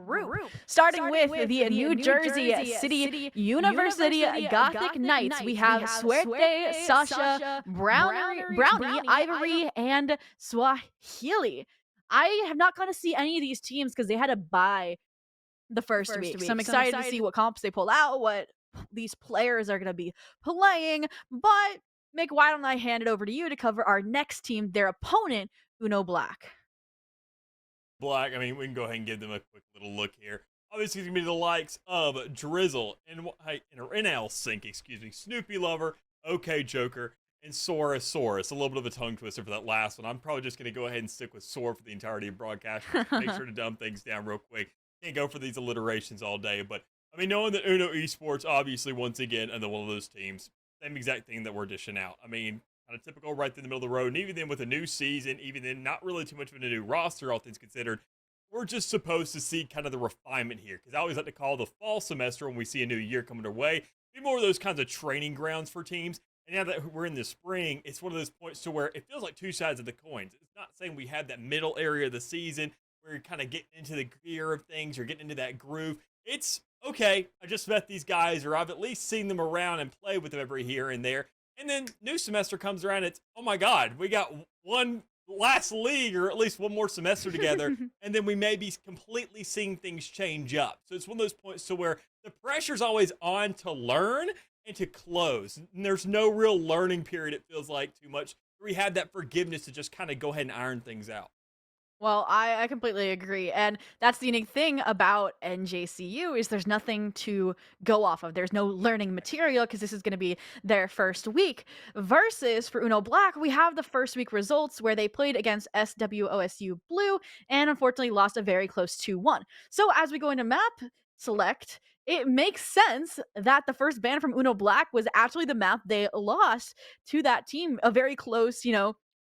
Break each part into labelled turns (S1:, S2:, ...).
S1: group. Starting with the New Jersey City University Gothic Knights, we have Suerte, Sasha, Brownie, Ivory, and Swahili. I have not gotten to see any of these teams because they had to bye the first week. So I'm excited to see what comps they pull out, what these players are going to be playing. But Mick, why don't I hand it over to you to cover our next team, their opponent, Uno Black.
S2: Black, I mean, we can go ahead and give them a quick little look here. Obviously, it's going to be the likes of Drizzle, and NL Sync, excuse me, Snoopy Lover, OK Joker, and Sorasaurus. A little bit of a tongue twister for that last one. I'm probably just going to go ahead and stick with Sora for the entirety of broadcast. Make sure to dumb things down real quick. Can't go for these alliterations all day, but I mean, knowing that Uno Esports, obviously, once again, another one of those teams, same exact thing that we're dishing out. I mean, kind of typical right in the middle of the road, and even then with a new season, even then not really too much of a new roster, all things considered, we're just supposed to see kind of the refinement here, because I always like to call the fall semester when we see a new year coming our way, be more of those kinds of training grounds for teams. And now that we're in the spring, it's one of those points to where it feels like two sides of the coins. It's not saying we have that middle area of the season where you're kind of getting into the gear of things, you're getting into that groove. It's, okay, I just met these guys, or I've at least seen them around and play with them every here and there. And then new semester comes around, it's, oh my God, we got one last league, or at least one more semester together, and then we may be completely seeing things change up. So it's one of those points to where the pressure's always on to learn and to close. And there's no real learning period, it feels like, too much. We have that forgiveness to just kind of go ahead and iron things out.
S1: Well, I completely agree. And that's the unique thing about NJCU is there's nothing to go off of. There's no learning material because this is going to be their first week. Versus for Uno Black, we have the first week results where they played against SWOSU Blue and unfortunately lost a very close 2-1. So as we go into map select, it makes sense that the first ban from Uno Black was actually the map they lost to that team. A very close,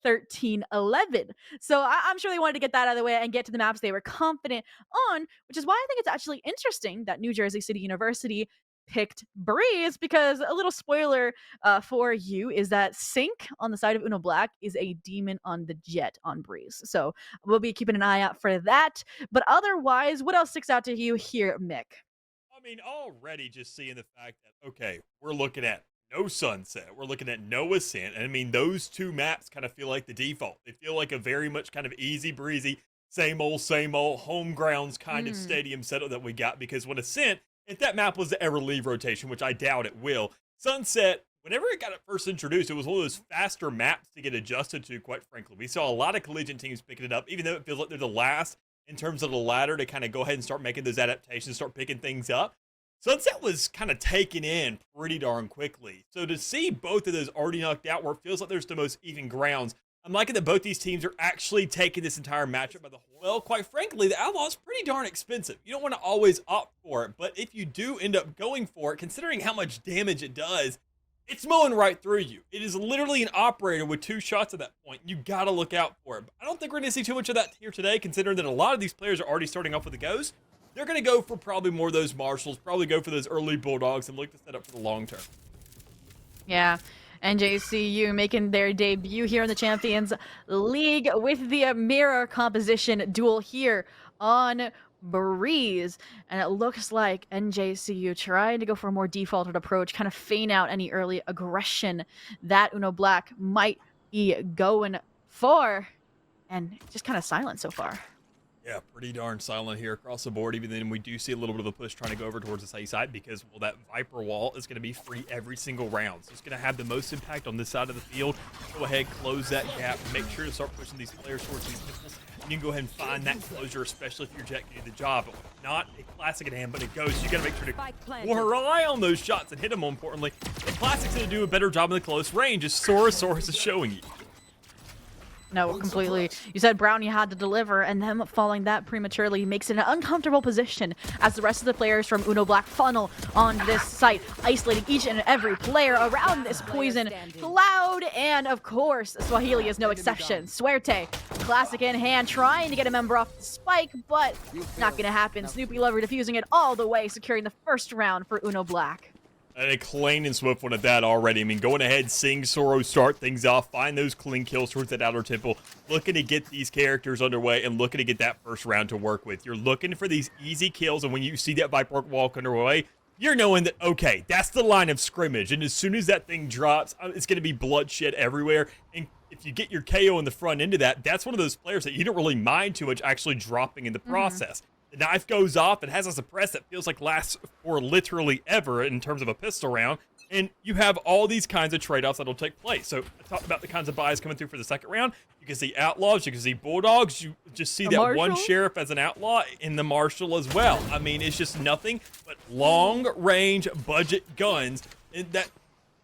S1: 13-11. So I'm sure they wanted to get that out of the way and get to the maps they were confident on, which is why I think it's actually interesting that New Jersey City University picked Breeze, because a little spoiler for you is that Sync on the side of Uno Black is a demon on the jet on Breeze. So we'll be keeping an eye out for that. But otherwise, what else sticks out to you here, Mick?
S2: I mean, already just seeing the fact that, okay, we're looking at no Sunset, we're looking at no Ascent, and I mean, those two maps kind of feel like the default. They feel like a very much kind of easy breezy, same old home grounds kind of stadium setup that we got, because when Ascent, if that map was to ever leave rotation, which I doubt it will, Sunset, whenever it got first introduced, it was one of those faster maps to get adjusted to, quite frankly. We saw a lot of collegiate teams picking it up, even though it feels like they're the last in terms of the ladder to kind of go ahead and start making those adaptations, start picking things up. Sunset was kind of taken in pretty darn quickly. So to see both of those already knocked out where it feels like there's the most even grounds, I'm liking that both these teams are actually taking this entire matchup by the whole. Well, quite frankly, the Outlaw's pretty darn expensive. You don't want to always opt for it, but if you do end up going for it, considering how much damage it does, it's mowing right through you. It is literally an operator with 2 shots at that point. You got to look out for it. But I don't think we're going to see too much of that here today, considering that a lot of these players are already starting off with a Ghost. They're going to go for probably more of those Marshals, probably go for those early Bulldogs and look to set up for the long term.
S1: Yeah. NJCU making their debut here in the Champions League with the mirror composition duel here on Breeze. And it looks like NJCU trying to go for a more defaulted approach, kind of feign out any early aggression that Uno Black might be going for. And just kind of silent so far.
S2: Yeah, pretty darn silent here across the board. Even then, we do see a little bit of a push trying to go over towards the safe side because, well, that Viper wall is going to be free every single round. So it's going to have the most impact on this side of the field. Go ahead, close that gap. Make sure to start pushing these players towards these pistols. And you can go ahead and find that closure, especially if your jet can do the job. But not a classic in hand, but it goes. You got to make sure to rely on those shots and hit them more importantly. The classic's going to do a better job in the close range, as Sorasaurus is showing you.
S1: No, completely. You said Brownie had to deliver, and them falling that prematurely makes it an uncomfortable position as the rest of the players from Uno Black funnel on this site, isolating each and every player around this poison cloud. And of course, Swahili is no exception. Suerte, classic in hand, trying to get a member off the spike, but not going to happen. Snoopy Lover defusing it all the way, securing the first round for Uno Black.
S2: And a clean and swift one at that already. I mean, going ahead, seeing Soro start things off, find those clean kills towards that outer temple, looking to get these characters underway and looking to get that first round to work with. You're looking for these easy kills, and when you see that Viper walk underway, you're knowing that, okay, that's the line of scrimmage, and as soon as that thing drops, it's going to be bloodshed everywhere, and if you get your KO in the front end of that, that's one of those players that you don't really mind too much actually dropping in the process. The knife goes off, it has a suppress that feels like lasts for literally ever in terms of a pistol round, and you have all these kinds of trade-offs that'll take place. So I talked about the kinds of buys coming through for the second round. You can see outlaws, you can see bulldogs, you just see that one sheriff as an outlaw in the marshal as well. I mean, it's just nothing but long-range budget guns, and that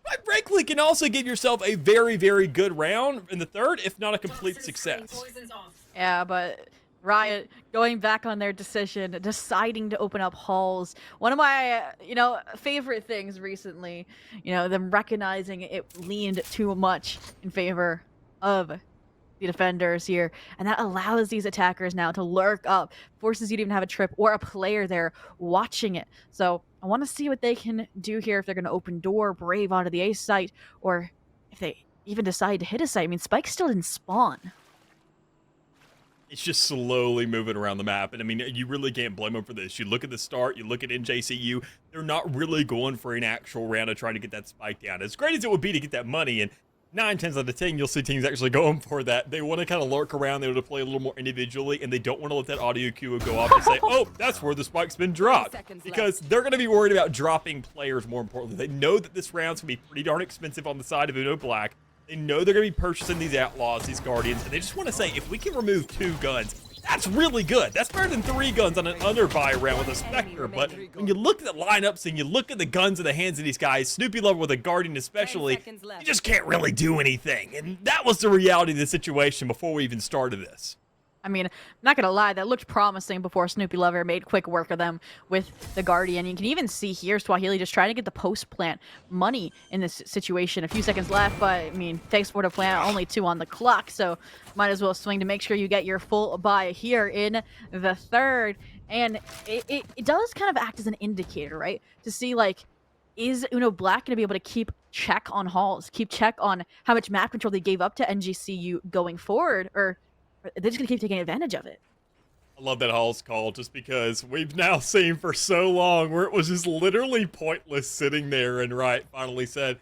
S2: quite frankly can also give yourself a very, very good round in the third, if not a complete success.
S1: Yeah, but Riot going back on their decision, deciding to open up halls. One of my, favorite things recently, them recognizing it leaned too much in favor of the defenders here, and that allows these attackers now to lurk up, forces you to even have a trip or a player there watching it. So I want to see what they can do here, if they're going to open door, Brave onto the A site, or if they even decide to hit a site. I mean, Spike still didn't spawn.
S2: It's just slowly moving around the map, and I mean, you really can't blame them for this. You look at the start, you look at NJCU, they're not really going for an actual round of trying to get that spike down. As great as it would be to get that money, and 9 times out of 10, you'll see teams actually going for that. They want to kind of lurk around, they want to play a little more individually, and they don't want to let that audio cue go off and say, oh, that's where the spike's been dropped. Because they're going to be worried about dropping players more importantly. They know that this round's going to be pretty darn expensive on the side of Uno Black. They know they're going to be purchasing these outlaws, these guardians, and they just want to say, if we can remove 2 guns, that's really good. That's better than 3 guns on an underbuy round with a Spectre. But when you look at the lineups and you look at the guns in the hands of these guys, Snoopy Lover with a guardian especially, you just can't really do anything. And that was the reality of the situation before we even started this.
S1: I mean, I'm not gonna lie, that looked promising before Snoopy Lover made quick work of them with the Guardian. You can even see here Swahili just trying to get the post-plant money in this situation. A few seconds left, but I mean, thanks for the plant, only 2 on the clock, so might as well swing to make sure you get your full buy here in the third. And it does kind of act as an indicator, right? To see, like, is Uno Black going to be able to keep check on halls, keep check on how much map control they gave up to NGCU going forward, or they're just going to keep taking advantage of it?
S2: I love that Hall's call, just because we've now seen for so long where it was just literally pointless sitting there, and Riot finally said,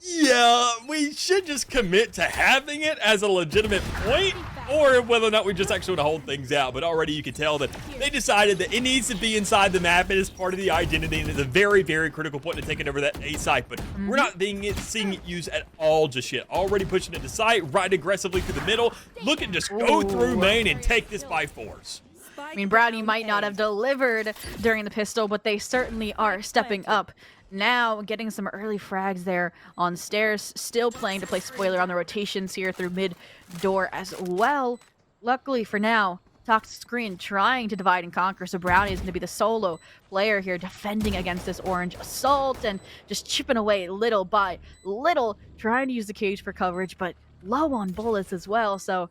S2: yeah, we should just commit to having it as a legitimate point, or whether or not we just actually want to hold things out. But already you can tell that they decided that it needs to be inside the map. It is part of the identity, and it's a very, very critical point to taking over that A site. But we're not seeing it used at all just yet. Already pushing it to site, right aggressively through the middle. Look at just go through main and take this by force.
S1: I mean, Brownie might not have delivered during the pistol, but they certainly are stepping up. Now getting some early frags there on stairs, still playing to play spoiler on the rotations here through mid door as well. Luckily for now, Toxic Screen trying to divide and conquer, so Brownie is going to be the solo player here defending against this orange assault and just chipping away little by little, trying to use the cage for coverage, but low on bullets as well, so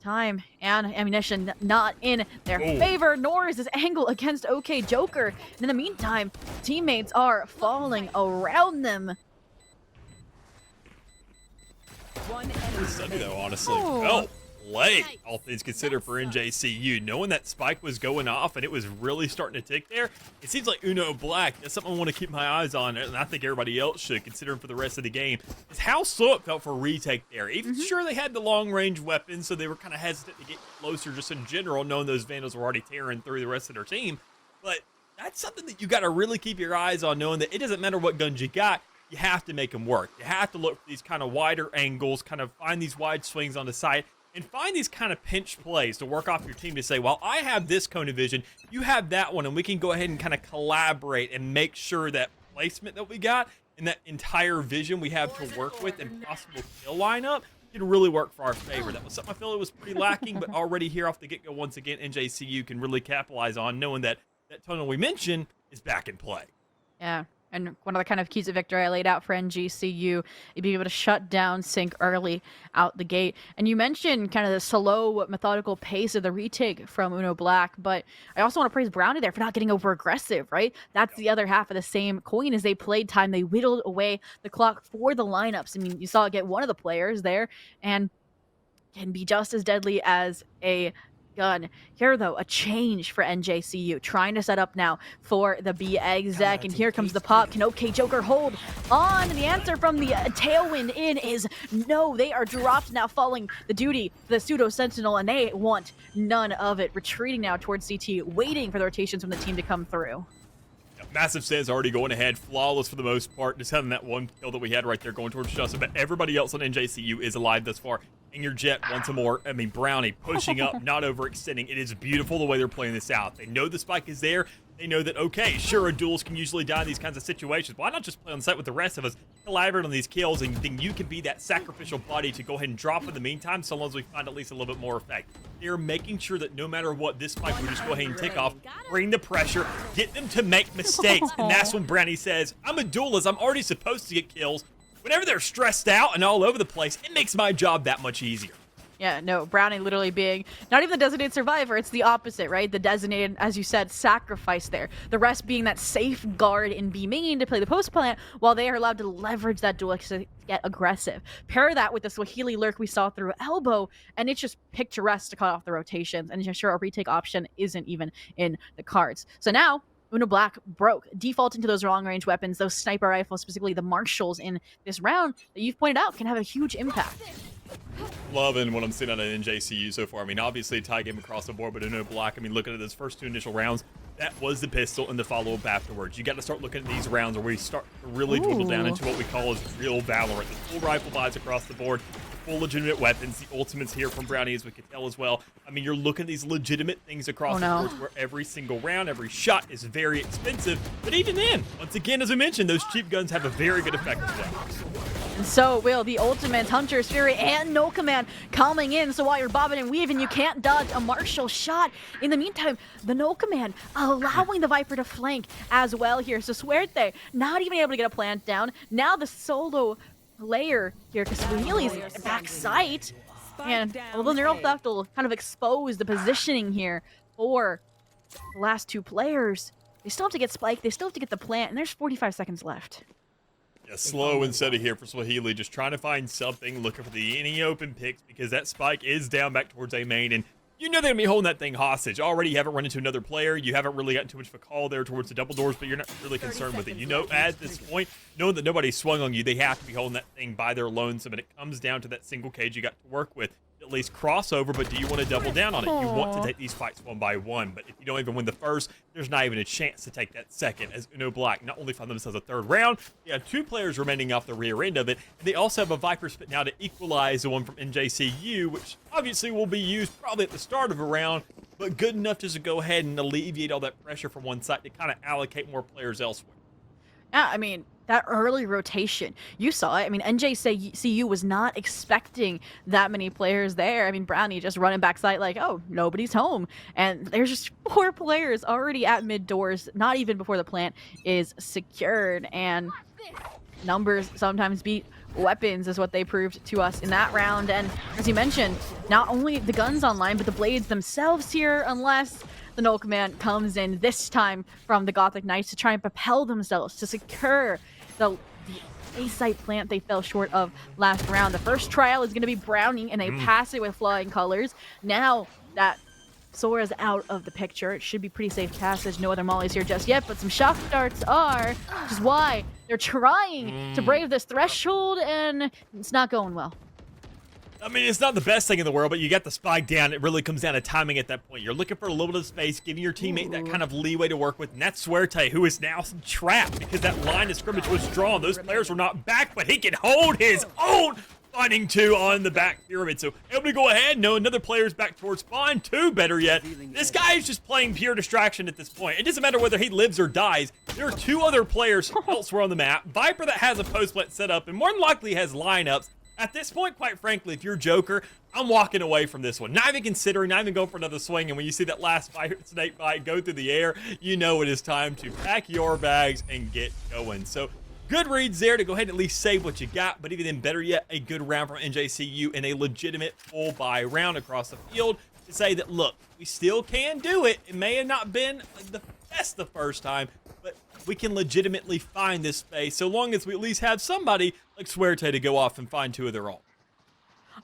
S1: time and ammunition not in their favor, nor is this angle against OK Joker. And in the meantime, teammates are falling around them.
S2: Sunny though, honestly. Well played, all things considered, for NJCU. Knowing that spike was going off and it was really starting to tick there, it seems like Uno Black, that's something I want to keep my eyes on, and I think everybody else should, considering for the rest of the game, is how slow it felt for retake there. Even sure they had the long-range weapons, so they were kind of hesitant to get closer just in general, knowing those Vandals were already tearing through the rest of their team. But that's something that you got to really keep your eyes on, knowing that it doesn't matter what guns you got, you have to make them work. You have to look for these kind of wider angles, kind of find these wide swings on the side, and find these kind of pinch plays to work off your team to say, well, I have this cone of vision, you have that one, and we can go ahead and kind of collaborate and make sure that placement that we got and that entire vision we have to work with and possible kill lineup can really work for our favor. That was something I feel it was pretty lacking, but already here off the get-go, once again, NJCU can really capitalize on, knowing that that tunnel we mentioned is back in play.
S1: Yeah. And one of the kind of keys of victory I laid out for NGCU, you'd be able to shut down Sync early out the gate. And you mentioned kind of the slow, methodical pace of the retake from Uno Black, but I also want to praise Brownie there for not getting over aggressive, right? That's the other half of the same coin. As they played time, they whittled away the clock for the lineups. I mean, you saw it get one of the players there and can be just as deadly as a gun. Here, though, a change for NJCU, trying to set up now for the B exec, and here comes the pop. Can OK Joker hold on? The answer from the Tailwind in is no. They are dropped now, falling the duty, the Pseudo Sentinel, and they want none of it. Retreating now towards CT, waiting for the rotations from the team to come through.
S2: Massive Sense already going ahead, flawless for the most part, just having that one kill that we had right there going towards Justin, but everybody else on NJCU is alive thus far. And your Jet once more, I mean, Brownie pushing up, not overextending. It is beautiful the way they're playing this out. They know the spike is there. They know that, okay, sure, duels can usually die in these kinds of situations. Why not just play on site with the rest of us, collaborate on these kills, and then you can be that sacrificial body to go ahead and drop in the meantime, so long as we find at least a little bit more effect. They're making sure that no matter what, this spike will just go ahead and take off, bring the pressure, get them to make mistakes. And that's when Brownie says, I'm a duelist, I'm already supposed to get kills. Whenever they're stressed out and all over the place, it makes my job that much easier.
S1: Yeah, no, Brownie literally being not even the designated survivor, it's the opposite, right? The designated, as you said, sacrifice there. The rest being that safeguard in B main to play the post plant, while they are allowed to leverage that duel to get aggressive. Pair that with the Swahili lurk we saw through elbow, and it's just picturesque to cut off the rotations. And sure, a retake option isn't even in the cards. So now, Uno Black broke, defaulting to those long-range weapons, those sniper rifles, specifically the Marshals in this round that you've pointed out can have a huge impact.
S2: Loving what I'm seeing out of NJCU so far. I mean, obviously a tie game across the board, but Uno Black, I mean, looking at those first two initial rounds, that was the pistol and the follow-up afterwards. You got to start looking at these rounds where we start to really dwindle down into what we call as real Valorant. The full rifle vibes across the board, full legitimate weapons, the ultimates here from Brownie, as we can tell as well. I mean, you're looking at these legitimate things across the board where every single round, every shot is very expensive. But even then, once again, as I mentioned, those cheap guns have a very good effect as well.
S1: And so will the ultimates, Hunter's Fury and No Command coming in. So while you're bobbing and weaving, you can't dodge a Marshall shot. In the meantime, the No Command allowing the Viper to flank as well here. So Suerte not even able to get a plant down. Now the solo player here, because Swahili's back sight. And although Neural Theft will kind of expose the positioning here for the last two players, they still have to get Spike, they still have to get the plant, and there's 45 seconds left.
S2: Yeah, slow and steady here for Swahili, just trying to find something, looking for any open picks, because that spike is down back towards A main, and you know they're going to be holding that thing hostage. Already you haven't run into another player, you haven't really gotten too much of a call there towards the double doors, but you're not really concerned with it. You know, at this point, knowing that nobody swung on you, they have to be holding that thing by their lonesome, and it comes down to that single cage you got to work with. At least crossover, but do you want to double down on it? You want to take these fights one by one, but if you don't even win the first, there's not even a chance to take that second, as Uno Black not only find themselves a third round, they have two players remaining off the rear end of it, and they also have a Viper spit now to equalize the one from NJCU, which obviously will be used probably at the start of a round, but good enough just to go ahead and alleviate all that pressure from one side to kind of allocate more players elsewhere.
S1: Yeah, I mean, that early rotation, you saw it. I mean, NJCU was not expecting that many players there. I mean, Brownie just running backside like, oh, nobody's home. And there's just 4 players already at mid doors, not even before the plant is secured. And numbers sometimes beat weapons is what they proved to us in that round. And as you mentioned, not only the guns online, but the blades themselves here, unless the No Command comes in this time from the Gothic Knights to try and propel themselves to secure the A-site plant they fell short of last round. The first trial is going to be Browning, and they pass it with flying colors. Now that Sora's out of the picture, it should be pretty safe passage. No other mollies here just yet, but some shock darts are, which is why they're trying to brave this threshold, and it's not going well.
S2: I mean, it's not the best thing in the world, but you got the spike down. It really comes down to timing at that point. You're looking for a little bit of space, giving your teammate that kind of leeway to work with. And that's Suerte, who is now trapped because that line of scrimmage was drawn. Those players were not back, but he can hold his own. Finding 2 on the back pyramid. So able to go ahead. No, another player's back towards spawn. 2, better yet. This guy is just playing pure distraction at this point. It doesn't matter whether he lives or dies. There are 2 other players elsewhere on the map. Viper that has a post plant set up and more than likely has lineups. At this point, quite frankly, if you're Joker, I'm walking away from this one. Not even considering, not even going for another swing. And when you see that last snake bite go through the air, you know it is time to pack your bags and get going. So good reads there to go ahead and at least save what you got. But even then, better yet, a good round from NJCU and a legitimate full buy round across the field to say that, look, we still can do it. It may have not been the best the first time, but we can legitimately find this space so long as we at least have somebody like Suerte to go off and find two of their own.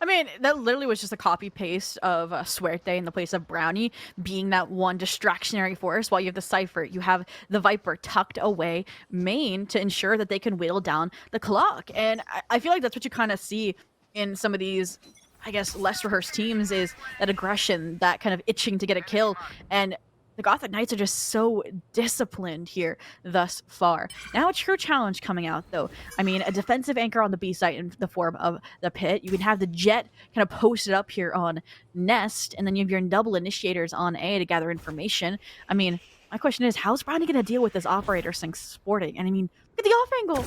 S1: I mean, that literally was just a copy paste of Suerte in the place of Brownie being that one distractionary force. While you have the Cypher, you have the Viper tucked away main to ensure that they can whittle down the clock. And I feel like that's what you kind of see in some of these, I guess, less rehearsed teams, is that aggression, that kind of itching to get a kill. And the Gothic Knights are just so disciplined here thus far. Now a true challenge coming out, though. I mean, a defensive anchor on the B site in the form of the Pit. You can have the Jet kind of posted up here on Nest, and then you have your double initiators on A to gather information. I mean, my question is, how's Brownie going to deal with this operator sync sporting? And I mean, look at the off angle.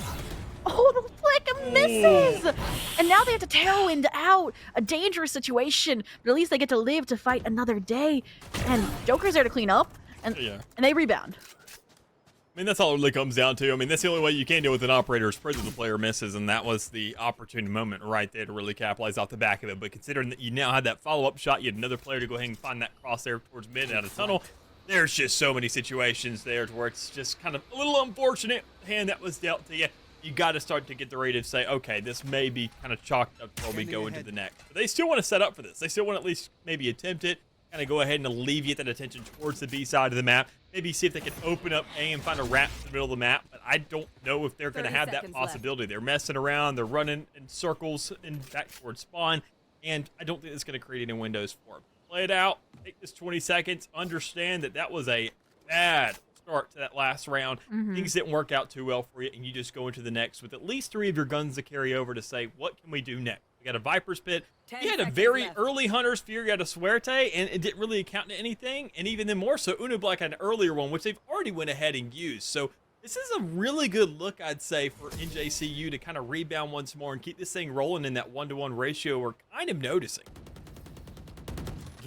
S1: Oh, the flick misses! And now they have to tailwind out. A dangerous situation, but at least they get to live to fight another day. And Joker's there to clean up, and they rebound.
S2: I mean, that's all it really comes down to. I mean, that's the only way you can deal with an operator is pray that the player misses, and that was the opportune moment right there to really capitalize off the back of it. But considering that you now had that follow-up shot, you had another player to go ahead and find that crosshair towards mid and out of tunnel, there's just so many situations there to where it's just kind of a little unfortunate hand that was dealt to you. You got to start to get the rate of say, okay, this may be kind of chalked up before we go into the next. But they still want to set up for this. They still want to at least maybe attempt it, kind of go ahead and alleviate that attention towards the B side of the map. Maybe see if they can open up A and find a wrap in the middle of the map. But I don't know if they're going to have that possibility. They're messing around. They're running in circles and back towards spawn. And I don't think it's going to create any windows for them. Play it out. Take this 20 seconds. Understand that that was a bad start to that last round. Things didn't work out too well for you, and you just go into the next with at least 3 of your guns to carry over to say, what can we do next? We got a Viper's Pit. You had a very early Hunter's Fury out of Suerte, and it didn't really account to anything. And even then more so, Uno Black had an earlier one, which they've already went ahead and used. So this is a really good look, I'd say, for NJCU to kind of rebound once more and keep this thing rolling in that 1-to-1 ratio we're kind of noticing.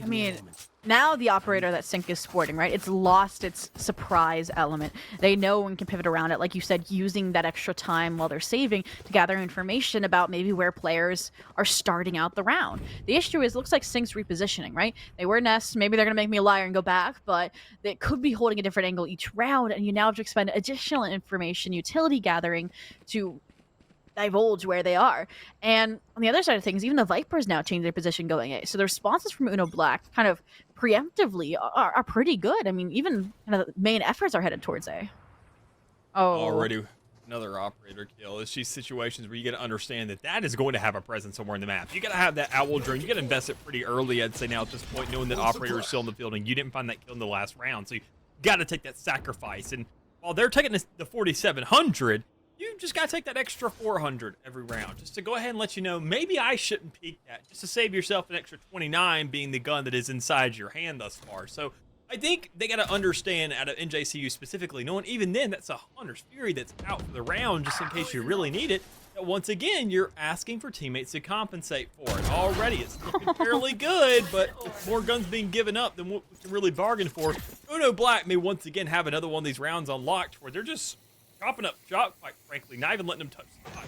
S1: I mean, now the operator that Sync is sporting, right? It's lost its surprise element. They know and can pivot around it, like you said, using that extra time while they're saving to gather information about maybe where players are starting out the round. The issue is, it looks like Sync's repositioning, right? They were Nest, maybe they're going to make me a liar and go back, but they could be holding a different angle each round, and you now have to expend additional information, utility gathering to divulge where they are. And on the other side of things, even the Vipers now change their position going A. So the responses from Uno Black kind of preemptively are pretty good. I mean, even kind of the main efforts are headed towards A. Oh.
S2: Already another operator kill. It's these situations where you got to understand that that is going to have a presence somewhere in the map. You got to have that owl drone. You got to invest it pretty early, I'd say now at this point, knowing that operator is still in the field and you didn't find that kill in the last round. So you got to take that sacrifice. And while they're taking the 4,700, you just got to take that extra 400 every round just to go ahead and let you know, maybe I shouldn't peek that, just to save yourself an extra 29 being the gun that is inside your hand thus far. So I think they got to understand out of NJCU specifically, knowing even then that's a Hunter's Fury that's out for the round just in case you really need it. That once again, you're asking for teammates to compensate for it. Already it's looking fairly good, but with more guns being given up than what we can really bargain for, Uno Black may once again have another one of these rounds unlocked where they're just chopping up shot, quite frankly, not even letting them touch the spot.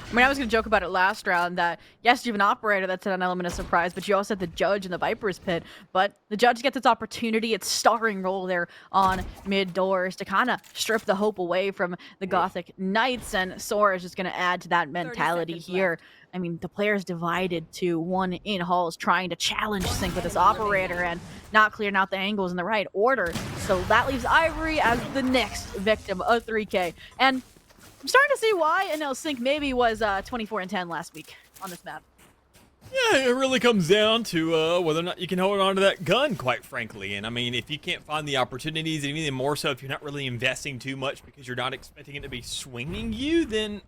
S1: I mean, I was going to joke about it last round that, yes, you have an operator that's an element of surprise, but you also have the Judge in the Viper's Pit. But the Judge gets its opportunity, its starring role there on mid doors to kind of strip the hope away from the Gothic Knights, and Sora is just going to add to that mentality here. Left. I mean, the players divided to one in halls trying to challenge Sync with this operator and not clearing out the angles in the right order. So that leaves Ivory as the next victim of 3K. And I'm starting to see why NL Sync maybe was 24-10 last week on this map.
S2: Yeah, it really comes down to whether or not you can hold on to that gun, quite frankly. And I mean, if you can't find the opportunities, and even more so if you're not really investing too much because you're not expecting it to be swinging you, then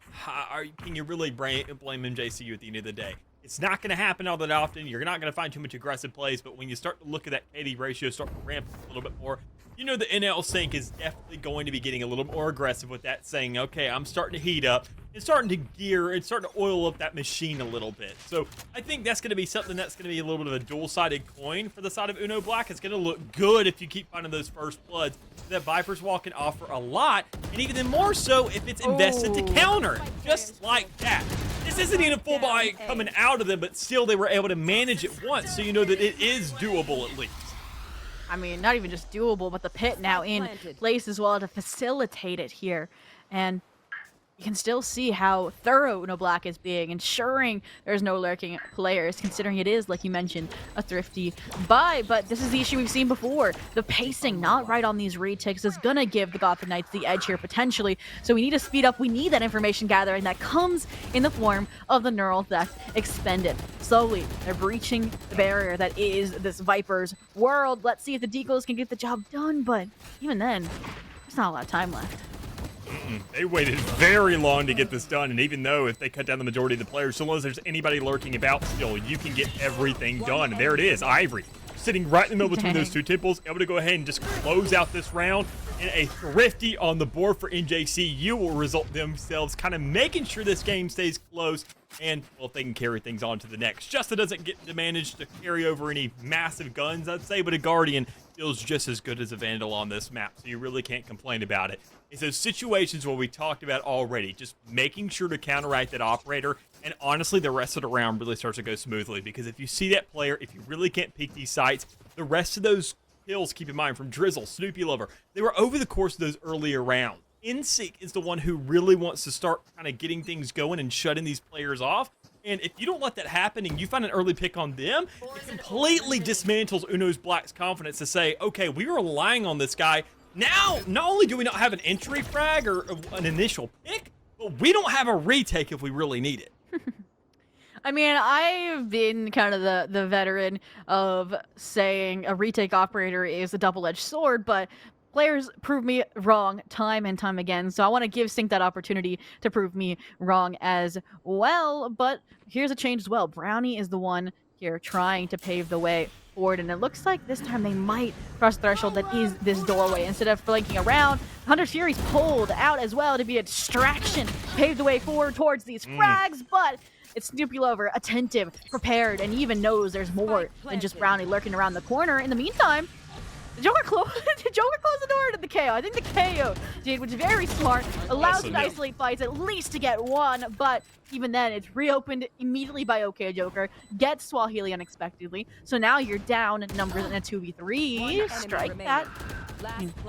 S2: can you really blame NJCU at the end of the day? It's not going to happen all that often. You're not going to find too much aggressive plays, but when you start to look at that KD ratio, start to ramp a little bit more, you know the NL Sync is definitely going to be getting a little more aggressive with that, saying, okay, I'm starting to heat up. and starting to gear and starting to oil up that machine a little bit. So I think that's going to be something that's going to be a little bit of a dual-sided coin for the side of Uno Black. It's going to look good if you keep finding those first bloods. That Viper's Wall can offer a lot, and even then more so if it's invested to counter, just like that. This isn't even a full buy coming out of them, but still they were able to manage it once, so you know that it is doable at least.
S1: I mean, not even just doable, but the pit now in place as well to facilitate it here. And you can still see how thorough Uno Black is being, ensuring there's no lurking players, considering it is, like you mentioned, a thrifty buy. But this is the issue we've seen before. The pacing not right on these retakes is going to give the Gotham Knights the edge here, potentially. So we need to speed up. We need that information gathering that comes in the form of the Neural Theft Expended. Slowly, they're breaching the barrier that is this Viper's world. Let's see if the Deagles can get the job done, but even then, there's not a lot of time left.
S2: They waited very long to get this done, and even though if they cut down the majority of the players, so long as there's anybody lurking about still, you can get everything done. And there it is, Ivory, sitting right in the middle between those two temples, able to go ahead and just close out this round. And a thrifty on the board for NJCU will result themselves kind of making sure this game stays close, and, well, if they can carry things on to the next. Justa doesn't get to manage to carry over any massive guns, I'd say, but a Guardian feels just as good as a Vandal on this map, so you really can't complain about it. It's those situations where we talked about already, just making sure to counteract that operator, and honestly, the rest of the round really starts to go smoothly, because if you see that player, if you really can't peek these sights, the rest of those kills, keep in mind, from Drizzle, Snoopy Lover, they were over the course of those earlier rounds. NECC is the one who really wants to start kind of getting things going and shutting these players off. And if you don't let that happen and you find an early pick on them, it completely dismantles Uno's Black's confidence to say, okay, we were relying on this guy. Now, not only do we not have an entry frag or an initial pick, but we don't have a retake if we really need it.
S1: I mean, I've been kind of the veteran of saying a retake operator is a double-edged sword, but players prove me wrong time and time again, so I want to give Sync that opportunity to prove me wrong as well. But here's a change as well. Brownie is the one here trying to pave the way forward, and it looks like this time they might cross the threshold that is this doorway. Instead of flanking around, Hunter's Fury's pulled out as well to be a distraction, pave the way forward towards these frags, but it's Snoopy Lover, attentive, prepared, and even knows there's more than just Brownie lurking around the corner. In the meantime, the Joker closed the door to the KO. I think the KO did, which is very smart, allows you to isolate fights, at least to get one, but even then, it's reopened immediately by OK Joker, gets Swahili unexpectedly, so now you're down numbers in a 2v3, strike that,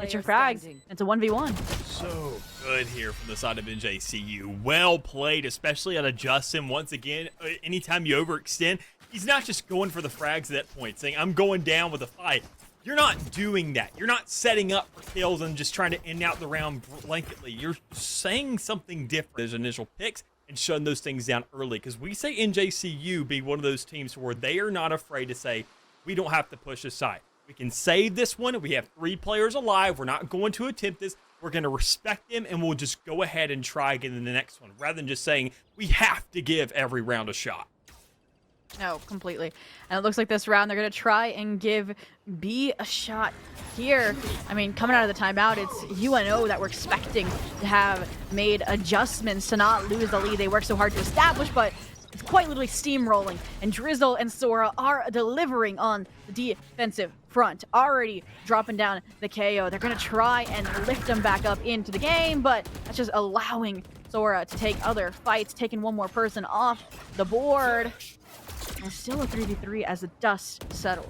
S1: it's your frags, it's a 1v1.
S2: So good here from the side of NJCU. Well played, especially out of Justin. Once again, anytime you overextend, he's not just going for the frags at that point, saying, I'm going down with a fight. You're not doing that. You're not setting up for kills and just trying to end out the round blanketly. You're saying something different as initial picks and shutting those things down early. Because we say NJCU be one of those teams where they are not afraid to say, we don't have to push aside. We can save this one. We have 3 players alive. We're not going to attempt this. We're going to respect them, and we'll just go ahead and try again in the next one, rather than just saying, we have to give every round a shot.
S1: No, completely. And it looks like this round they're going to try and give B a shot here. I mean, coming out of the timeout, it's UNO that we're expecting to have made adjustments to not lose the lead they worked so hard to establish, but it's quite literally steamrolling. And Drizzle and Sora are delivering on the defensive front, already dropping down the KO. They're going to try and lift them back up into the game, but that's just allowing Sora to take other fights, taking one more person off the board. And still a 3v3 as the dust settles.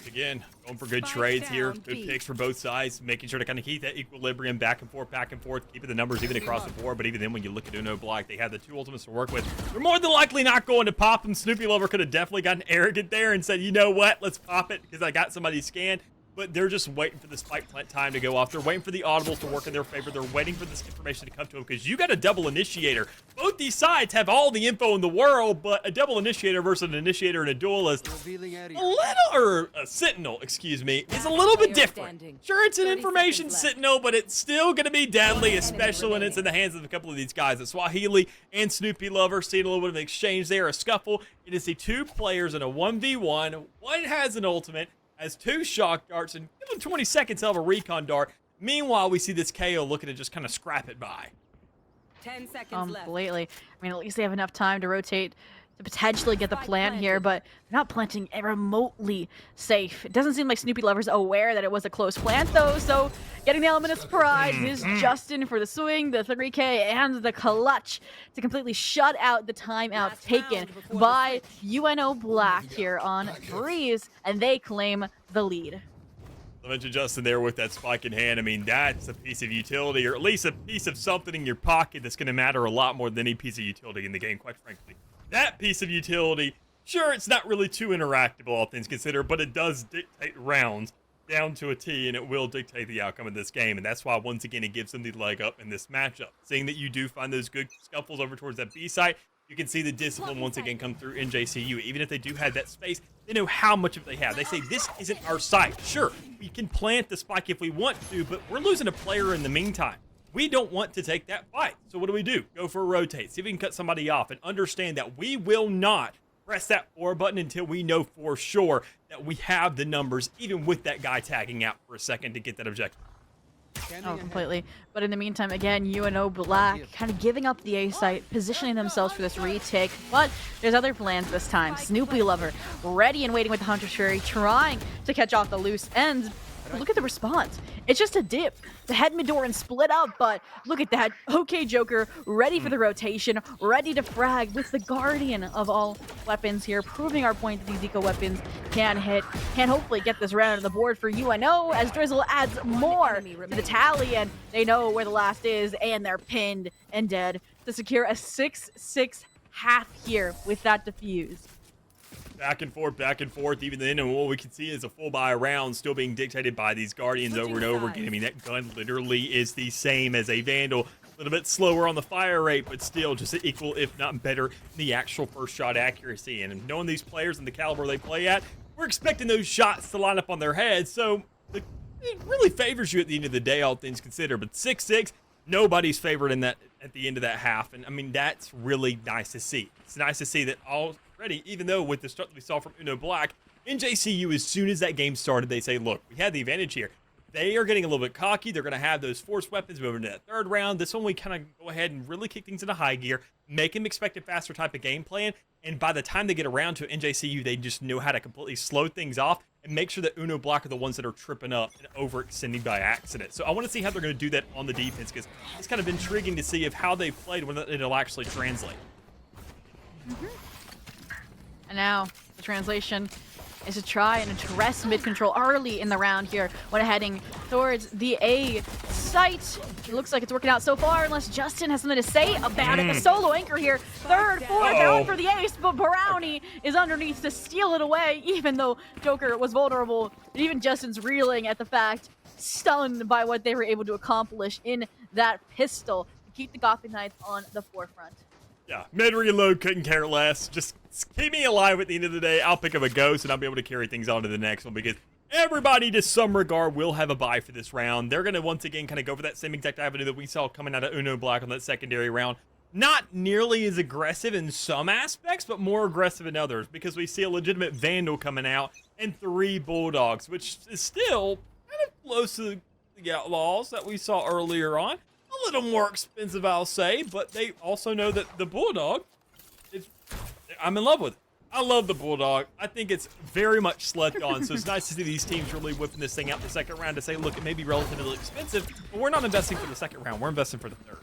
S2: Again, going for good trades here. Good picks for both sides, making sure to kind of keep that equilibrium back and forth, keeping the numbers even across the board. But even then, when you look at Uno Black, they have the 2 ultimates to work with. They're more than likely not going to pop them. Snoopy Lover could have definitely gotten arrogant there and said, you know what, let's pop it because I got somebody scanned. But they're just waiting for the spike plant time to go off. They're waiting for the audibles to work in their favor. They're waiting for this information to come to them because you got a double initiator. Both these sides have all the info in the world, but a double initiator versus an initiator and a duelist, a sentinel, excuse me, is a little bit different. Sure, it's an information sentinel, but it's still going to be deadly, especially when it's in the hands of a couple of these guys. The Swahili and Snoopy Lover seeing a little bit of an exchange there, a scuffle. It is the 2 players in a 1v1. One has an ultimate, has 2 shock darts, and give him 20 seconds of a recon dart. Meanwhile, we see this KO looking to just kind of scrap it by.
S3: 10 seconds left.
S1: Completely. I mean, at least they have enough time to rotate to potentially get the plant here, but they're not planting it remotely safe. It doesn't seem like Snoopy Lover's aware that it was a close plant, though, so getting the element of surprise is Justin for the swing, the 3K, and the clutch to completely shut out the timeout taken by UNO Black here on Breeze, and they claim the lead.
S2: I mentioned Justin there with that spike in hand. I mean, that's a piece of utility, or at least a piece of something in your pocket that's going to matter a lot more than any piece of utility in the game, quite frankly. That piece of utility, sure, it's not really too interactable, all things considered, but it does dictate rounds down to a T, and it will dictate the outcome of this game. And that's why, once again, it gives them the leg up in this matchup. Seeing that you do find those good scuffles over towards that B site, you can see the discipline once again come through NJCU. Even if they do have that space, they know how much of it they have. They say, this isn't our site. Sure, we can plant the spike if we want to, but we're losing a player in the meantime. We don't want to take that fight. So what do? Go for a rotate. See if we can cut somebody off and understand that we will not press that 4 button until we know for sure that we have the numbers, even with that guy tagging out for a second to get that objective.
S1: Oh, completely. But in the meantime, again, UNO Black kind of giving up the A site, positioning themselves for this retake. But there's other plans this time. Snoopy Lover ready and waiting with the Hunter's Fury, trying to catch off the loose ends. But look at the response. It's just a dip. The head mid-door and split up, but look at that. Okay, Joker, ready for the rotation, ready to frag with the Guardian of all weapons here, proving our point that these eco weapons can hit. Can hopefully get this round on the board for UNO as Drizzle adds more to the tally, and they know where the last is, and they're pinned and dead to secure a 6-6 half here with that defuse.
S2: Back and forth, even then, and what we can see is a full buy round still being dictated by these Guardians over and over again. I mean, that gun literally is the same as a Vandal. A little bit slower on the fire rate, but still just equal, if not better, the actual first shot accuracy. And knowing these players and the caliber they play at, we're expecting those shots to line up on their heads, so it really favors you at the end of the day, all things considered. But 6-6, nobody's favored in that at the end of that half, and I mean, that's really nice to see. It's nice to see that already, even though with the start that we saw from UNO Black, NJCU, as soon as that game started, they say, look, we had the advantage here. They are getting a little bit cocky. They're going to have those force weapons moving to that third round. This one, we kind of go ahead and really kick things into high gear, make them expect a faster type of game plan, and by the time they get around to NJCU, they just know how to completely slow things off and make sure that UNO Black are the ones that are tripping up and overextending by accident. So I want to see how they're going to do that on the defense, because it's kind of intriguing to see if how they played when it'll actually translate.
S1: And now the translation is to try and address mid-control early in the round here when heading towards the A site. It looks like it's working out so far, unless Justin has something to say about it. A solo anchor here, third, fourth, down for the ace, but Brownie is underneath to steal it away, even though Joker was vulnerable. Even Justin's reeling at the fact, stunned by what they were able to accomplish in that pistol to keep the Gothic Knights on the forefront.
S2: Yeah, mid-reload, couldn't care less. Just keep me alive at the end of the day. I'll pick up a ghost, and I'll be able to carry things on to the next one, because everybody, to some regard, will have a bye for this round. They're going to, once again, kind of go for that same exact avenue that we saw coming out of UNO Black on that secondary round. Not nearly as aggressive in some aspects, but more aggressive in others, because we see a legitimate Vandal coming out and 3 Bulldogs, which is still kind of close to the Outlaws that we saw earlier on. A little more expensive, I'll say, but they also know that the Bulldog, I'm in love with it. I love the Bulldog. I think it's very much slept on, so it's nice to see these teams really whipping this thing out the second round to say, look, it may be relatively expensive, but we're not investing for the second round. We're investing for the third.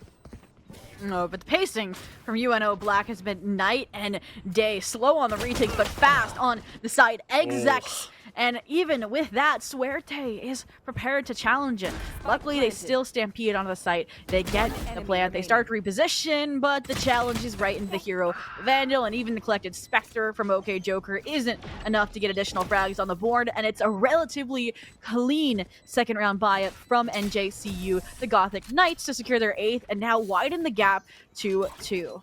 S1: No, but the pacing from UNO Black has been night and day. Slow on the retakes, but fast on the side. Execs. And even with that, Suerte is prepared to challenge it. Luckily, they still stampede onto the site. They get the plant. They start to reposition, but the challenge is right into the hero. Vandal and even the collected Spectre from OK Joker isn't enough to get additional frags on the board, and it's a relatively clean second round buy from NJCU. The Gothic Knights to secure their 8th and now widen the gap to 2.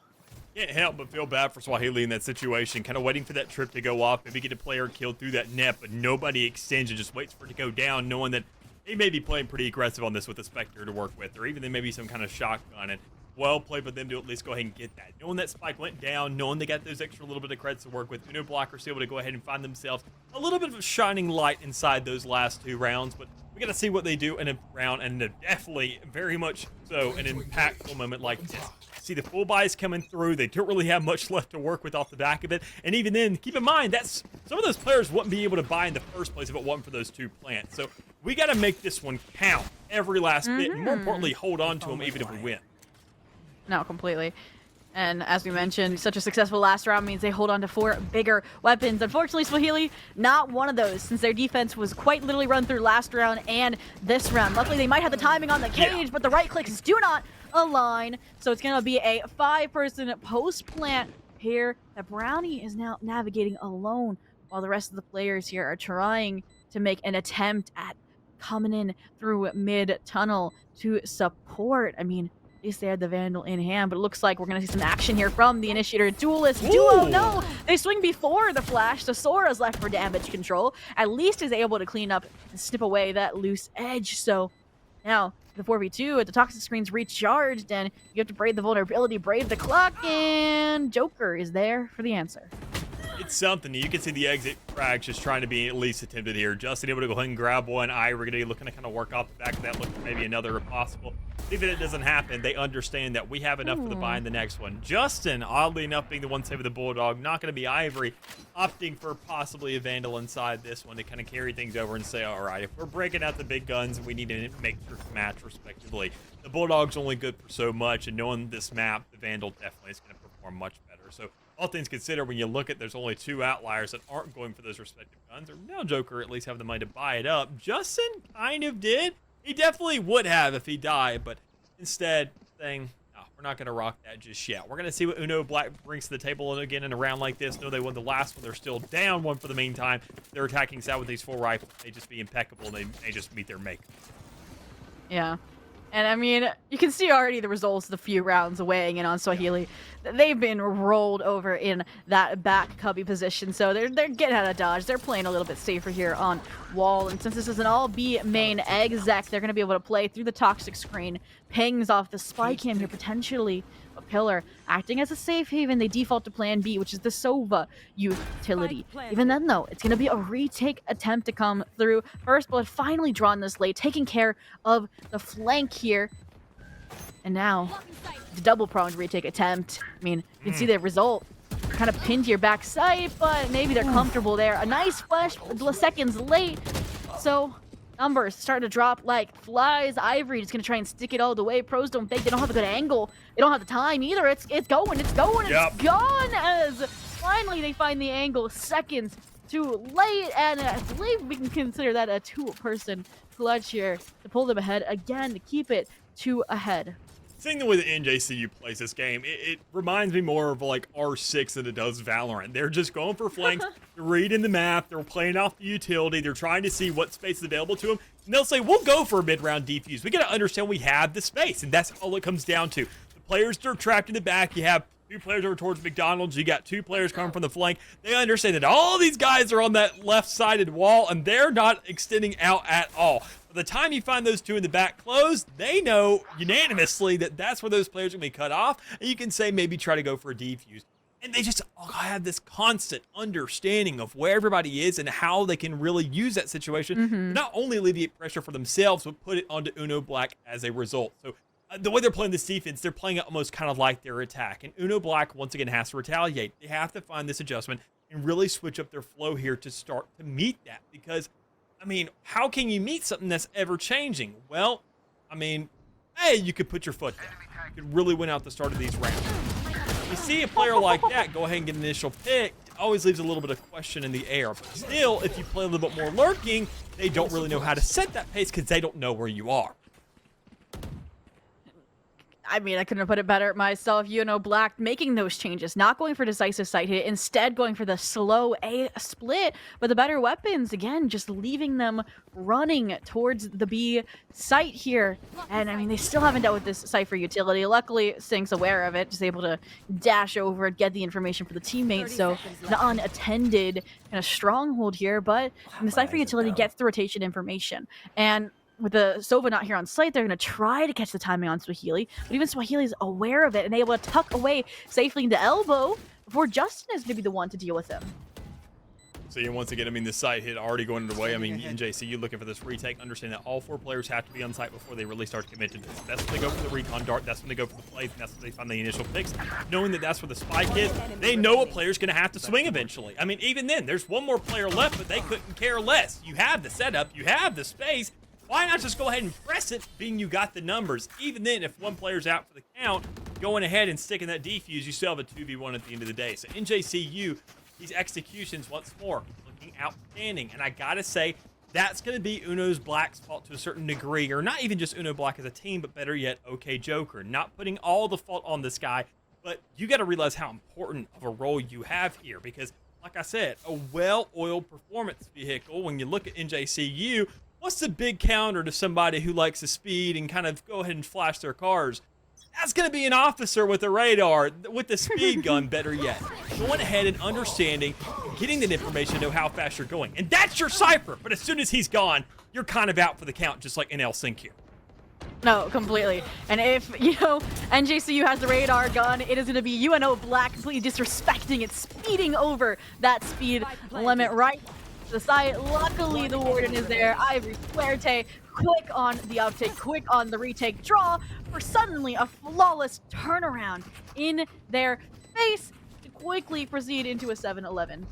S2: Can't help but feel bad for Swahili in that situation, kind of waiting for that trip to go off, maybe get a player killed through that net, but nobody extends and just waits for it to go down, knowing that they may be playing pretty aggressive on this with a Spectre to work with, or even then maybe some kind of shotgun, and well played for them to at least go ahead and get that. Knowing that spike went down, knowing they got those extra little bit of credits to work with, UNO Block are still able to go ahead and find themselves a little bit of a shining light inside those last 2 rounds, but We got to see what they do in a round, and definitely very much so an impactful moment like this. See the full buys coming through. They don't really have much left to work with off the back of it. And even then, keep in mind that's some of those players wouldn't be able to buy in the first place if it wasn't for those 2 plants. So we got to make this one count every last bit, and more importantly, hold on to them even if we win.
S1: No, completely. And as we mentioned, such a successful last round means they hold on to 4 bigger weapons. Unfortunately, Swahili, not one of those, since their defense was quite literally run through last round and this round. Luckily, they might have the timing on the cage, but the right clicks do not align. So it's going to be a 5-person post-plant here. The Brownie is now navigating alone, while the rest of the players here are trying to make an attempt at coming in through mid-tunnel to support. I mean, at least they had the Vandal in hand, but it looks like we're going to see some action here from the Initiator Duelist duo. No, they swing before the flash, so Sora's left for damage control. At least is able to clean up and snip away that loose edge. So now the 4v2 at the toxic screen's recharged, and you have to brave the vulnerability, brave the clock, and Joker is there for the answer.
S2: It's something. You can see the exit frags just trying to be at least attempted here. Justin able to go ahead and grab one. We're looking to kind of work off the back of that, look for maybe another if possible. Even if it doesn't happen, they understand that we have enough for the buy in the next one. Justin, oddly enough, being the one saving the Bulldog, not going to be Ivory, opting for possibly a Vandal inside this one to kind of carry things over and say, all right, if we're breaking out the big guns, we need to make sure to match respectively. The Bulldog's only good for so much, and knowing this map, the Vandal definitely is going to perform much better. So all things considered, when you look at there's only 2 outliers that aren't going for those respective guns, or now Joker at least have the money to buy it up. Justin kind of did. He definitely would have if he died, but instead saying, no, we're not going to rock that just yet. We're going to see what Uno Black brings to the table again in a round like this. No, they won the last one. They're still down 1 for the meantime. They're attacking South with these 4 rifles. They just be impeccable, and they just meet their make.
S1: Yeah. And I mean, you can see already the results of the few rounds weighing in on Swahili. They've been rolled over in that back cubby position, so they're getting out of dodge. They're playing a little bit safer here on wall, and since this is an all B main exec, they're going to be able to play through the toxic screen, pings off the spy cam here, potentially a pillar. Acting as a safe haven, they default to plan B, which is the Sova utility. Even then, though, it's going to be a retake attempt to come through. First Blood finally drawn this late, taking care of the flank here. And now, the double-pronged retake attempt. I mean, you can see the result. Kind of pinned to your back sight, but maybe they're comfortable there. A nice flash, seconds late. So, numbers start to drop like flies. Ivory just going to try and stick it all the way. Pros don't think. They don't have a good angle. They don't have the time either. It's going. It's gone as finally they find the angle. Seconds too late, and I believe we can consider that a 2-person clutch here to pull them ahead again, to keep it 2 ahead.
S2: Seeing the way the NJCU plays this game, it reminds me more of like R6 than it does Valorant. They're just going for flanks, they're reading the map, they're playing off the utility, they're trying to see what space is available to them, and they'll say, we'll go for a mid-round defuse. We got to understand we have the space, and that's all it comes down to. The players that are trapped in the back, you have 2 players over towards McDonald's, you got 2 players coming from the flank. They understand that all these guys are on that left-sided wall, and they're not extending out at all. By the time you find those 2 in the back closed, they know unanimously that that's where those players are going to be cut off, and you can say maybe try to go for a defuse. And they just all have this constant understanding of where everybody is and how they can really use that situation to not only alleviate pressure for themselves, but put it onto Uno Black as a result. So the way they're playing this defense, they're playing it almost kind of like their attack. And Uno Black, once again, has to retaliate. They have to find this adjustment and really switch up their flow here to start to meet that. Because, I mean, how can you meet something that's ever changing? Well, I mean, hey, you could put your foot down. You could really win out the start of these rounds. You see a player like that go ahead and get an initial pick, it always leaves a little bit of question in the air. But still, if you play a little bit more lurking, they don't really know how to set that pace because they don't know where you are.
S1: I mean, I couldn't have put it better myself. Uno Black making those changes, not going for decisive sight hit, instead going for the slow A split, but the better weapons, again, just leaving them running towards the B site here. And I mean, they still haven't dealt with this Cypher utility. Luckily, Sync's aware of it, just able to dash over and get the information for the teammates. So the unattended kind of stronghold here, but the Cypher utility gets the rotation information. And with the Sova not here on site, they're going to try to catch the timing on Swahili, but even Swahili is aware of it and able to tuck away safely into elbow before Justin is going to be the one to deal with him.
S2: See, and once again, I mean, the site hit already going underway. I mean, NJCU looking for this retake, understanding that all 4 players have to be on site before they really start to commit to this. That's when they go for the recon dart. That's when they go for the plays, and that's when they find the initial picks. Knowing that that's where the spike is, they know a player's going to have to swing eventually. I mean, even then, there's one more player left, but they couldn't care less. You have the setup, you have the space. Why not just go ahead and press it, being you got the numbers? Even then, if one player's out for the count, going ahead and sticking that defuse, you still have a 2v1 at the end of the day. So NJCU, these executions, once more, looking outstanding. And I gotta say, that's gonna be Uno's Black's fault to a certain degree, or not even just Uno Black as a team, but better yet, OK Joker. Not putting all the fault on this guy, but you gotta realize how important of a role you have here, because like I said, a well-oiled performance vehicle, when you look at NJCU, what's the big counter to somebody who likes the speed and kind of go ahead and flash their cars? That's going to be an officer with a radar, with the speed gun, better yet. Going ahead and understanding, getting that information to know how fast you're going. And that's your Cypher, but as soon as he's gone, you're kind of out for the count, just like NLSync here.
S1: No, completely. And if, NJCU has the radar gun, it is going to be UNO Black completely disrespecting it, speeding over that speed limit right to the side. Luckily, the Warden is there. Ivory Fuerte, quick on the uptake, quick on the retake, draw for suddenly a flawless turnaround in their face to quickly proceed into a 7-11.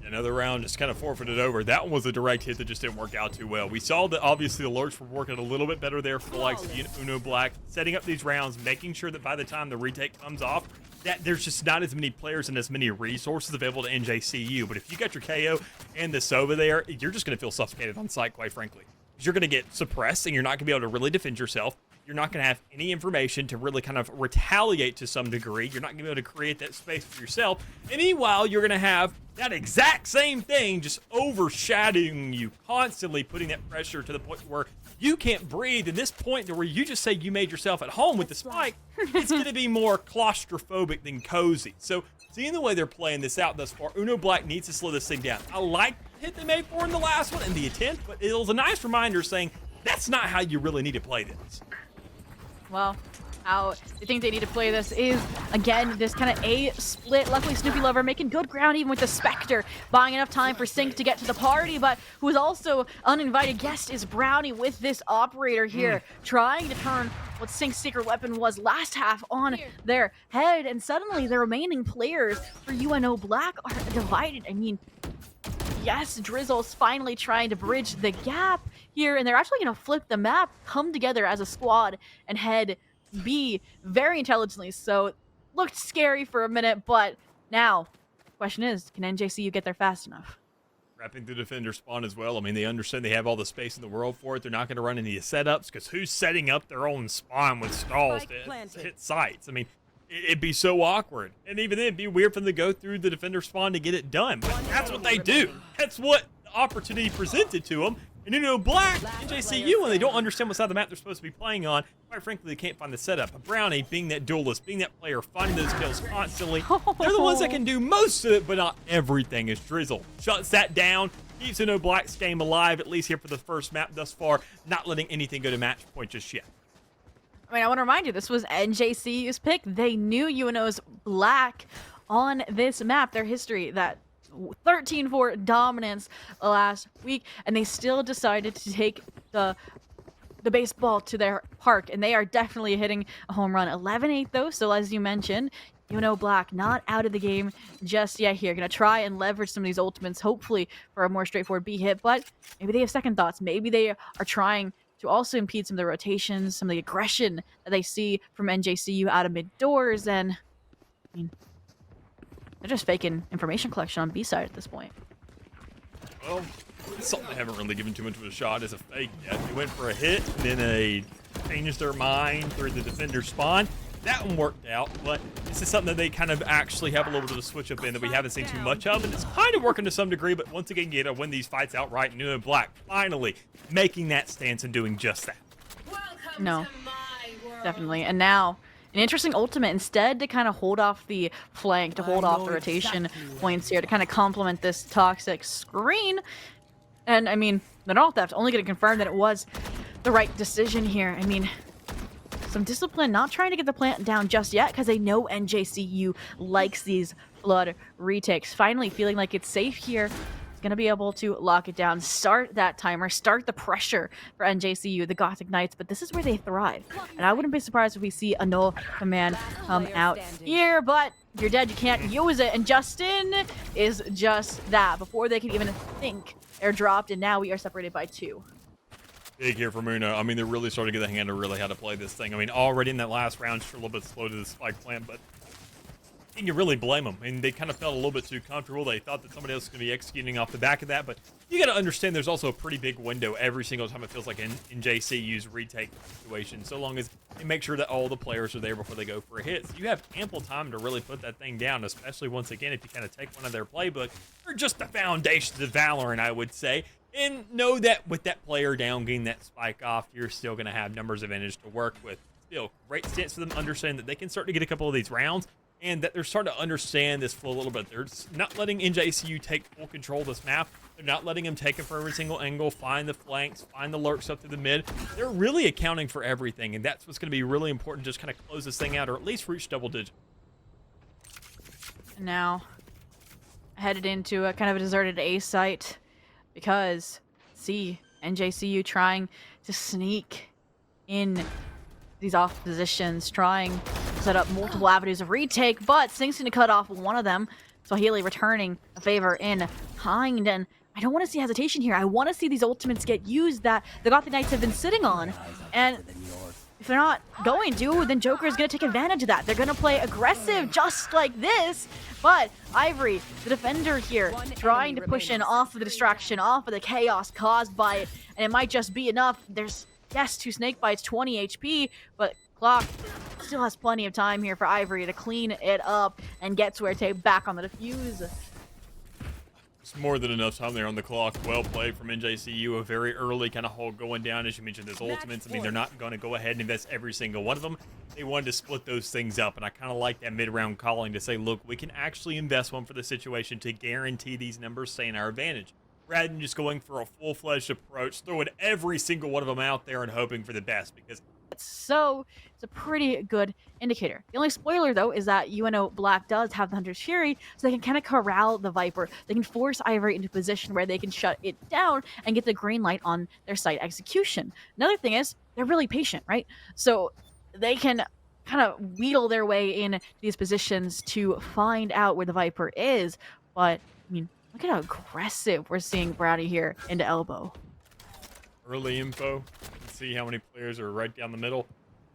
S2: Another round just kind of forfeited over. That one was a direct hit that just didn't work out too well. We saw that obviously the lurks were working a little bit better there for the likes of Uno Black, setting up these rounds, making sure that by the time the retake comes off, that there's just not as many players and as many resources available to NJCU. But if you got your KO and the Sova there, you're just going to feel suffocated on site, quite frankly. Because you're going to get suppressed and you're not going to be able to really defend yourself. You're not going to have any information to really kind of retaliate to some degree. You're not going to be able to create that space for yourself. And meanwhile, you're going to have that exact same thing just overshadowing you, constantly putting that pressure to the point where you can't breathe. And this point to where you just say you made yourself at home with the spike, it's going to be more claustrophobic than cozy. So seeing the way they're playing this out thus far, Uno Black needs to slow this thing down. I like the hit they made for in the last one and the attempt, but it was a nice reminder saying that's not how you really need to play this.
S1: Well, how you think they need to play this is, again, this kind of A split. Luckily, Snoopy Lover making good ground even with the Spectre, buying enough time for Sync to get to the party, but who is also uninvited guest is Brownie with this Operator here, trying to turn what Sync's secret weapon was last half on their head, and suddenly the remaining players for UNO Black are divided. I mean, yes, Drizzle's finally trying to bridge the gap here, and they're actually going to flip the map, come together as a squad, and head B very intelligently. So, looked scary for a minute, but now, question is, can NJCU get there fast enough?
S2: Wrapping the defender spawn as well. I mean, they understand they have all the space in the world for it. They're not going to run any setups, because who's setting up their own spawn with stalls to hit sites? I mean, it'd be so awkward. And even then, it'd be weird for them to go through the defender spawn to get it done. But that's what they do. That's what the opportunity presented to them. And Uno Black, NJCU, when they don't understand what side of the map they're supposed to be playing on, quite frankly, they can't find the setup. But Brownie, being that duelist, being that player, finding those kills constantly, they're the ones that can do most of it, but not everything. As Drizzle shuts that down, keeps Uno Black's game alive, at least here for the first map thus far, not letting anything go to match point just yet.
S1: I mean, I want to remind you, this was NJCU's pick. They knew UNO's Black on this map, their history, that 13-4 dominance last week, and they still decided to take the baseball to their park, and they are definitely hitting a home run. 11-8 though, so as you mentioned, UNO Black not out of the game just yet here. Gonna try and leverage some of these ultimates, hopefully for a more straightforward B hit, but maybe they have second thoughts. Maybe they are trying to also impede some of the rotations, some of the aggression that they see from NJCU out of mid doors, and I mean, they're just faking information collection on B side at this point.
S2: Well, it's something they haven't really given too much of a shot as a fake yet. They went for a hit, and then they changed their mind through the defender spawn. That one worked out, but this is something that they kind of actually have a little bit of a switch up in that we haven't seen too much of, and it's kind of working to some degree, but once again, you gotta win these fights outright. Uno Black finally making that stance and doing just that.
S1: No, definitely. And now, an interesting ultimate instead to kind of hold off the flank, to hold off the rotation points here, to kind of complement this toxic screen. And I mean, the Null Theft only going to confirm that it was the right decision here. I mean, some discipline, not trying to get the plant down just yet because they know NJCU likes these flood retakes. Finally feeling like it's safe here. It's going to be able to lock it down, start that timer, start the pressure for NJCU, the Gothic Knights, but this is where they thrive. And I wouldn't be surprised if we see a null command come out here, but you're dead, you can't use it, and Justin is just that. Before they can even think, they're dropped, and now we are separated by 2.
S2: Big here for Muno. I mean, they're really starting to get the hang of really how to play this thing. I mean, already in that last round, just a little bit slow to the spike plant, but you can really blame them. I mean, they kind of felt a little bit too comfortable. They thought that somebody else was going to be executing off the back of that, but you got to understand there's also a pretty big window every single time it feels like in JCU's retake situation, so long as they make sure that all the players are there before they go for a hit. So you have ample time to really put that thing down, especially once again if you kind of take one of their playbook, or just the foundations of Valorant, I would say, and know that with that player down, getting that spike off, you're still going to have numbers advantage to work with. Still, great stance for them to understand that they can start to get a couple of these rounds, and that they're starting to understand this flow a little bit. They're not letting NJCU take full control of this map. They're not letting them take it for every single angle, find the flanks, find the lurks up to the mid. They're really accounting for everything, and that's what's going to be really important, just kind of close this thing out, or at least reach double digit.
S1: Now, headed into a kind of a deserted A site, because, see, NJCU trying to sneak in these off positions, trying to set up multiple avenues of retake, but Sting's going to cut off one of them. Swahili returning a favor in kind, and I don't want to see hesitation here. I want to see these ultimates get used that the Gothic Knights have been sitting on, and if they're not going to, then Joker is going to take advantage of that. They're going to play aggressive just like this, but Ivory, the defender here, trying to push in off of the distraction, off of the chaos caused by it, and it might just be enough. There's, yes, 2 snake bites, 20 HP, but Clock still has plenty of time here for Ivory to clean it up and get Swear Tape back on the defuse.
S2: It's more than enough time there on the clock. Well played from NJCU. A very early kind of hole going down. As you mentioned, those ultimates. I mean, they're not going to go ahead and invest every single one of them. They wanted to split those things up, and I kind of like that mid-round calling to say, look, we can actually invest one for the situation to guarantee these numbers stay in our advantage, rather than just going for a full-fledged approach, throwing every single one of them out there and hoping for the best, because
S1: so it's a pretty good indicator. The only spoiler, though, is that UNO Black does have the Hunter's Fury, so they can kind of corral the Viper. They can force Ivory into a position where they can shut it down and get the green light on their site execution. Another thing is, they're really patient, right? So they can kind of wheedle their way in these positions to find out where the Viper is. But, I mean, look at how aggressive we're seeing Brownie here into elbow.
S2: Early info. You can see how many players are right down the middle.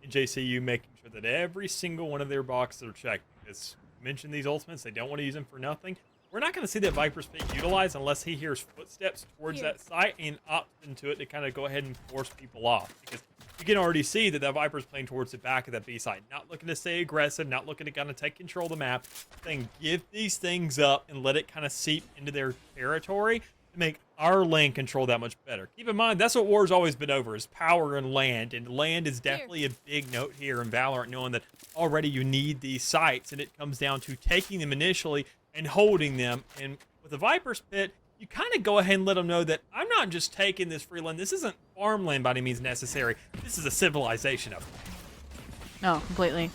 S2: NJCU making sure that every single one of their boxes are checked. Because mentioned these ultimates, they don't want to use them for nothing. We're not going to see that Viper's pick utilized unless he hears footsteps towards that site and opts into it to kind of go ahead and force people off. Because you can already see that Viper's playing towards the back of that B site. Not looking to stay aggressive, not looking to kind of take control of the map. Saying, give these things up and let it kind of seep into their territory to make our land control that much better. Keep in mind, that's what war's always been over, is power and land is definitely a big note here in Valorant, knowing that already you need these sites, and it comes down to taking them initially and holding them. And with the Viper's Pit, you kind of go ahead and let them know that I'm not just taking this free land. This isn't farmland by any means necessary. This is a civilization of land.
S1: No, completely.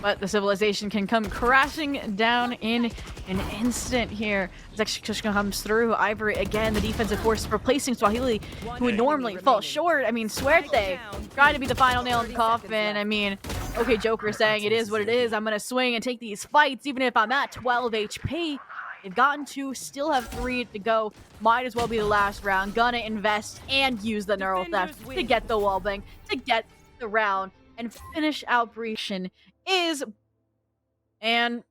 S1: But the civilization can come crashing down in an instant here. As execution comes through, Ivory again, the defensive force replacing Swahili, who would normally fall short. I mean, Suerte trying to be the final nail in the coffin. I mean, okay, Joker saying it is what it is. I'm going to swing and take these fights, even if I'm at 12 HP. They've gotten 2, still have 3 to go. Might as well be the last round. Gonna invest and use the neural theft to get the wallbang, to get the round, and finish out Breachin is, and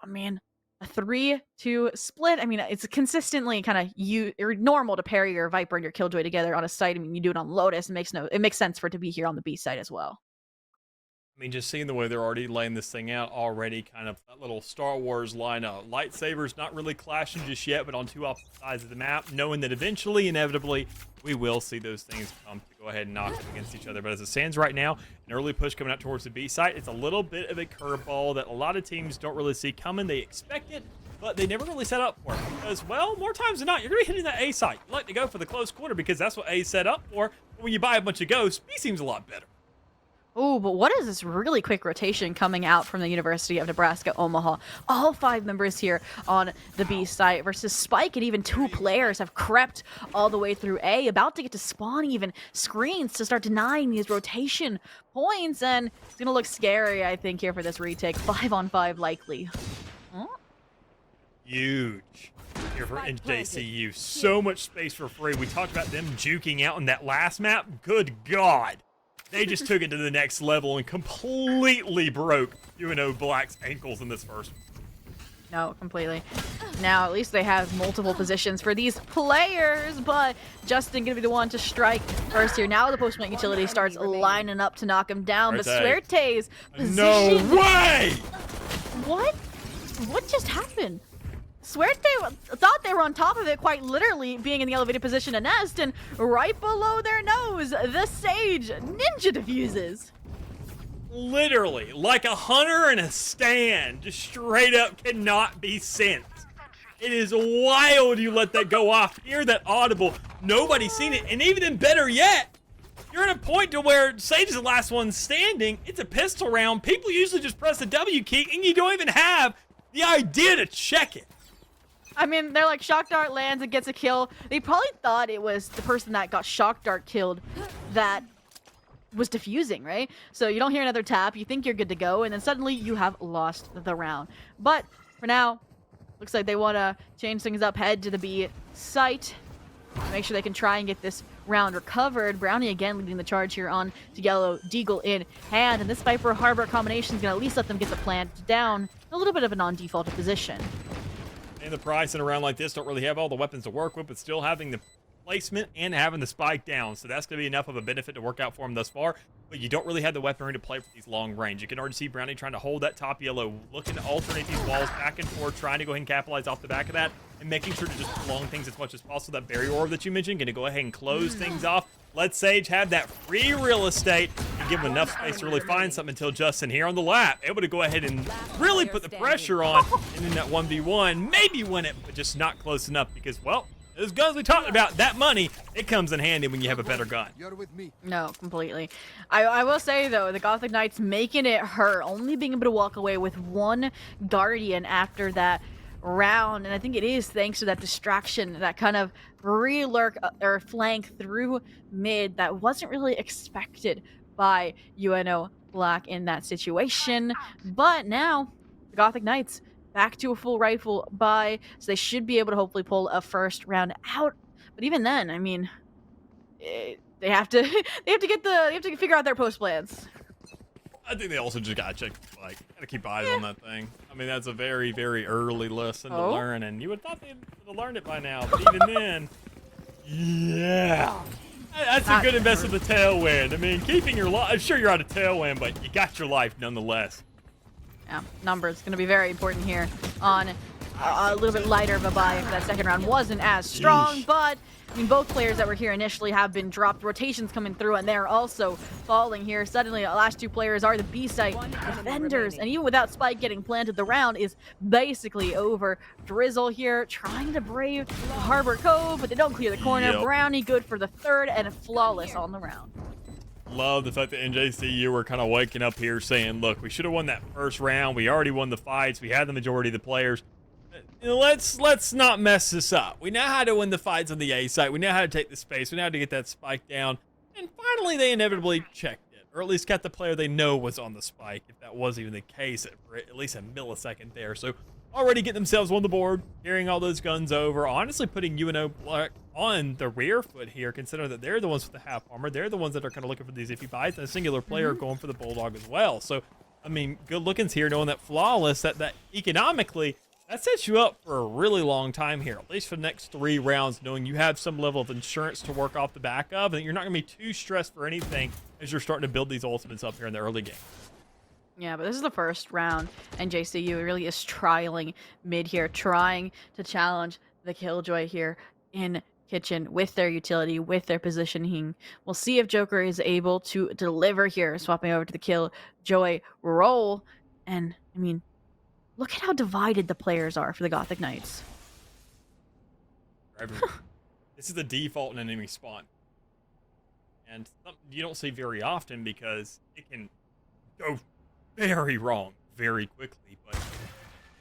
S1: I mean, a 3-2 split. I mean, it's consistently kind of normal to pair your Viper and your Killjoy together on a site. I mean, you do it on Lotus. It makes sense for it to be here on the B site as well.
S2: I mean, just seeing the way they're already laying this thing out already, kind of that little Star Wars lineup. Lightsabers not really clashing just yet, but on 2 opposite sides of the map, knowing that eventually, inevitably, we will see those things come to go ahead and knock them against each other. But as it stands right now, an early push coming out towards the B site. It's a little bit of a curveball that a lot of teams don't really see coming. They expect it, but they never really set up for it. Because, well, more times than not, you're going to be hitting that A site. You like to go for the close quarter because that's what A is set up for. But when you buy a bunch of ghosts, B seems a lot better.
S1: Oh, but what is this really quick rotation coming out from the University of Nebraska Omaha? All 5 members here on the B site versus Spike, and even 2 players have crept all the way through A, about to get to spawn even screens to start denying these rotation points, and it's gonna look scary, I think, here for this retake. 5-on-5 likely. Huh?
S2: Huge here for NJCU. So much space for free. We talked about them juking out in that last map. Good God. They just took it to the next level and completely broke UNO Black's ankles in this first.
S1: No, completely. Now, at least they have multiple positions for these players, but Justin gonna be the one to strike first here. Now the post-plant utility starts lining up to knock him down, but Suerte's position...
S2: No way!
S1: What? What just happened? Suerte thought they were on top of it, quite literally being in the elevated position to nest, and right below their nose, the Sage ninja diffuses.
S2: Literally, like a hunter in a stand, just straight up cannot be sent. It is wild you let that go off. Hear that audible. Nobody's seen it, and even better yet, you're at a point to where Sage is the last one standing. It's a pistol round. People usually just press the W key, and you don't even have the idea to check it.
S1: I mean, they're like, shock dart lands and gets a kill. They probably thought it was the person that got shock dart killed that was diffusing, right? So you don't hear another tap, you think you're good to go, and then suddenly you have lost the round. But for now, looks like they want to change things up, head to the B site, make sure they can try and get this round recovered. Brownie again leading the charge here on to yellow, Deagle in hand, and this Viper Harbor combination is going to at least let them get the plant down in a little bit of a non-defaulted position.
S2: And the price in a round like this don't really have all the weapons to work with, but still having the placement and having the spike down. So that's going to be enough of a benefit to work out for him thus far. But you don't really have the weaponry to play for these long range. You can already see Brownie trying to hold that top yellow, looking to alternate these walls back and forth, trying to go ahead and capitalize off the back of that, and making sure to just prolong things as much as possible. That barrier orb that you mentioned, going to go ahead and close things off. Let Sage have that free real estate and give him enough space to really find something until Justin here on the lap, able to go ahead and really put the pressure on, and in that 1v1, maybe win it, but just not close enough because, well, those guns we talked about, that money, it comes in handy when you have a better gun.
S3: You're with me.
S1: No, completely. I will say, though, the Gothic Knights making it hurt, only being able to walk away with 1 Guardian after that round, and I think it is thanks to that distraction, that kind of re-lurk or flank through mid that wasn't really expected by UNO Black in that situation. But now, the Gothic Knights back to a full rifle buy, so they should be able to hopefully pull a first round out. But even then, I mean, they have to they have to figure out their post plans.
S2: I think they also just gotta check, like, gotta keep eyes on that thing. I mean, that's a very, very early lesson to learn, and you would have thought they'd have learned it by now, but even then, yeah. That's a good investment of the tailwind. I mean, keeping your life, I'm sure you're out of tailwind, but you got your life nonetheless.
S1: Yeah, numbers going to be very important here on a little bit lighter of a buy if that second round wasn't as strong, but I mean, both players that were here initially have been dropped. Rotations coming through, and they're also falling here. Suddenly, the last 2 players are the B-site defenders, and even without Spike getting planted, the round is basically over. Drizzle here trying to brave the Harbor Cove, but they don't clear the corner.
S2: Yep.
S1: Brownie good for the third, and flawless on the round.
S2: Love the fact that NJCU were kind of waking up here saying, look, we should have won that first round. We already won the fights. We had the majority of the players. Let's not mess this up. We know how to win the fights on the A site. We know how to take the space. We know how to get that spike down. And finally, they inevitably checked it, or at least got the player they know was on the spike, if that was even the case for at least a millisecond there. So already getting themselves on the board, carrying all those guns over, honestly putting UNO Black on the rear foot here, considering that they're the ones with the half armor. They're the ones that are kind of looking for these iffy fights, and a singular player going for the Bulldog as well. So, I mean, good lookings here, knowing that flawless, that economically, that sets you up for a really long time here, at least for the next 3 rounds, knowing you have some level of insurance to work off the back of, and you're not going to be too stressed for anything as you're starting to build these ultimates up here in the early game.
S1: Yeah, but this is the first round, and NJCU really is trialing mid here, trying to challenge the Killjoy here in kitchen with their utility, with their positioning. We'll see if Joker is able to deliver here, swapping over to the Killjoy role. And, I mean, look at how divided the players are for the Gothic Knights.
S2: This is the default in enemy spawn. and something you don't see very often because it can go very wrong very quickly. But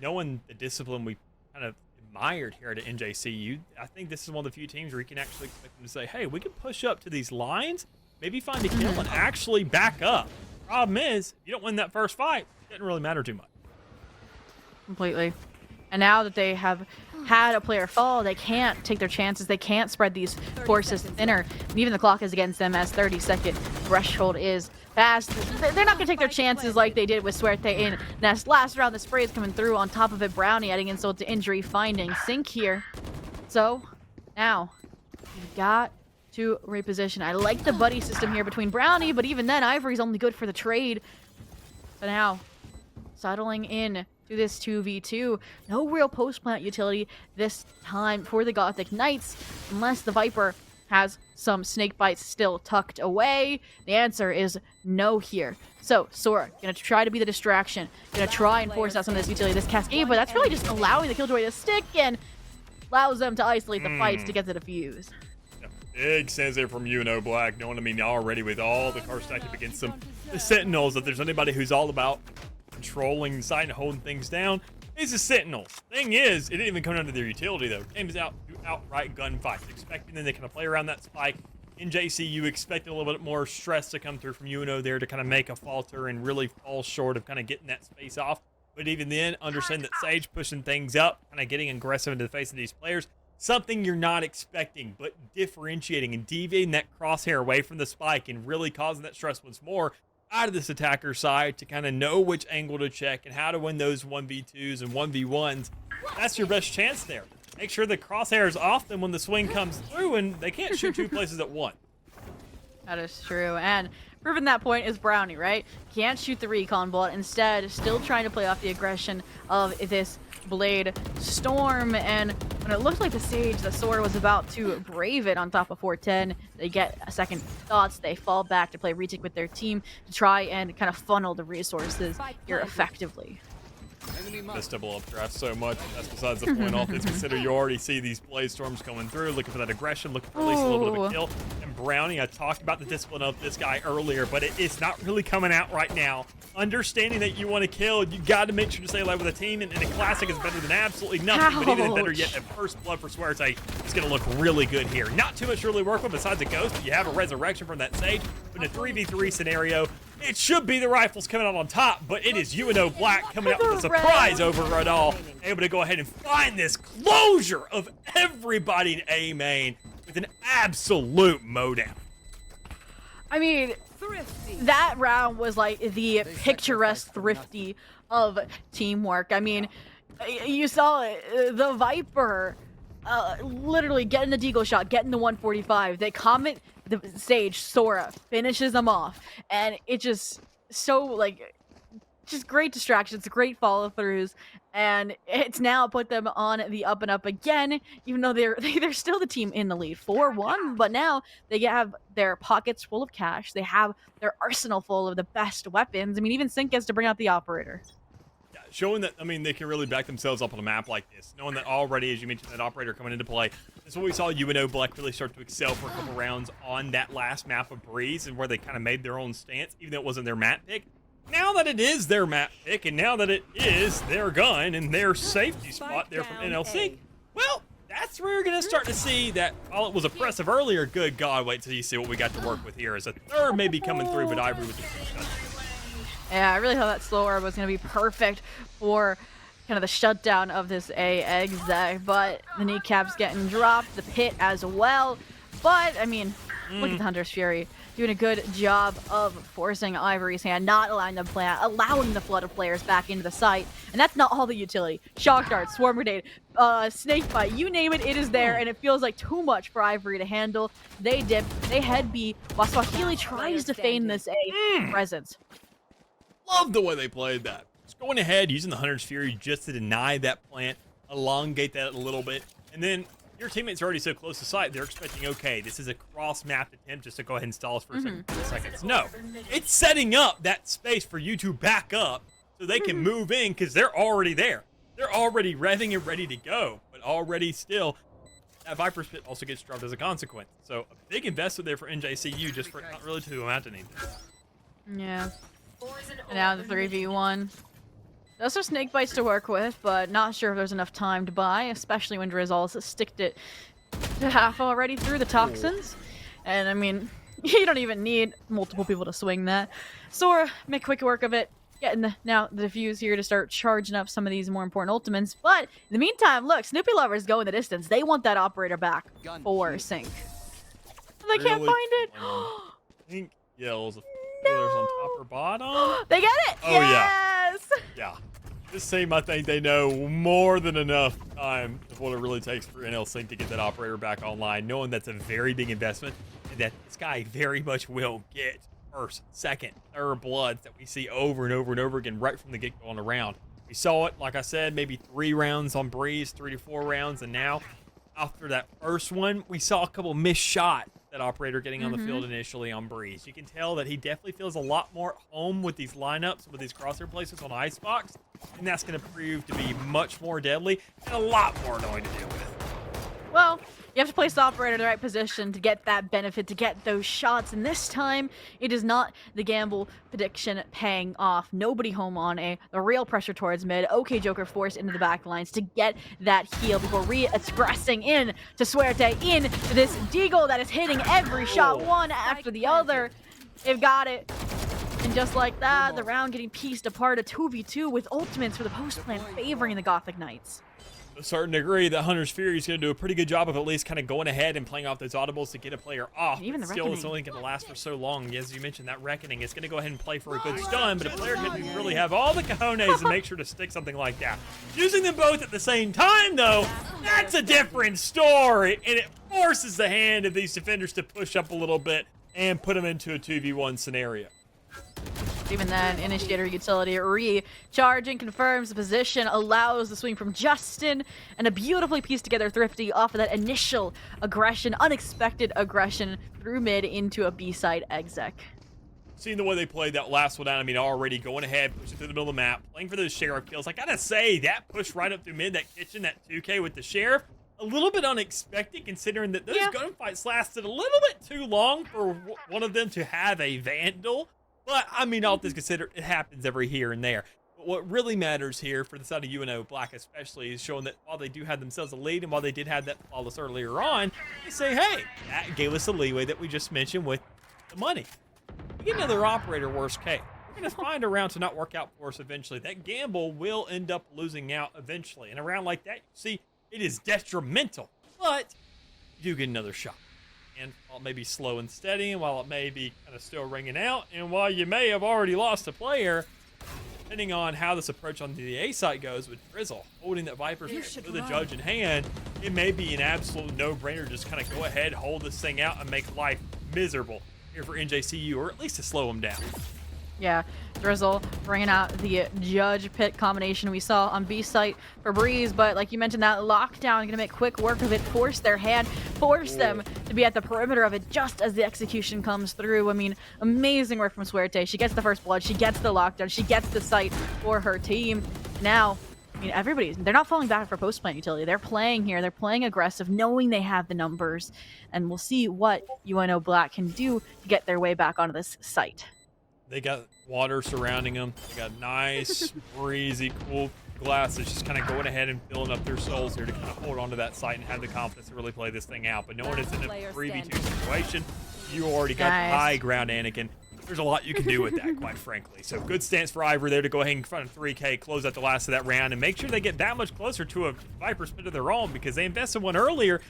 S2: knowing the discipline we kind of admired here at NJCU, I think this is one of the few teams where you can actually expect them to say, hey, we can push up to these lines, maybe find a kill, and actually back up. Problem is, if you don't win that first fight, it doesn't really matter too much.
S1: Completely. And now that they have had a player fall, they can't take their chances. They can't spread these forces thinner. And even the clock is against them as 30-second threshold is fast. They're not going to take their chances like they did with Suerte in Nest. Last round, the spray is coming through. On top of it, Brownie adding insult to injury, finding Sync here. So, now, you've got to reposition. I like the buddy system here between Brownie, but even then, Ivory's only good for the trade. But now, settling in to this 2v2. No real post-plant utility this time for the Gothic Knights, unless the Viper has some snake bites still tucked away. The answer is no here. So, Sora, gonna try to be the distraction, gonna try and force out some of this utility, this cascade, but that's really just allowing the Killjoy to stick and allows them to isolate the fights to get the defuse.
S2: Big sense there from UNO Black, knowing, I mean, already with all the cards stacked up against them, the Sentinels, if there's anybody who's all about controlling the site and holding things down, is the Sentinels. Thing is, it didn't even come down to their utility, though. Came out to outright gunfights, expecting them to kind of play around that spike. NJCU expected a little bit more stress to come through from UNO there to kind of make a falter and really fall short of kind of getting that space off. But even then, understand that Sage pushing things up, kind of getting aggressive into the face of these players, something you're not expecting, but differentiating and deviating that crosshair away from the spike and really causing that stress once more out of this attacker side to kind of know which angle to check and how to win those 1v2s and 1v1s. That's your best chance there. Make sure the crosshair is off them when the swing comes through, and they can't shoot two places at once.
S1: That is true, and proving that point is Brownie, right? Can't shoot the recon bullet, instead still trying to play off the aggression of this Blade Storm, and when it looked like the Sage, the Sora was about to brave it on top of 410, they get a second thoughts, they fall back to play retake with their team to try and kind of funnel the resources here effectively.
S2: Missed double up draft so much. That's besides the point. All things considered, you already see these Blade Storms coming through, looking for that aggression, looking for at least a little bit of a kill. And Brownie, I talked about the discipline of this guy earlier, but it's not really coming out right now. Understanding that you want to kill, you got to make sure to stay alive with a team, and a classic is better than absolutely nothing. But even better yet, a first blood for Suerte is going to look really good here. Not too much to really work with besides a ghost, but you have a resurrection from that Sage. But in a 3v3 scenario, it should be the Rifles coming out on top, but it is UNO Black coming out with a surprise over it all. Able to go ahead and find this closure of everybody in A main with an absolute mowdown.
S1: I mean, that round was like the picturesque thrifty of teamwork. I mean, you saw it, the Viper literally getting the deagle shot, getting the 145. They comment the Sage, Sora finishes them off, and it just so like just great distractions, great follow-throughs, and it's now put them on the up and up again, even though they're still the team in the lead 4-1, but now they have their pockets full of cash, they have their arsenal full of the best weapons. I mean, even Sync gets to bring out the operator.
S2: Yeah, showing that, I mean, they can really back themselves up on a map like this, knowing that already, as you mentioned, that operator coming into play. That's what we saw UNO Black really start to excel for a couple rounds on that last map of Breeze, and where they kind of made their own stance, even though it wasn't their map pick. Now that it is their map pick, and now that it is their gun and their safety spot there from NLC, well, that's where you're going to start to see that while it was oppressive earlier, good God, wait till you see what we got to work with here as a third maybe coming through, but Ivory with the first.
S1: Yeah, I really thought that slow orb was going to be perfect for kind of the shutdown of this A exec, but the kneecap's getting dropped, the pit as well. But, I mean, look at the Hunter's Fury doing a good job of forcing Ivory's hand, not allowing them plant, allowing the flood of players back into the site. And that's not all the utility. Shock Dart, Swarm Grenade, Snake Bite, you name it, it is there, and it feels like too much for Ivory to handle. They dip, they head B, while Swahili tries to feign this A presence.
S2: Love the way they played that. Just going ahead, using the Hunter's Fury just to deny that plant, elongate that a little bit, and then your teammates are already so close to sight, they're expecting, okay, this is a cross-map attempt just to go ahead and stall us for a second. No, it's setting up that space for you to back up so they can move in because they're already there. They're already revving and ready to go, but already still that Viper's Pit also gets dropped as a consequence. So a big investment there for NJCU just for it not really to amount to anything.
S1: Yeah. And now the 3v1. Those are snake bites to work with, but not sure if there's enough time to buy, especially when Drizzle's sticked it to half already through the toxins. And I mean, you don't even need multiple people to swing that. Sora, make quick work of it. Getting now the diffuse here to start charging up some of these more important ultimates. But in the meantime, look, Snoopy Lover's going the distance. They want that operator back for sync. They can't find it.
S2: Pink yells. There's on top or bottom.
S1: They get it.
S2: Oh
S1: yes!
S2: Yeah. This team, I think they know more than enough time of what it really takes for NL Sync to get that operator back online, knowing that's a very big investment and that this guy very much will get first, second, third bloods that we see over and over and over again right from the get-go on the round. We saw it, like I said, maybe 3 rounds on Breeze, 3 to 4 rounds, and now after that first one, we saw a couple missed shots. That operator getting on the field initially on Breeze. You can tell that he definitely feels a lot more at home with these lineups, with these crosshair places on Icebox, and that's going to prove to be much more deadly and a lot more annoying to deal with.
S1: Well, you have to place the operator in the right position to get that benefit, to get those shots, and this time, it is not the gamble prediction paying off. Nobody home on A. The real pressure towards mid. OK Joker forced into the back lines to get that heal before re-expressing in to Suerte in to this Deagle that is hitting every shot one after the other. They've got it. And just like that, the round getting pieced apart, a 2v2 with ultimates for the post plan favoring the Gothic Knights.
S2: To a certain degree, that Hunter's Fury is going to do a pretty good job of at least kind of going ahead and playing off those audibles to get a player off.
S1: Even the
S2: still,
S1: Reckoning.
S2: it's only going to last for so long. As you mentioned, that Reckoning is going to go ahead and play for a good stun, but a player can really have all the cojones and make sure to stick something like that. Using them both at the same time, though, that's a different story, and it forces the hand of these defenders to push up a little bit and put them into a 2v1 scenario.
S1: Even then, Initiator Utility recharging, confirms the position, allows the swing from Justin, and a beautifully pieced together Thrifty off of that initial aggression, unexpected aggression through mid into a B-side exec.
S2: Seeing the way they played that last one out, I mean, already going ahead, pushing through the middle of the map, playing for those Sheriff kills. I gotta say, that push right up through mid, that kitchen, that 2K with the Sheriff, a little bit unexpected considering that those gunfights lasted a little bit too long for one of them to have a Vandal. But, I mean, all this considered, it happens every here and there. But what really matters here for the side of UNO Black especially is showing that while they do have themselves a lead and while they did have that flawless earlier on, they say, hey, that gave us the leeway that we just mentioned with the money. We get another operator, worst case. We're going to find a round to not work out for us eventually. That gamble will end up losing out eventually. And a round like that, you see, it is detrimental. But you do get another shot. And while it may be slow and steady, and while it may be kind of still ringing out, and while you may have already lost a player, depending on how this approach on the A site goes with Drizzle, holding that Viper's with the Judge in hand, it may be an absolute no-brainer to just kind of go ahead, hold this thing out, and make life miserable here for NJCU, or at least to slow them down.
S1: Yeah, Drizzle bringing out the Judge Pit combination we saw on B site for Breeze, but like you mentioned, that lockdown gonna make quick work of it, force their hand, force them to be at the perimeter of it just as the execution comes through. I mean, amazing work from Suerte. She gets the first blood, she gets the lockdown, she gets the site for her team. Now, I mean, they're not falling back for post-plant utility. They're playing here, they're playing aggressive, knowing they have the numbers, and we'll see what UNO Black can do to get their way back onto this site.
S2: They got water surrounding them. They got nice, breezy, cool glasses just kind of going ahead and filling up their souls here to kind of hold on to that site and have the confidence to really play this thing out. But knowing it's in a 3v2 situation, you already got the high ground, Anakin. There's a lot you can do with that, quite frankly. So good stance for Ivor there to go ahead in front of 3K, close out the last of that round, and make sure they get that much closer to a Viper's Pit of their own because they invested one earlier,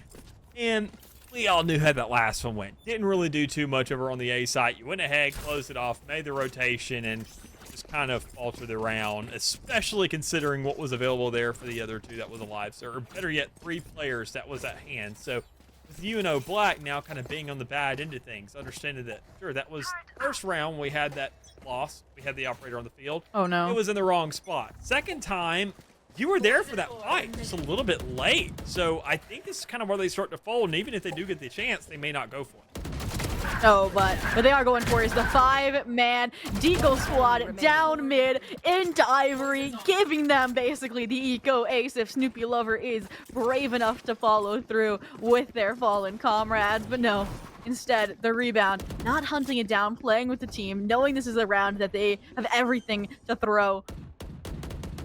S2: and we all knew how that last one went. Didn't really do too much over on the A site. You went ahead, closed it off, made the rotation, and just kind of faltered the round, especially considering what was available there for the other two that was alive. So, or better yet, 3 players that was at hand. So with UNO Black now kind of being on the bad end of things, understanding that, sure, that was the first round we had that loss. We had the operator on the field.
S1: Oh, no.
S2: It was in the wrong spot. Second time, you were there for that fight, just a little bit late. So I think this is kind of where they start to fold, and even if they do get the chance, they may not go for it.
S1: Oh, but what they are going for is the 5-man Deagle squad down mid into Ivory, giving them basically the eco ace if Snoopy Lover is brave enough to follow through with their fallen comrades. But no, instead, the rebound, not hunting it down, playing with the team, knowing this is a round that they have everything to throw.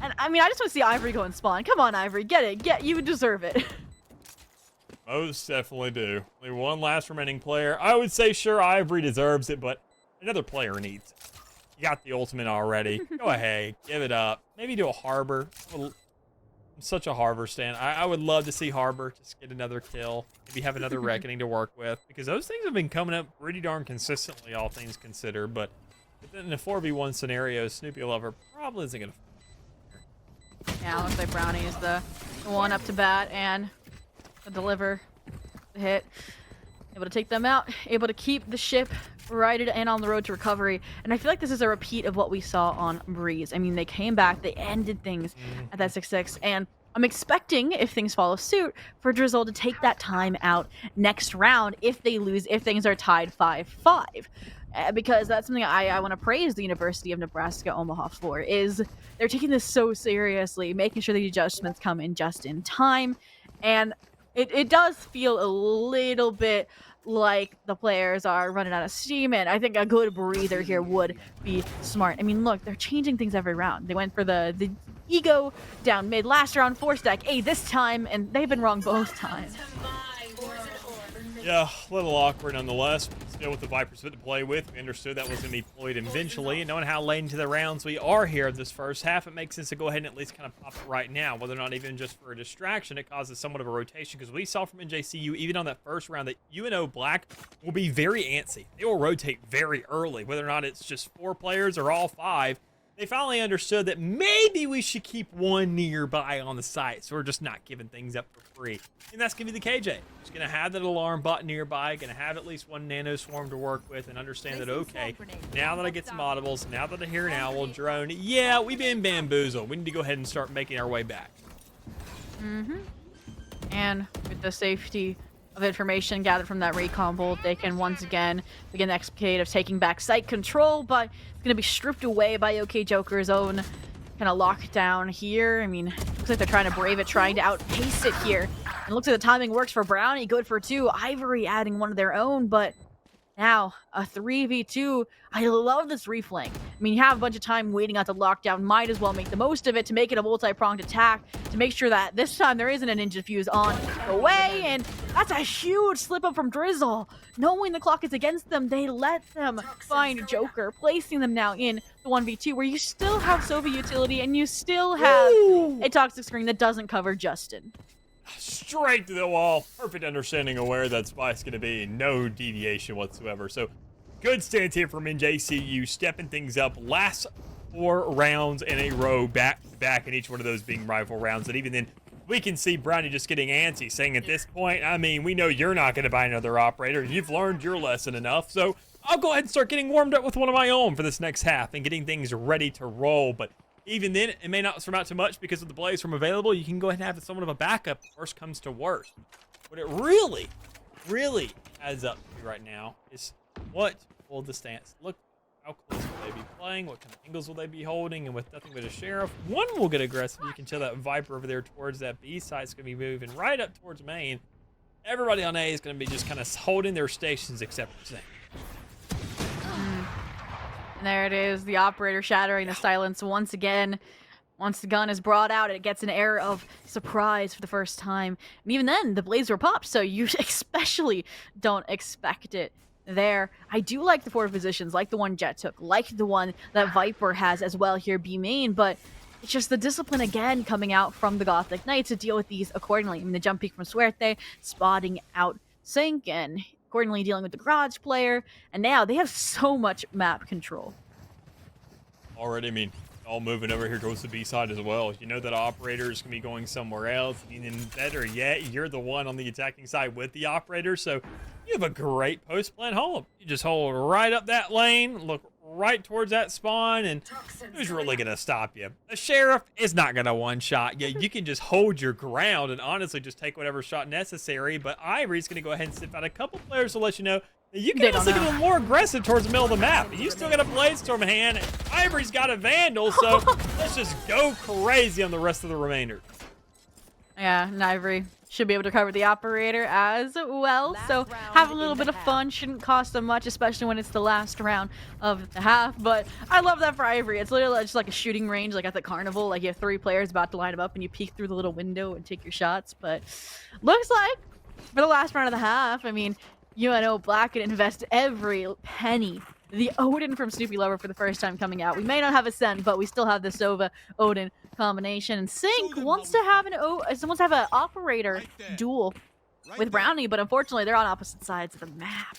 S1: And I mean, I just want to see Ivory go and spawn. Come on, Ivory, get it. You deserve it.
S2: Most definitely do. Only one last remaining player. I would say, sure, Ivory deserves it, but another player needs it. You got the ultimate already. Go ahead, give it up. Maybe do a Harbor. I'm such a Harbor stan. I would love to see Harbor just get another kill. Maybe have another Reckoning to work with, because those things have been coming up pretty darn consistently, all things considered. But in a 4v1 scenario, Snoopy Lover probably isn't going to.
S1: Yeah, looks like Brownie is the one up to bat and deliver the hit, able to take them out, able to keep the ship righted and on the road to recovery. And I feel like this is a repeat of what we saw on Breeze. I mean, they came back, they ended things at that 6-6, and I'm expecting, if things follow suit, for Drizzle to take that time out next round if they lose, if things are tied 5-5. Because that's something I want to praise the University of Nebraska Omaha for, is they're taking this so seriously, making sure the adjustments come in just in time. And it does feel a little bit like the players are running out of steam, and I think a good breather here would be smart. I mean, look, they're changing things every round. They went for the ego down mid last round, 4-stack A this time, and they've been wrong both times.
S2: Yeah, a little awkward nonetheless. Still with the Vipers fit to play with. We understood that was going to be deployed eventually. And knowing how late into the rounds we are here this first half, it makes sense to go ahead and at least kind of pop it right now. Whether or not even just for a distraction, it causes somewhat of a rotation. Because we saw from NJCU, even on that first round, that UNO Black will be very antsy. They will rotate very early. Whether or not it's just 4 players or all 5. They finally understood that maybe we should keep one nearby on the site, so we're just not giving things up for free. And that's going to be the KJ. Just going to have that alarm bot nearby, going to have at least one nano swarm to work with, and understand that, okay, now that I get some audibles, now that I hear an owl drone, yeah, we've been bamboozled. We need to go ahead and start making our way back.
S1: And with the safety of information gathered from that recon bolt, they can once again begin the explicate of taking back site control, but it's going to be stripped away by OK Joker's own kind of lockdown here. I mean, looks like they're trying to brave it, trying to outpace it here. And it looks like the timing works for Brownie, good for 2. Ivory adding one of their own, but now a 3v2. I love this reflank. I mean, you have a bunch of time waiting out the lockdown. Might as well make the most of it to make it a multi-pronged attack, to make sure that this time there isn't a ninja fuse on the way. And that's a huge slip up from Drizzle. Knowing the clock is against them, they let them find Joker, placing them now in the 1v2, where you still have Sova utility and you still have a toxic screen that doesn't cover Justin.
S2: Straight to the wall. Perfect understanding of where that spot's going to be. No deviation whatsoever. So, good stance here from NJCU, stepping things up. Last 4 rounds in a row, back to back, and each one of those being rival rounds. And even then, we can see Brownie just getting antsy, saying at this point, I mean, we know you're not going to buy another operator. You've learned your lesson enough. So, I'll go ahead and start getting warmed up with one of my own for this next half and getting things ready to roll. But even then, it may not surmount too much because of the blaze from available. You can go ahead and have somewhat of a backup if worst comes to worst. What it really adds up to right now is what will the stance look? How close will they be playing? What kind of angles will they be holding? And with nothing but a sheriff, one will get aggressive. You can tell that Viper over there towards that B side is going to be moving right up towards main. Everybody on A is going to be just kind of holding their stations except for Zane.
S1: And there it is, the operator shattering the silence once again. Once the gun is brought out, it gets an air of surprise for the first time. And even then, the blaze were popped, so you especially don't expect it there. I do like the 4 positions, like the one Jet took, like the one that Viper has as well here, B main, but it's just the discipline again coming out from the Gothic Knights to deal with these accordingly. I mean, the jump peek from Suerte, spotting out Sync, and accordingly dealing with the garage player, and now they have so much map control.
S2: Already, I mean, all moving over here goes to B side as well. You know that operator is going to be going somewhere else. And then better yet, you're the one on the attacking side with the operator. So you have a great post-plant hold. You just hold right up that lane, look right towards that spawn, and who's really going to stop you? The sheriff is not going to one-shot you. You can just hold your ground and honestly just take whatever shot necessary. But Ivory's going to go ahead and sniff out a couple players to let you know You
S1: They
S2: can
S1: don't
S2: also get a
S1: know.
S2: little more aggressive towards the middle of the map. You still got a Bladestorm in hand. Ivory's got a Vandal, so let's just go crazy on the rest of the remainder.
S1: Yeah, and Ivory should be able to cover the operator as well. So have a little bit of fun. Shouldn't cost them much, especially when it's the last round of the half. But I love that for Ivory. It's literally just like a shooting range, like at the carnival. Like you have 3 players about to line them up, and you peek through the little window and take your shots. But looks like for the last round of the half, I mean, UNO Black can invest every penny. The Odin from Snoopy Lover for the first time coming out. We may not have a Sen, but we still have the Sova Odin combination. And Sync wants to have an operator duel with Brownie, but unfortunately they're on opposite sides of the map.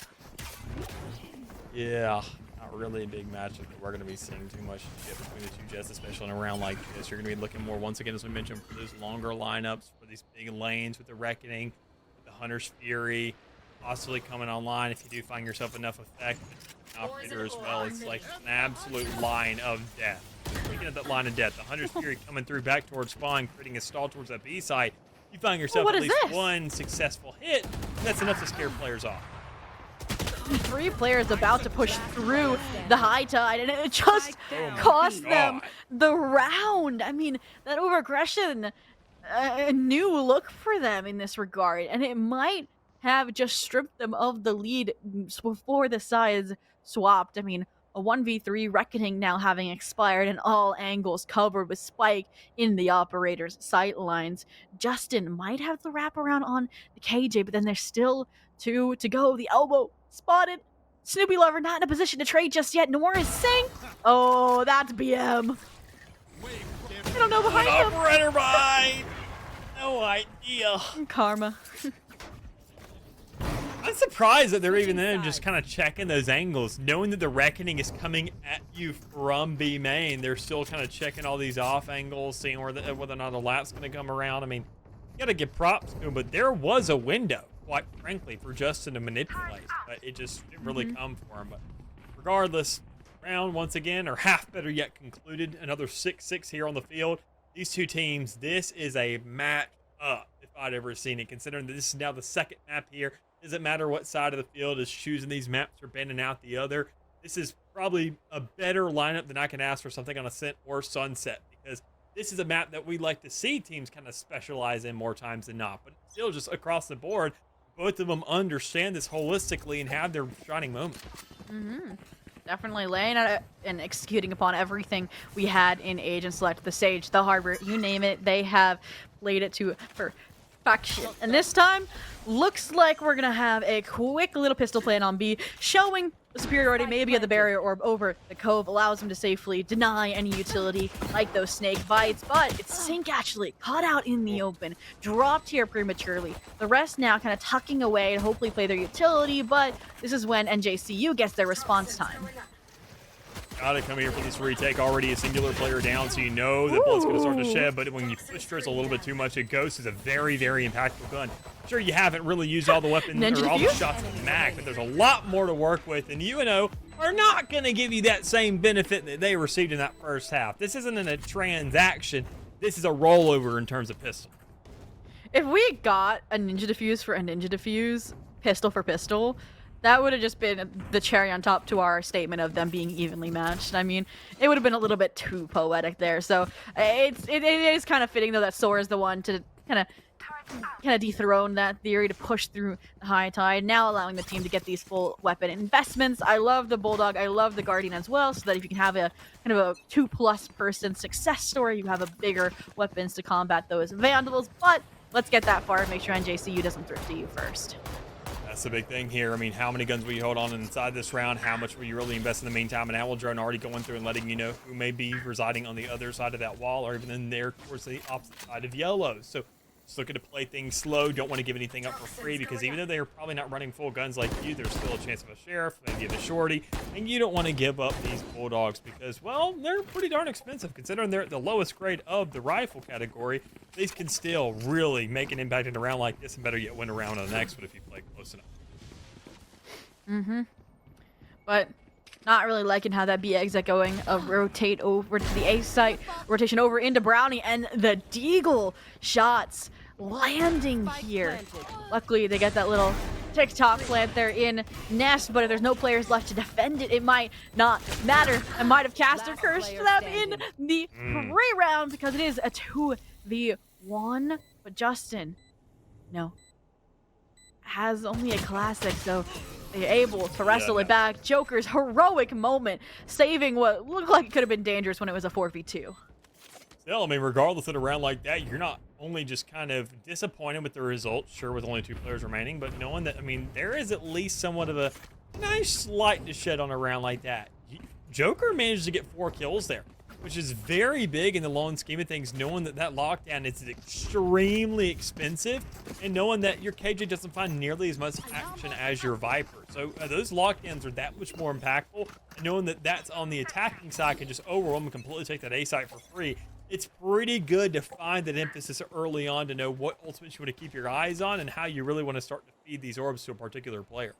S2: Yeah, not really a big matchup that we're going to be seeing too much between the two Jets, especially in a round like this. You're going to be looking more, once again, as we mentioned, for those longer lineups, for these big lanes with the Reckoning, with the Hunter's Fury, possibly coming online if you do find yourself enough effect. Operator as well. It's like an absolute line of death. Speaking of that line of death, the Hunter's Fury coming through back towards spawn, creating a stall towards that B side. You find yourself at least one successful hit, and that's enough to scare players off.
S1: 3 players about to push through the high tide, and it just cost them the round. I mean, that overaggression, a new look for them in this regard, and it might have just stripped them of the lead before the sides swapped. I mean, a 1v3 Reckoning now having expired and all angles covered with Spike in the operator's sight lines. Justin might have the wraparound on the KJ, but then there's still 2 to go. The elbow spotted. Snoopy Lover not in a position to trade just yet, nor is Sync. Oh, that's BM. I don't know behind him.
S2: Operator by. No idea.
S1: Karma.
S2: I'm surprised that they're even then just kind of checking those angles, knowing that the Reckoning is coming at you from B main. They're still kind of checking all these off angles, seeing whether or not a lap's going to come around. I mean, you got to give props to him, but there was a window, quite frankly, for Justin to manipulate, but it just didn't really come for him. But regardless, round once again, or half better yet, concluded. Another 6-6 here on the field. These two teams, this is a match up if I'd ever seen it, considering that this is now the second map here. Doesn't matter what side of the field is choosing these maps or bending out the other. This is probably a better lineup than I can ask for something on Ascent or Sunset, because this is a map that we like to see teams kind of specialize in more times than not. But still, just across the board, both of them understand this holistically and have their shining moment.
S1: Definitely laying out and executing upon everything we had in Agent Select, the Sage, the Harbor, you name it. They have played it to perfection. And this time, looks like we're going to have a quick little pistol plan on B, showing the superiority maybe of the barrier orb over the Cove, allows him to safely deny any utility like those snake bites, but it's Sync actually caught out in the open, dropped here prematurely. The rest now kind of tucking away and hopefully play their utility, but this is when NJCU gets their response time.
S2: Gotta come here for this retake. Already a singular player down, so you know that blood's gonna start to shed, but when you push Drizzle a little bit too much, it Ghost is a very, very impactful gun. Sure, you haven't really used all the weapons or all the shots in the mag, but there's a lot more to work with, and UNO are not gonna give you that same benefit that they received in that first half. This isn't a transaction. This is a rollover in terms of pistol.
S1: If we got a Ninja Defuse for a Ninja Defuse, pistol for pistol, that would have just been the cherry on top to our statement of them being evenly matched. I mean, it would have been a little bit too poetic there. So it is kind of fitting, though, that Sora is the one to kind of dethrone that theory, to push through the high tide, now allowing the team to get these full weapon investments. I love the Bulldog. I love the Guardian as well, so that if you can have a kind of a 2+ person success story, you have a bigger weapons to combat those Vandals. But let's get that far and make sure NJCU doesn't thrift to you first.
S2: That's the big thing here. I mean, how many guns will you hold on inside this round? How much will you really invest in the meantime? And Owl Drone already going through and letting you know who may be residing on the other side of that wall, or even in there towards the opposite side of yellow. So just looking to play things slow. Don't want to give anything up for free, because even though they're probably not running full guns like you, there's still a chance of a sheriff, maybe of a shorty, and you don't want to give up these Bulldogs because, well, they're pretty darn expensive considering they're at the lowest grade of the rifle category. These can still really make an impact in a round like this, and better yet, win a round on the next one if you play close enough.
S1: But not really liking how that B exit going. Rotate over to the A site, rotation over into Brownie, and the Deagle shots landing here. Luckily, they get that little TikTok plant there in Nest, but if there's no players left to defend it, it might not matter. I might have caster cursed them in the pre-round because it is a 2v1. But Justin, no, has only a classic, so they're able to wrestle it back. Joker's heroic moment, saving what looked like it could have been dangerous when it was a 4v2.
S2: Still, I mean, regardless of a round like that, you're not only just kind of disappointed with the results, sure, with only 2 players remaining, but knowing that, I mean, there is at least somewhat of a nice light to shed on a round like that. Joker managed to get 4 kills there, which is very big in the long scheme of things, knowing that that lockdown is extremely expensive, and knowing that your KJ doesn't find nearly as much action as your Viper. So those lockdowns are that much more impactful, and knowing that that's on the attacking side can just overwhelm and completely take that A site for free. It's pretty good to find that emphasis early on to know what ultimates you want to keep your eyes on and how you really want to start to feed these orbs to a particular player.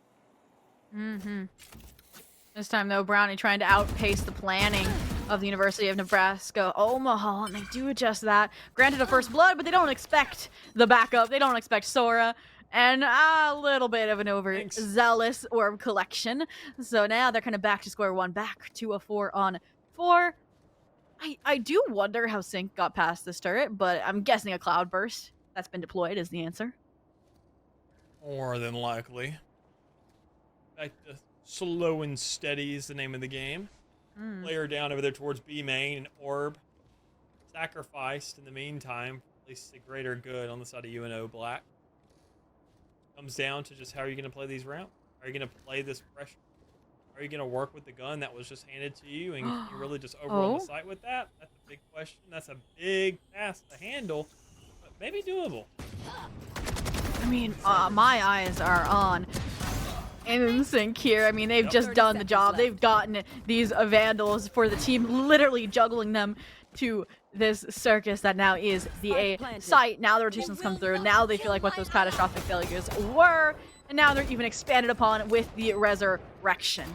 S1: This time, though, Brownie trying to outpace the planning of the University of Nebraska Omaha, and they do just that. Granted a first blood, but they don't expect the backup. They don't expect Sora, and a little bit of an overzealous orb collection. So now they're kind of back to square one, back to a 4-on-4. I do wonder how Sync got past this turret, but I'm guessing a cloudburst that's been deployed is the answer.
S2: More than likely. Back to slow and steady is the name of the game. Player down over there towards B main, and orb sacrificed in the meantime, at least the greater good on the side of UNO Black. Comes down to just how are you going to play these rounds? Are you going to play this pressure? Are you going to work with the gun that was just handed to you, and can you really just overwhelm the site with that? That's a big question. That's a big task to handle, but maybe doable.
S1: I mean, my eyes are on NSYNC here. I mean, they've just done the job. They've gotten these Vandals for the team, literally juggling them to this circus that now is the A site. Now the rotations come through. Now they feel like what those catastrophic failures were. And now they're even expanded upon with the resurrection.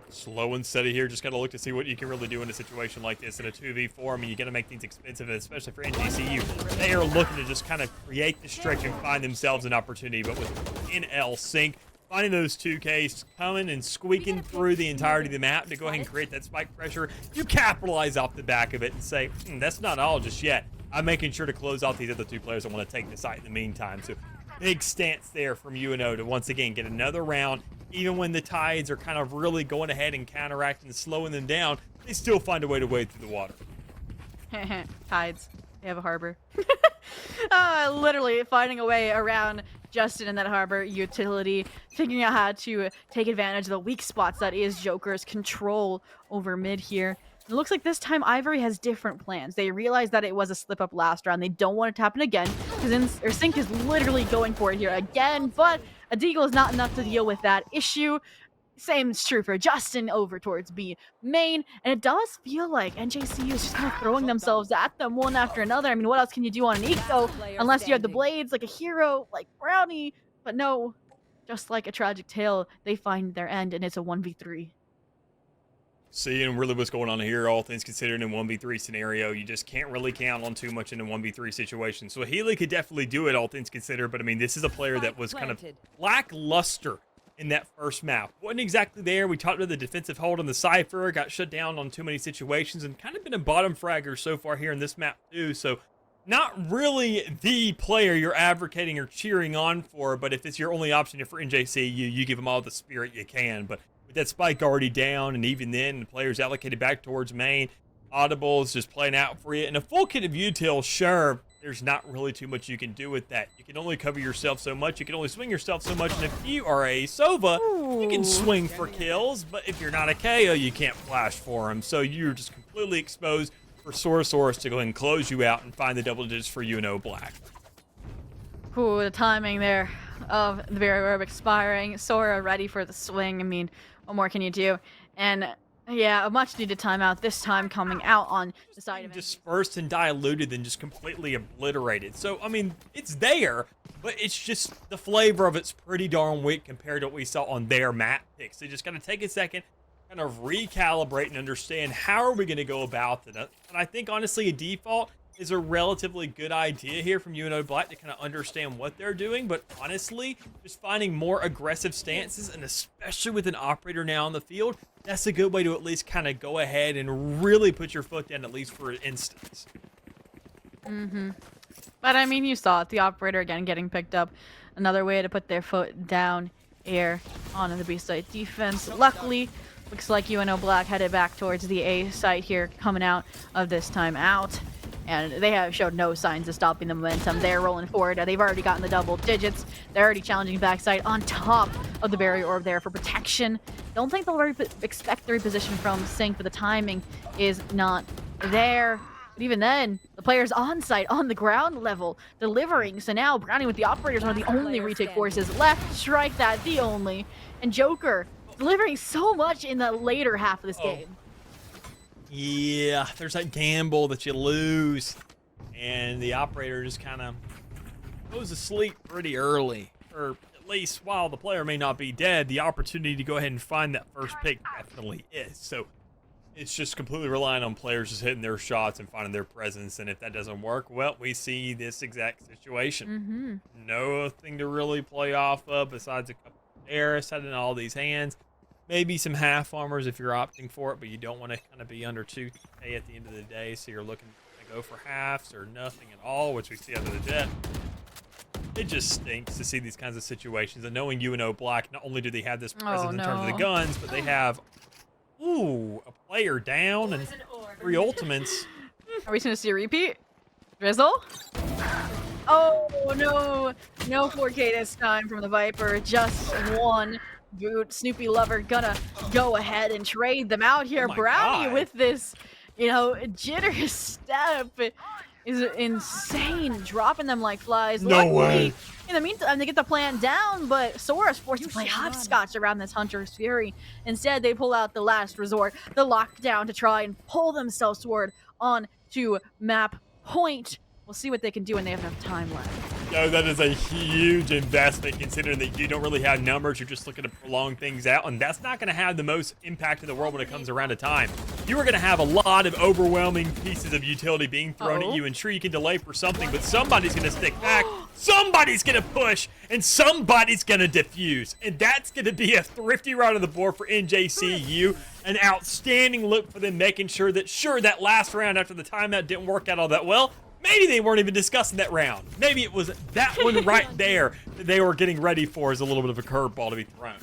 S2: Slow and steady here. Just got to look to see what you can really do in a situation like this. In a 2v4, I mean, you got to make things expensive, especially for NJCU. They are looking to just kind of create the stretch and find themselves an opportunity. But with NECC, finding those 2Ks coming and squeaking through the entirety of the map to go ahead and create that spike pressure, you capitalize off the back of it and say, that's not all just yet. I'm making sure to close off these other 2 players that want to take the site in the meantime. So big stance there from UNO to once again get another round. Even when the tides are kind of really going ahead and counteracting and slowing them down, they still find a way to wade through the water.
S1: Tides. They have a harbor. Literally finding a way around Justin in that harbor utility, figuring out how to take advantage of the weak spots that is Joker's control over mid here. It looks like this time Ivory has different plans. They realize that it was a slip up last round. They don't want it to happen again because Sync is literally going for it here again, but a deagle is not enough to deal with that issue. Same is true for Justin over towards B main, and it does feel like NJCU is just kind of throwing themselves at them one after another. I mean, what else can you do on an eco unless you have the blades like a hero like Brownie? But no, just like a tragic tale, they find their end, and it's a 1v3.
S2: Seeing really what's going on here, all things considered, in a 1v3 scenario, you just can't really count on too much in a 1v3 situation. So Healy could definitely do it, all things considered, but I mean, this is a player that was kind of lackluster in that first map. Wasn't exactly there. We talked about the defensive hold on the Cypher, got shut down on too many situations, and kind of been a bottom fragger so far here in this map too. So not really the player you're advocating or cheering on for, but if it's your only option for NJCU, you give them all the spirit you can. But with that spike already down, and even then, the players allocated back towards main, Audible is just playing out for you. And a full kit of util, sure, there's not really too much you can do with that. You can only cover yourself so much. You can only swing yourself so much. And if you are a Sova, you can swing for kills. But if you're not a KO, you can't flash for him. So you're just completely exposed for Sorosaurus to go ahead and close you out and find the double digits for UNO Black.
S1: Ooh, the timing there of the very orb expiring. Sora ready for the swing. I mean, what more can you do? And yeah, a much needed timeout this time coming out on the side of it.
S2: Dispersed and diluted than just completely obliterated. So, I mean, it's there, but it's just the flavor of it's pretty darn weak compared to what we saw on their map picks. So you just got to take a second, kind of recalibrate and understand how are we going to go about it. And I think, honestly, a default is a relatively good idea here from UNO Black to kind of understand what they're doing, but honestly, just finding more aggressive stances, and especially with an operator now on the field, that's a good way to at least kind of go ahead and really put your foot down, at least for an instance.
S1: But I mean, you saw it. The operator again getting picked up. Another way to put their foot down here on the B site defense. Luckily, looks like UNO Black headed back towards the A site here, coming out of this timeout. And they have showed no signs of stopping the momentum. They're rolling forward. They've already gotten the double digits. They're already challenging backside on top of the barrier orb there for protection. Don't think they'll expect the reposition from Sync, but the timing is not there. But even then, the player's on site, on the ground level, delivering. So now Brownie with the operators, one of the only retake forces left. Strike that, the only. And Joker delivering so much in the later half of this game.
S2: Yeah, there's that gamble that you lose, and the operator just kind of goes to sleep pretty early, or at least while the player may not be dead, the opportunity to go ahead and find that first pick definitely is. So it's just completely relying on players just hitting their shots and finding their presence, and if that doesn't work, well, we see this exact situation. Nothing to really play off of besides a couple of airs, setting all these hands. Maybe some half armors if you're opting for it, but you don't want to kind of be under 2K at the end of the day, so you're looking to go for halves or nothing at all, which we see out of the jet. It just stinks to see these kinds of situations, and knowing UNO Black, not only do they have this presence in terms of the guns, but they have, a player down and 3 ultimates.
S1: Are we going to see a repeat? Drizzle? Oh, no. No 4K this time from the Viper. Just one boot. Snoopy Lover gonna go ahead and trade them out here. Brownie with this, jitter step is insane. Dropping them like flies.
S2: No way.
S1: In the meantime, they get the plan down, but Sora's forced to play hopscotch around this Hunter's Fury. Instead, they pull out the last resort, the lockdown, to try and pull themselves toward on to map point. We'll see what they can do when they have enough time left.
S2: Yo, that is a huge investment considering that you don't really have numbers. You're just looking to prolong things out, and that's not going to have the most impact in the world when it comes around to time. You are going to have a lot of overwhelming pieces of utility being thrown at you, and sure, you can delay for something, but somebody's going to stick back, somebody's going to push, and somebody's going to defuse. And that's going to be a thrifty round on the board for NJCU. An outstanding look for them, making sure that, that last round after the timeout didn't work out all that well. Maybe they weren't even discussing that round. Maybe it was that one right there that they were getting ready for as a little bit of a curveball to be thrown.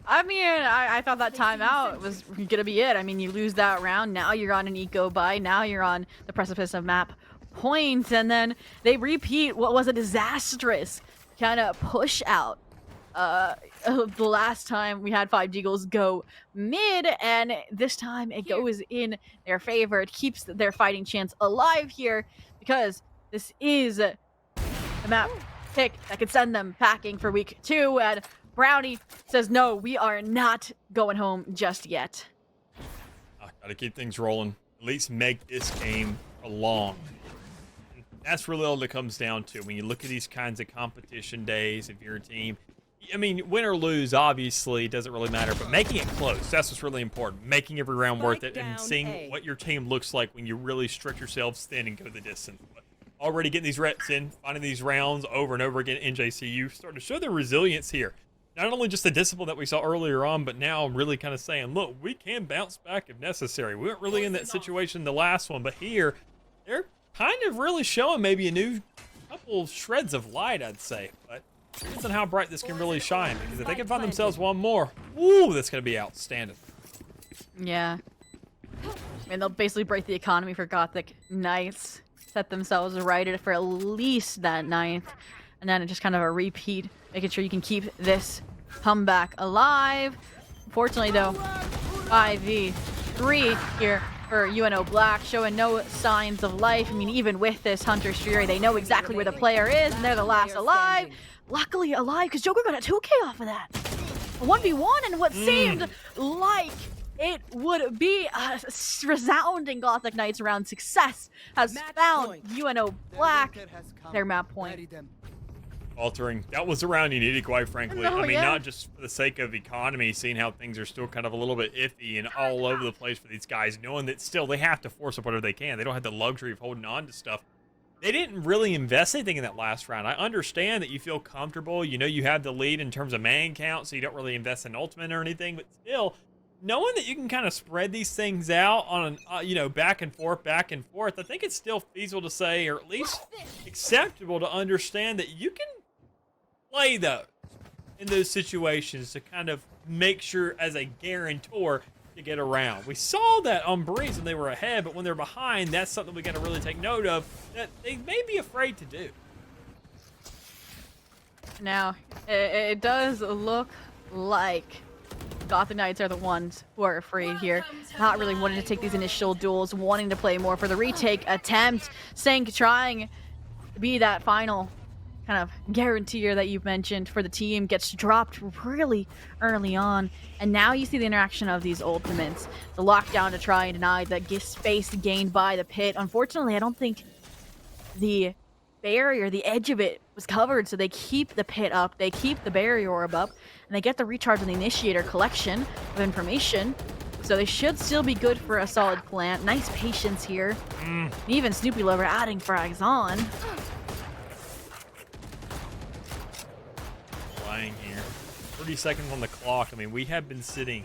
S1: I mean, I thought that timeout was going to be it. I mean, you lose that round. Now you're on an eco buy. Now you're on the precipice of map point. And then they repeat what was a disastrous kind of push out. The last time we had 5 Deagles go mid, and this time it goes in their favor. It keeps their fighting chance alive here, because this is a map pick that could send them packing for week 2, and Brownie says, no, we are not going home just yet.
S2: Gotta keep things rolling. At least make this game prolonged. That's really all it comes down to. When you look at these kinds of competition days, if you're a team, I mean, win or lose, obviously, it doesn't really matter, but making it close, that's what's really important. Making every round worth it and seeing what your team looks like when you really stretch yourselves thin and go the distance. But already getting these reps in, finding these rounds over and over again, NJCU starting to show their resilience here. Not only just the discipline that we saw earlier on, but now really kind of saying, look, we can bounce back if necessary. We weren't really in that situation in the last one, but here, they're kind of really showing maybe a new couple shreds of light, I'd say. But depends on how bright this can really shine, because if they can find themselves one more, woo, that's going to be outstanding.
S1: Yeah. I mean, they'll basically break the economy for Gothic Knights, set themselves right for at least that 9th, and then it's just kind of a repeat, making sure you can keep this comeback alive. Unfortunately, though, 5v3 here for UNO Black, showing no signs of life. I mean, even with this Hunter's Fury, they know exactly where the player is, and they're the last alive. Luckily alive, because Joker got a 2K off of that. A 1v1, and what seemed like it would be a resounding Gothic Knights round success has found UNO Black their map point.
S2: faltering. That was the round you needed, quite frankly.
S1: No,
S2: I mean,
S1: yeah.
S2: not just for the sake of economy, seeing how things are still kind of a little bit iffy and all over the place for these guys, knowing that still they have to force up whatever they can. They don't have the luxury of holding on to stuff. They didn't really invest anything in that last round. I understand that you feel comfortable. You know you have the lead in terms of man count, so you don't really invest in ultimate or anything, but still, knowing that you can kind of spread these things out on, back and forth, I think it's still feasible to say, or at least acceptable to understand that you can play those in those situations to kind of make sure as a guarantor to get around. We saw that on Breeze when they were ahead, but when they're behind, that's something we got to really take note of that they may be afraid to do.
S1: Now, it does look like Gothic Knights are the ones who are afraid here, not really wanting to take these initial duels, wanting to play more for the retake attempt. Sync trying to be that final kind of guaranteer that you've mentioned for the team, gets dropped really early on, and now you see the interaction of these ultimates. The lockdown to try and deny the space gained by the pit. Unfortunately, I don't think the barrier, the edge of it, was covered, so they keep the pit up, they keep the barrier orb up, and they get the recharge on the initiator collection of information. So they should still be good for a solid plant. Nice patience here. Even Snoopy Lover adding frags on.
S2: Lying here. 30 seconds on the clock. I mean, we have been sitting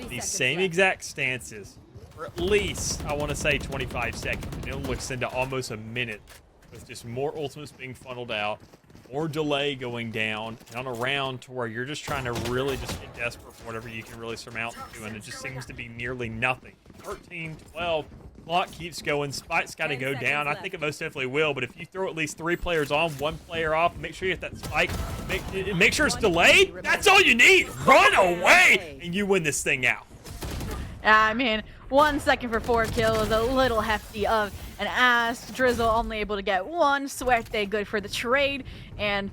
S2: these same
S3: left.
S2: exact stances for at least, I want to say, 25 seconds. And it looks into almost a minute with just more ultimates being funneled out, more delay going down, and on a round to where you're just trying to really just get desperate for whatever you can really surmount to, and it just seems to be nearly nothing. 13, 12, clock keeps going. Spike's got to
S3: 10
S2: go down. I
S3: seconds
S2: think it most definitely will, but if you throw at least 3 players on, 1 player off, make sure you hit that spike, make sure it's delayed. That's all you need. Run away, and you win this thing out.
S1: I mean, 1 second for 4 kills, a little hefty of an ass. Drizzle only able to get 1. Suerte good for the trade, and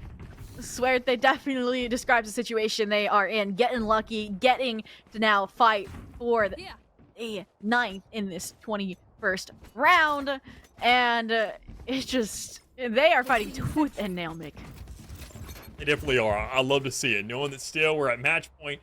S1: Suerte definitely describes the situation they are in. Getting lucky, getting to now fight for the 9th in this 21st round, and it's just, they are fighting tooth and nail, Mick.
S2: They definitely are. I love to see it. Knowing that still we're at match point,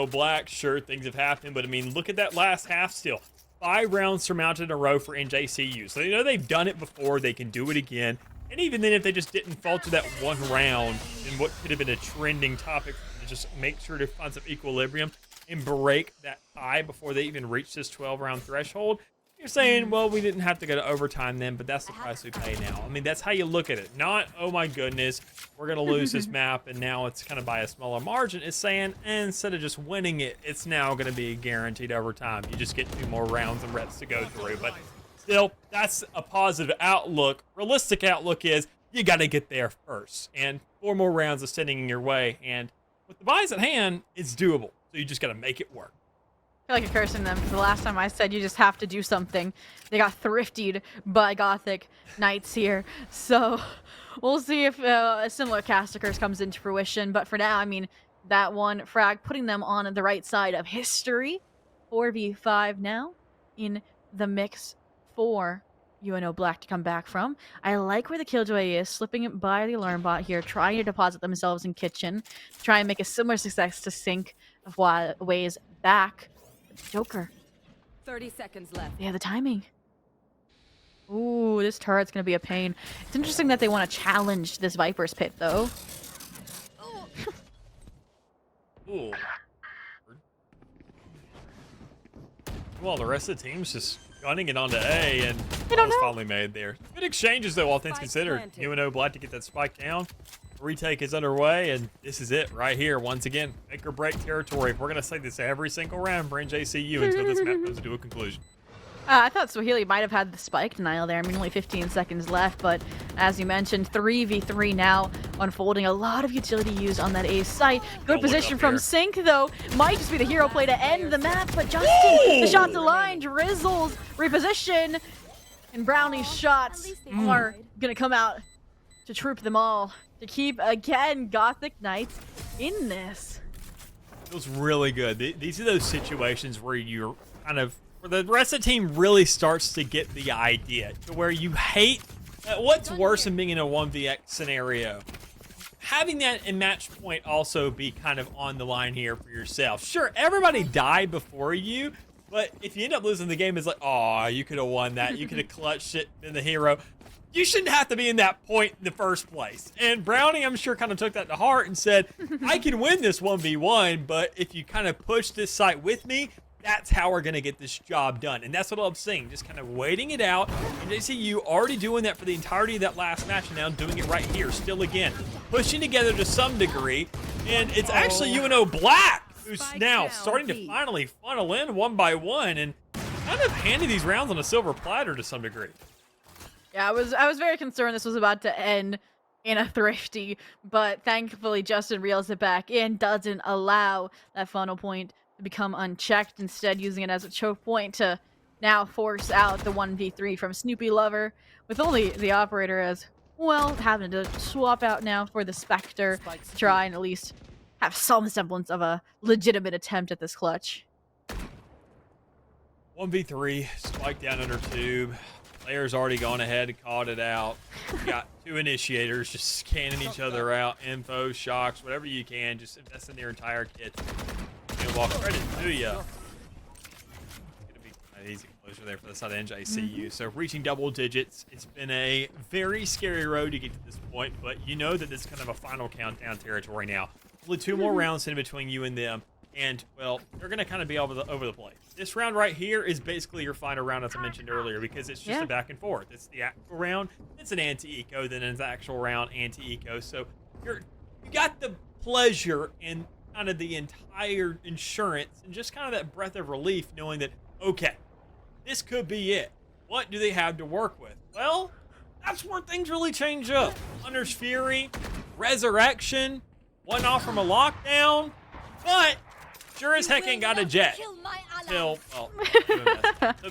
S2: Black, sure, things have happened, but I mean, look at that last half still. 5 rounds surmounted in a row for NJCU. So they know they've done it before, they can do it again. And even then, if they just didn't falter that 1 round in what could have been a trending topic, to just make sure to find some equilibrium and break that tie before they even reach this 12-round threshold, you're saying, well, we didn't have to go to overtime then, but that's the price we pay now. I mean, that's how you look at it. Not, oh my goodness, we're going to lose this map and now it's kind of by a smaller margin. It's saying, instead of just winning it, it's now going to be guaranteed overtime. You just get 2 more rounds and reps to go through. But still, that's a positive outlook. Realistic outlook is you got to get there first. And 4 more rounds are sitting in your way. And with the buys at hand, it's doable. So you just got to make it work.
S1: I feel like you're cursing them, because the last time I said you just have to do something, they got thriftied by Gothic Knights here. So we'll see if a similar cast curse comes into fruition. But for now, I mean, that 1 frag putting them on the right side of history. 4v5 now in the mix for UNO Black to come back from. I like where the Killjoy is, slipping it by the alarm bot here, trying to deposit themselves in kitchen, try and make a similar success to Sync of ways back. Joker.
S3: 30 seconds left.
S1: Yeah, the timing. Ooh, this turret's gonna be a pain. It's interesting that they want to challenge this Viper's pit, though.
S2: Ooh. Well, the rest of the team's just gunning it onto A, and
S1: don't
S2: that was
S1: know.
S2: finally made there. Good exchanges, though, all things
S3: Spike
S2: considered.
S3: planted.
S2: UNO Black to get that spike down. Retake is underway, and this is it right here. Once again, make or break territory. We're going to say this every single round for NJCU until this map comes to a conclusion.
S1: I thought Swahili might have had the spike denial there. I mean, only 15 seconds left, but as you mentioned, 3v3 now unfolding. A lot of utility used on that A site. Good
S2: Don't look
S1: position
S2: up
S1: from
S2: here.
S1: Sync, though. Might just be the hero play to end the map, but Justin, the shot to line, Drizzles, reposition, and Brownie's shots are going to come out to troop them all. To keep, again, Gothic Knights in this.
S2: Feels really good. These are those situations where you're kind of, where the rest of the team really starts to get the idea, to where you hate, what's worse than being in a 1vx scenario? having that in match point also be kind of on the line here for yourself. Sure, everybody died before you, but if you end up losing the game, it's like, oh, you could have won that. You could have clutched it, been the hero. You shouldn't have to be in that point in the first place. And Brownie, I'm sure, kind of took that to heart and said, I can win this 1v1, but if you kind of push this site with me, that's how we're going to get this job done. And that's what I'm saying, just kind of waiting it out. NJCU already doing that for the entirety of that last match, and now doing it right here, still again. Pushing together to some degree, and it's actually UNO Black who's now starting to finally funnel in one by one and kind of handing these rounds on a silver platter to some degree.
S1: Yeah, I was very concerned this was about to end in a thrifty, but thankfully Justin reels it back in, doesn't allow that funnel point to become unchecked, instead using it as a choke point to now force out the 1v3 from Snoopy Lover, with only the operator as well having to swap out now for the Spectre to try and at least have some semblance of a legitimate attempt at this clutch.
S2: 1v3, spike down under tube. Player's already gone ahead and called it out. You got two initiators just scanning each other out. Info, shocks, whatever you can. Just invest in their entire kit. And while credit to you, it's going to be an easy closure there for the side of NJCU. So reaching double digits, it's been a very scary road to get to this point, but you know that this is kind of a final countdown territory now. Only two more rounds in between you and them. And, well, they're going to kind of be over the place. This round right here is basically your final round, as I mentioned earlier, because it's just a back and forth. It's the actual round, it's an anti-eco, then it's the actual round, anti-eco. So you got the pleasure and kind of the entire insurance and just kind of that breath of relief knowing that, okay, this could be it. What do they have to work with? Well, that's where things really change up. Hunter's Fury, Resurrection, one off from a lockdown, but sure as heck ain't got a jet. Well, so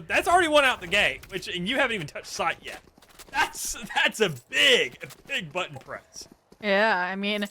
S2: that's already one out the gate, and you haven't even touched sight yet. That's a big button press.
S1: Yeah, I mean,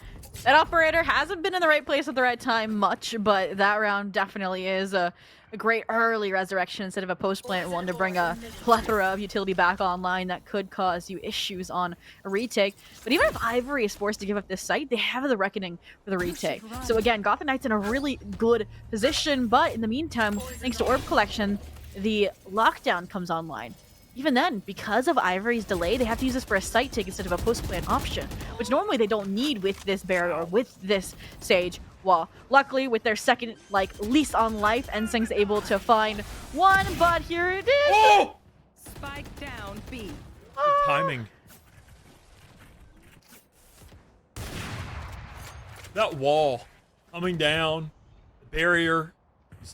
S1: that operator hasn't been in the right place at the right time much, but that round definitely is a great early resurrection instead of a post-plant one to bring a plethora of utility back online that could cause you issues on a retake. But even if Ivory is forced to give up this site, they have the reckoning for the retake. So again, Gotham Knights in a really good position, but in the meantime, thanks to Orb Collection, the lockdown comes online. Even then, because of Ivory's delay, they have to use this for a site take instead of a post-plant option, which normally they don't need with this barrier or with this Sage. Well, luckily, with their second, lease on life, NSYNC's able to find one, but here it is!
S2: Oh!
S3: Spike down B.
S2: The timing. That wall coming down, the barrier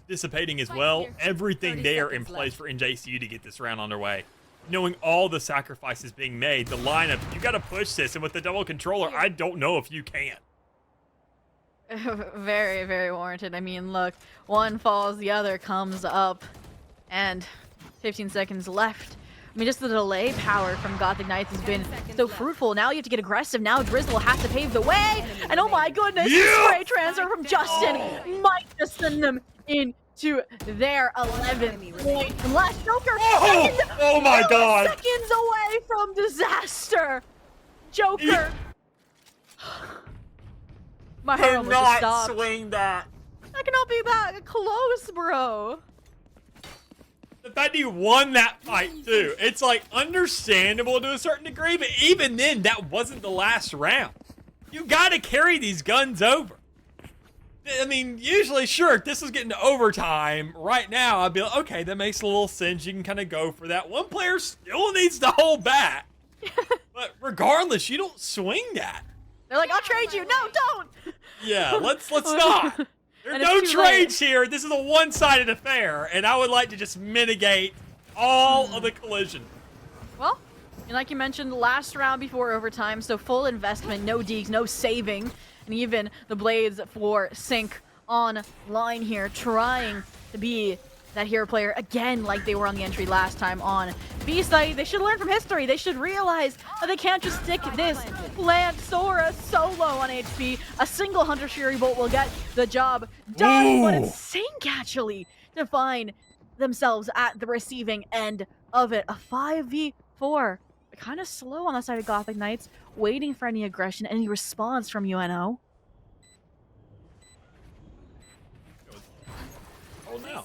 S2: dissipating as well. Everything there in place for NJCU to get this round underway. Knowing all the sacrifices being made, the lineup, you got to push this, and with the double controller, I don't know if you can.
S1: Very, very warranted. I mean, look, one falls, the other comes up, and 15 seconds left. I mean, just the delay power from Gothic Knights has been so fruitful. Now you have to get aggressive. Now Drizzle has to pave the way. And oh my goodness, spray transfer from Justin might just send them into their 11th point. And last Joker,
S2: oh my god,
S1: seconds away from disaster. Joker. My heart almost just stopped.
S2: Swing that.
S1: I cannot be that close, bro.
S2: The fact he won that fight, too. It's, understandable to a certain degree, but even then, that wasn't the last round. You gotta carry these guns over. I mean, usually, sure, if this was getting to overtime, right now, I'd be like, okay, that makes a little sense. You can kind of go for that. One player still needs to hold back. But regardless, you don't swing that.
S1: They're like, I'll trade you. No, don't.
S2: Yeah, let's not. There are no trades here. This is a one-sided affair, and I would like to just mitigate all of the collision.
S1: Well, and like you mentioned, last round before overtime, so full investment, no deeks, no saving, and even the blades for Sync online here, trying to be that hero player again like they were on the entry last time on B-site. They should learn from history. They should realize that they can't just stick this plant Sora so low on HP. A single Hunter Fury Bolt will get the job done, but it's Sync actually to find themselves at the receiving end of it. A 5v4. Kind of slow on the side of Gothic Knights. waiting for any aggression, any response from UNO.
S2: Oh no.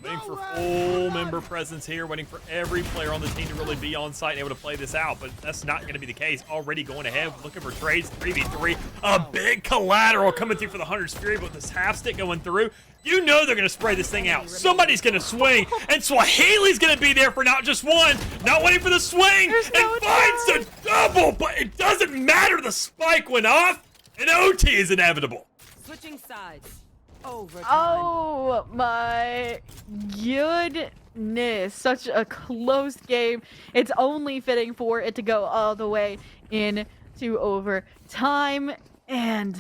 S2: Waiting for full member presence here, waiting for every player on the team to really be on site and able to play this out, but that's not going to be the case. Already going ahead, looking for trades, 3v3, a big collateral coming through for the Hunter's Fury, but this half stick going through. You know they're going to spray this thing out. Somebody's going to swing, and Swahili's going to be there for not just one, not waiting for the swing, and finds the double, but it doesn't matter. The spike went off, and OT is inevitable.
S3: Switching sides. Overtime.
S1: Oh my goodness. Such a close game. It's only fitting for it to go all the way into overtime. And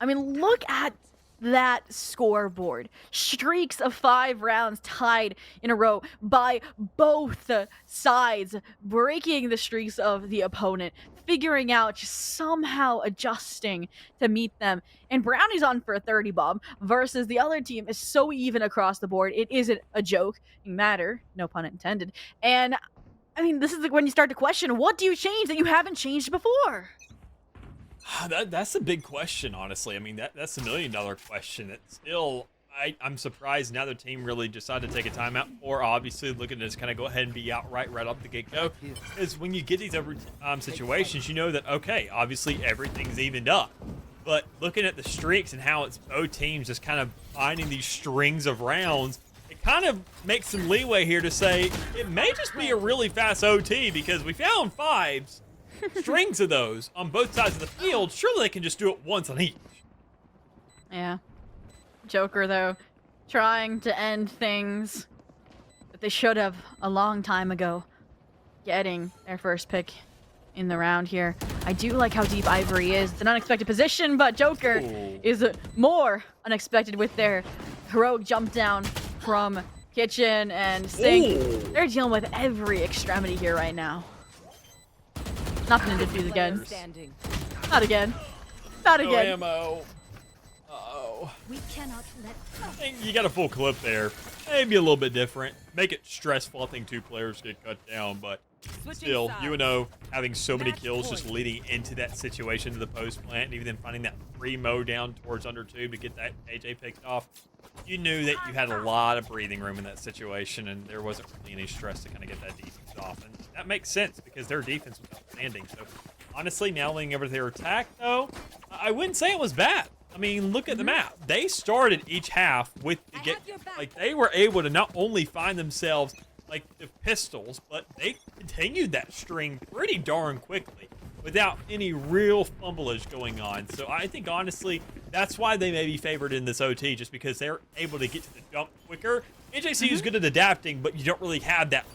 S1: I mean, look at that scoreboard. Streaks of 5 rounds tied in a row by both sides, breaking the streaks of the opponent, figuring out, just somehow adjusting to meet them. And Brownie's on for a 30 bomb versus the other team is so even across the board. It isn't a joke matter, no pun intended. And I mean, this is when you start to question, what do you change that you haven't changed before?
S2: That's a big question, honestly. I mean, that's $1 million question. It's still, I'm surprised now the team really decided to take a timeout, or obviously looking to just kind of go ahead and be outright right off the get-go. Because when you get these situations, you know that, okay, obviously everything's evened up. But looking at the streaks and how it's both teams just kind of finding these strings of rounds, it kind of makes some leeway here to say it may just be a really fast OT, because we found 5s. Strings of those on both sides of the field. Surely they can just do it once on each.
S1: Yeah. Joker, though, trying to end things that they should have a long time ago. Getting their first pick in the round here. I do like how deep Ivory is. It's an unexpected position, but Joker is more unexpected with their heroic jump down from Kitchen and Sink. They're dealing with every extremity here right now. Not gonna defuse again. Not again. Not
S2: No
S1: again.
S2: ammo. Uh-oh.
S4: We cannot let
S2: You got a full clip there. Maybe a little bit different. Make it stressful. I think 2 players get cut down, but still, UNO having so many kills just leading into that situation to the post plant, and even then finding that free mow down towards under 2 to get that AJ picked off. You knew that you had a lot of breathing room in that situation, and there wasn't really any stress to kind of get that defense off. And that makes sense because their defense was outstanding. So honestly, now leaning over to their attack, though, I wouldn't say it was bad. I mean, look at the map. They started each half with the like they were able to not only find themselves like the pistols, but they continued that string pretty darn quickly without any real fumbleage going on. So I think honestly, that's why they may be favored in this OT, just because they're able to get to the jump quicker. NJCU is good at adapting, but you don't really have that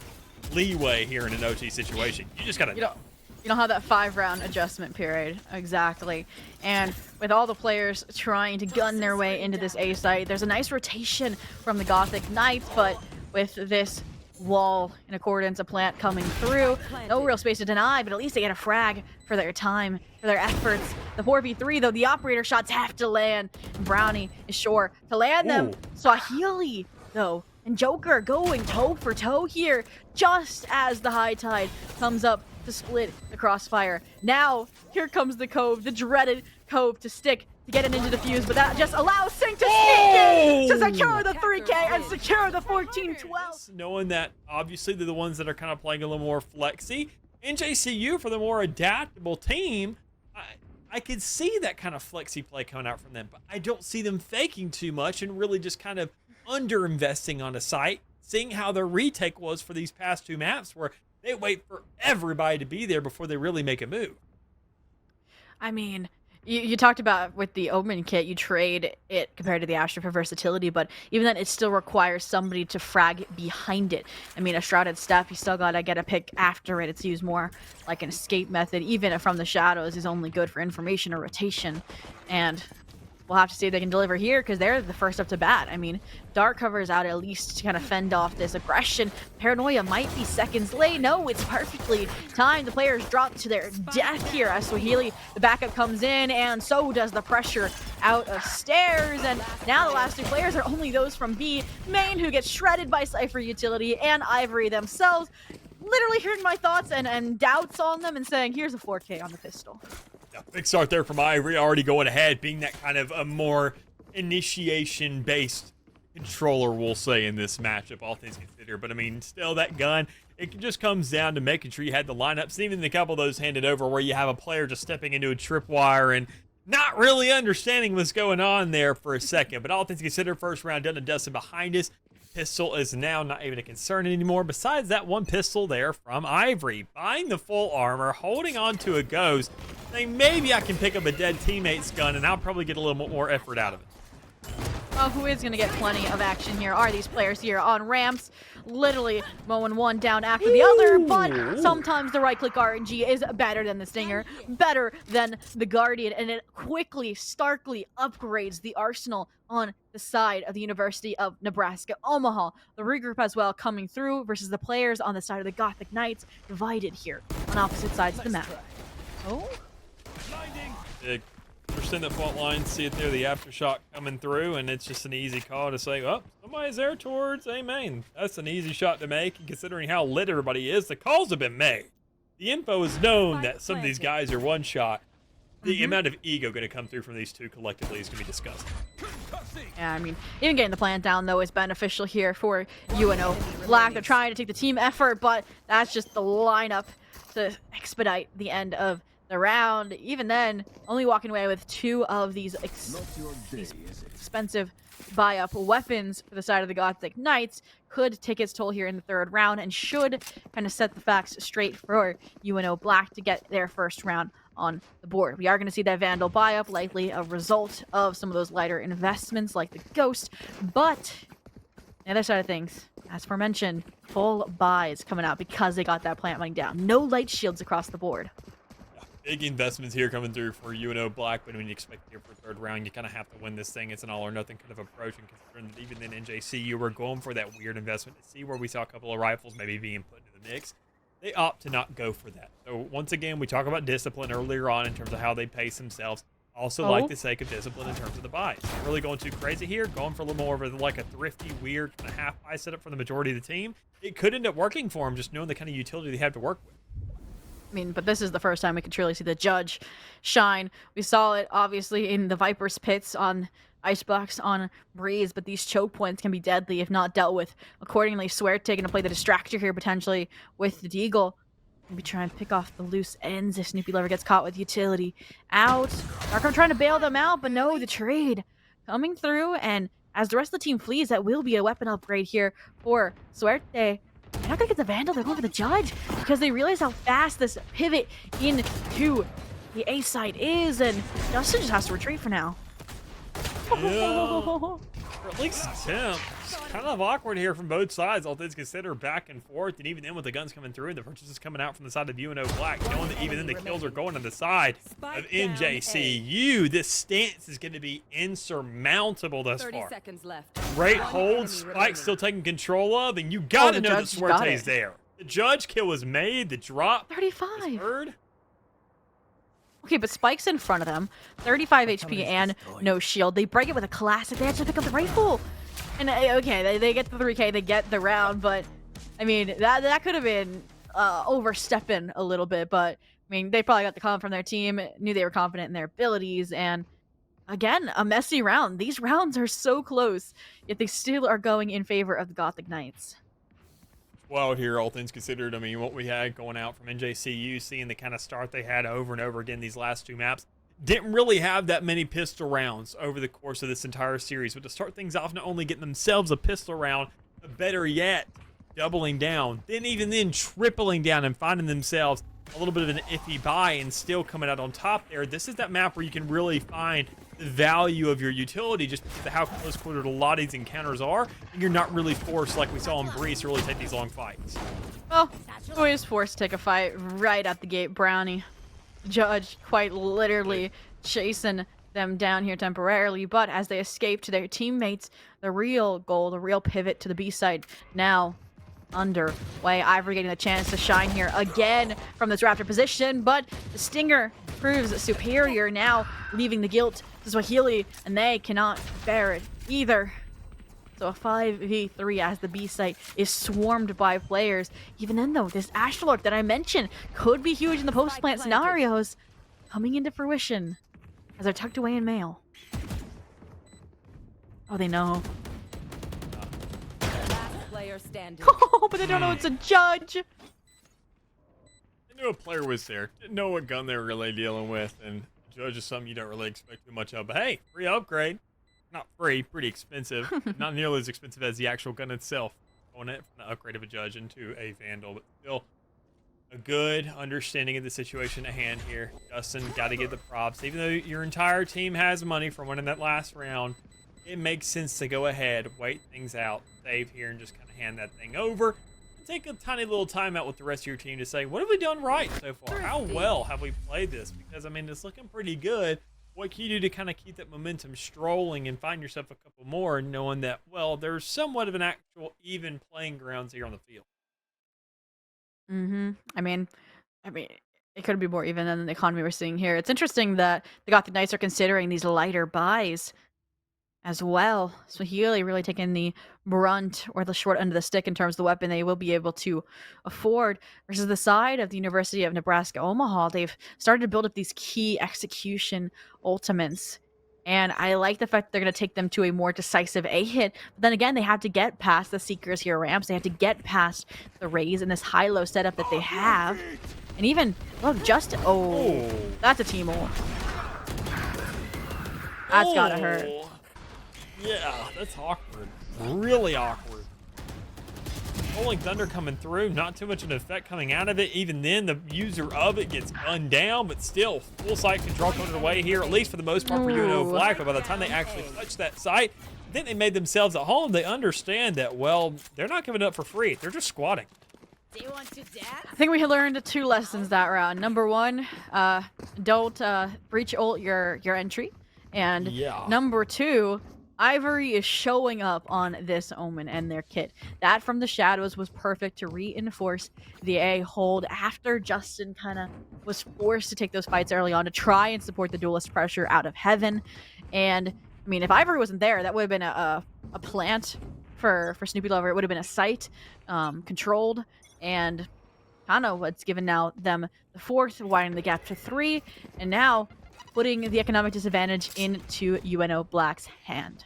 S2: leeway here in an OT situation. You just gotta.
S1: You don't have that 5-round adjustment period. Exactly. And with all the players trying to gun their way into this A site, there's a nice rotation from the Gothic Knights, but with this wall in accordance, a plant coming through, no real space to deny, but at least they get a frag for their time, for their efforts. The 4v3, though, the operator shots have to land. Brownie is sure to land them. Swahili, though, and Joker going toe for toe here, just as the high tide comes up to split the crossfire. Now, here comes the Cove, the dreaded Cove to stick to get it into defuse, but that just allows Sink to sneak in to secure the 3K and secure the 14-12.
S2: Knowing that obviously they're the ones that are kind of playing a little more flexy. NJCU, for the more adaptable team, I could see that kind of flexy play coming out from them, but I don't see them faking too much and really just kind of under-investing on a site, seeing how their retake was for these past 2 maps where they wait for everybody to be there before they really make a move.
S1: I mean, you talked about with the Omen kit, you trade it compared to the Astra for versatility, but even then, it still requires somebody to frag behind it. I mean, a Shrouded Staff, you still gotta get a pick after it. It's used more like an escape method. Even from the shadows is only good for information or rotation. And we'll have to see if they can deliver here, because they're the first up to bat. I mean, Dark covers out at least to kind of fend off this aggression. Paranoia might be seconds late. No, it's perfectly timed. The players drop to their death here as Swahili, the backup comes in, and so does the pressure out of stairs. And now the last 2 players are only those from B. Main, who gets shredded by Cypher Utility, and Ivory themselves. literally hearing my thoughts and doubts on them and saying, here's a 4K on the pistol.
S2: Yeah, big start there from Ivory, already going ahead, being that kind of a more initiation-based controller, we'll say, in this matchup, all things considered. But I mean, still, that gun, it just comes down to making sure you had the lineups, even a couple of those handed over where you have a player just stepping into a tripwire and not really understanding what's going on there for a second. But all things considered, first round done and dusted behind us. Pistol is now not even a concern anymore. Besides that one pistol there from Ivory, buying the full armor, holding on to a ghost, saying maybe I can pick up a dead teammate's gun and I'll probably get a little more effort out of it.
S1: Oh, who is going to get plenty of action here are these players here on ramps, literally mowing one down after the other, but sometimes the right-click RNG is better than the Stinger, better than the Guardian, and it quickly, starkly upgrades the arsenal on the side of the University of Nebraska Omaha. The regroup as well coming through versus the players on the side of the Gothic Knights, divided here on opposite sides of the map. Oh?
S2: Understand the fault line, see it there, the aftershock coming through, and it's just an easy call to say, oh, somebody's there towards A main. That's an easy shot to make, and considering how lit everybody is, the calls have been made. The info is known that some of these guys are one shot. The amount of ego going to come through from these two collectively is going to be disgusting.
S1: Yeah, I mean, even getting the plant down, though, is beneficial here for UNO Black. They're trying to take the team effort, but that's just the lineup to expedite the end of the round. Even then, only walking away with two of these expensive buy-up weapons for the side of the Gothic Knights could take its toll here in the third round and should kind of set the facts straight for UNO Black to get their first round on the board. We are going to see that Vandal buy-up, likely a result of some of those lighter investments like the Ghost, but the other side of things, as aforementioned, full buys coming out because they got that plant money down. No light shields across the board.
S2: Big investments here coming through for UNO Black, but when you expect here for third round, you kind of have to win this thing. It's an all or nothing kind of approach, and considering that even then NJCU were going for that weird investment to see where we saw a couple of rifles maybe being put into the mix, they opt to not go for that. So once again, we talk about discipline earlier on in terms of how they pace themselves. Also like the sake of discipline in terms of the buys. Not really going too crazy here, going for a little more of a, like a thrifty, weird kind of half buy setup for the majority of the team. It could end up working for them, just knowing the kind of utility they have to work with.
S1: I mean, but this is the first time we could truly see the Judge shine. We saw it, obviously, in the Viper's pits on Icebox, on Breeze, but these choke points can be deadly if not dealt with accordingly. Suerte going to play the distractor here, potentially, with the Deagle. Maybe try and pick off the loose ends if Snoopy Lover gets caught with utility. Out. Darkroom trying to bail them out, but no, the trade coming through, and as the rest of the team flees, that will be a weapon upgrade here for Suerte. They're not going to get the Vandal, they're going for the Judge because they realize how fast this pivot into the A side is, and Justin just has to retreat for now.
S2: Yeah. Or at least attempt. It's kind of awkward here from both sides, all things considered, back and forth, and even then with the guns coming through and the purchases coming out from the side of UNO Black, knowing that even then the kills are going on the side of NJCU. This stance is going to be insurmountable thus
S3: 30
S2: far.
S3: seconds left.
S2: Great hold, Spike still taking control of, and you got to know that Suerte's there. The Judge kill was made, the drop
S1: 35.
S2: was heard.
S1: Okay, but Spike's in front of them. 35 HP and no shield. They break it with a classic. They actually pick up the rifle. And okay, they get the 3K, they get the round, but I mean, that could have been overstepping a little bit, but I mean, they probably got the comment from their team, knew they were confident in their abilities, and again, a messy round. These rounds are so close, yet they still are going in favor of the Gothic Knights.
S2: Well, here, all things considered, I mean, what we had going out from NJCU, seeing the kind of start they had over and over again these last two maps, didn't really have that many pistol rounds over the course of this entire series. But to start things off, not only getting themselves a pistol round, but better yet, doubling down, then even then tripling down and finding themselves a little bit of an iffy buy and still coming out on top there. This is that map where you can really find the value of your utility just because of how close quartered a lot of these encounters are, and you're not really forced, like we saw in Breeze, to really take these long fights.
S1: Well, Boy is forced to take a fight right at the gate. Brownie, Judge, quite literally chasing them down here temporarily, but as they escape to their teammates, the real goal, the real pivot to the B side now underway. Ivory getting the chance to shine here again from this Raptor position, but the Stinger proves superior, now leaving the guilt to Swahili, and they cannot bear it either. So a 5v3 as the B site is swarmed by players. Even then though, this Astrolord that I mentioned could be huge in the post-plant scenarios coming into fruition as they're tucked away in mail. Oh, they know.
S3: Last player standing.
S1: Oh, but they don't know it's a judge.
S2: I knew a player was there. Didn't know what gun they were really dealing with, and judge is something you don't really expect too much of. But hey, free upgrade. Not free, pretty expensive. Not nearly as expensive as the actual gun itself. On it from the upgrade of a judge into a vandal, but still a good understanding of the situation at hand here. Justin, got to give the props. Even though your entire team has money from winning that last round, it makes sense to go ahead, wait things out, save here, and just kind of hand that thing over. Take a tiny little time out with the rest of your team to say, what have we done right so far? How well have we played this? Because, I mean, it's looking pretty good. What can you do to kind of keep that momentum strolling and find yourself a couple more, knowing that, well, there's somewhat of an actual even playing grounds here on the field?
S1: I mean, it could be more even than the economy we're seeing here. It's interesting that the Gothic Knights are considering these lighter buys as well. So Healy really taking the brunt or the short end of the stick in terms of the weapon they will be able to afford versus the side of the University of Nebraska Omaha. They've started to build up these key execution ultimates. And I like the fact that they're going to take them to a more decisive A hit. But then again, they have to get past the Seekers here ramps. They have to get past the Rays and this high-low setup that they have. And even, well, just, oh, that's a team ult. That's gotta hurt.
S2: Yeah, that's awkward. Really awkward. Rolling Thunder coming through, not too much of an effect coming out of it. Even then, the user of it gets gunned down, but still, full site control coming away here, at least for the most part for UNO Black. But by the time they actually touch that site, I think they made themselves at home. They understand that, well, they're not giving it up for free. They're just squatting.
S3: Do you want to dance?
S1: I think we learned 2 lessons that round. Number 1, don't breach ult your entry. And number 2, Ivory is showing up on this Omen and their kit. That from the shadows was perfect to reinforce the A hold after Justin kind of was forced to take those fights early on to try and support the duelist pressure out of heaven. And I mean, if Ivory wasn't there, that would have been a plant for Snoopy Lover. It would have been a site controlled, and kind of what's given now them the 4th, widening the gap to 3, and now putting the economic disadvantage into UNO Black's hand.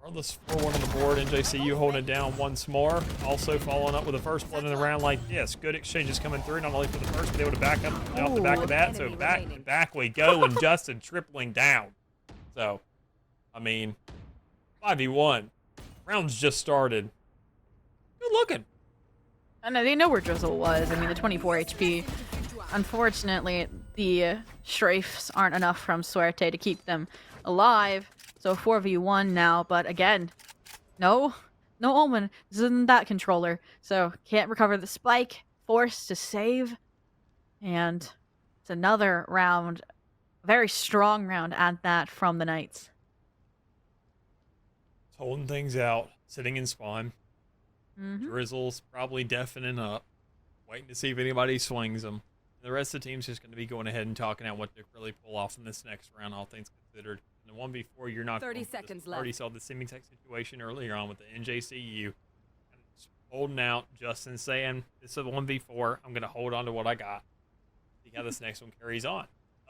S2: Regardless, 4-1 on the board. NJCU holding it down once more. Also following up with the first blood in the round like this. Good exchanges coming through, not only for the first, but they able to back up off the back of that. So back we go, and Justin tripling down. So, I mean, 5v1. Round's just started. Good looking.
S1: I know they know where Drizzle was. I mean, the 24 HP. Unfortunately, the strafes aren't enough from Suerte to keep them alive. So 4v1 now, but again, no Omen. This isn't that controller. So can't recover the spike, forced to save. And it's another round, very strong round at that from the Knights.
S2: Holding things out, sitting in spawn. Drizzle's probably deafening up, waiting to see if anybody swings them. The rest of the team's just going to be going ahead and talking out what to really pull off in this next round, all things considered. In the 1v4, you're not
S3: 30 seconds left.
S2: Already saw the same exact situation earlier on with the NJCU. Just holding out, Justin saying, this is a 1v4. I'm going to hold on to what I got. See how this next one carries on.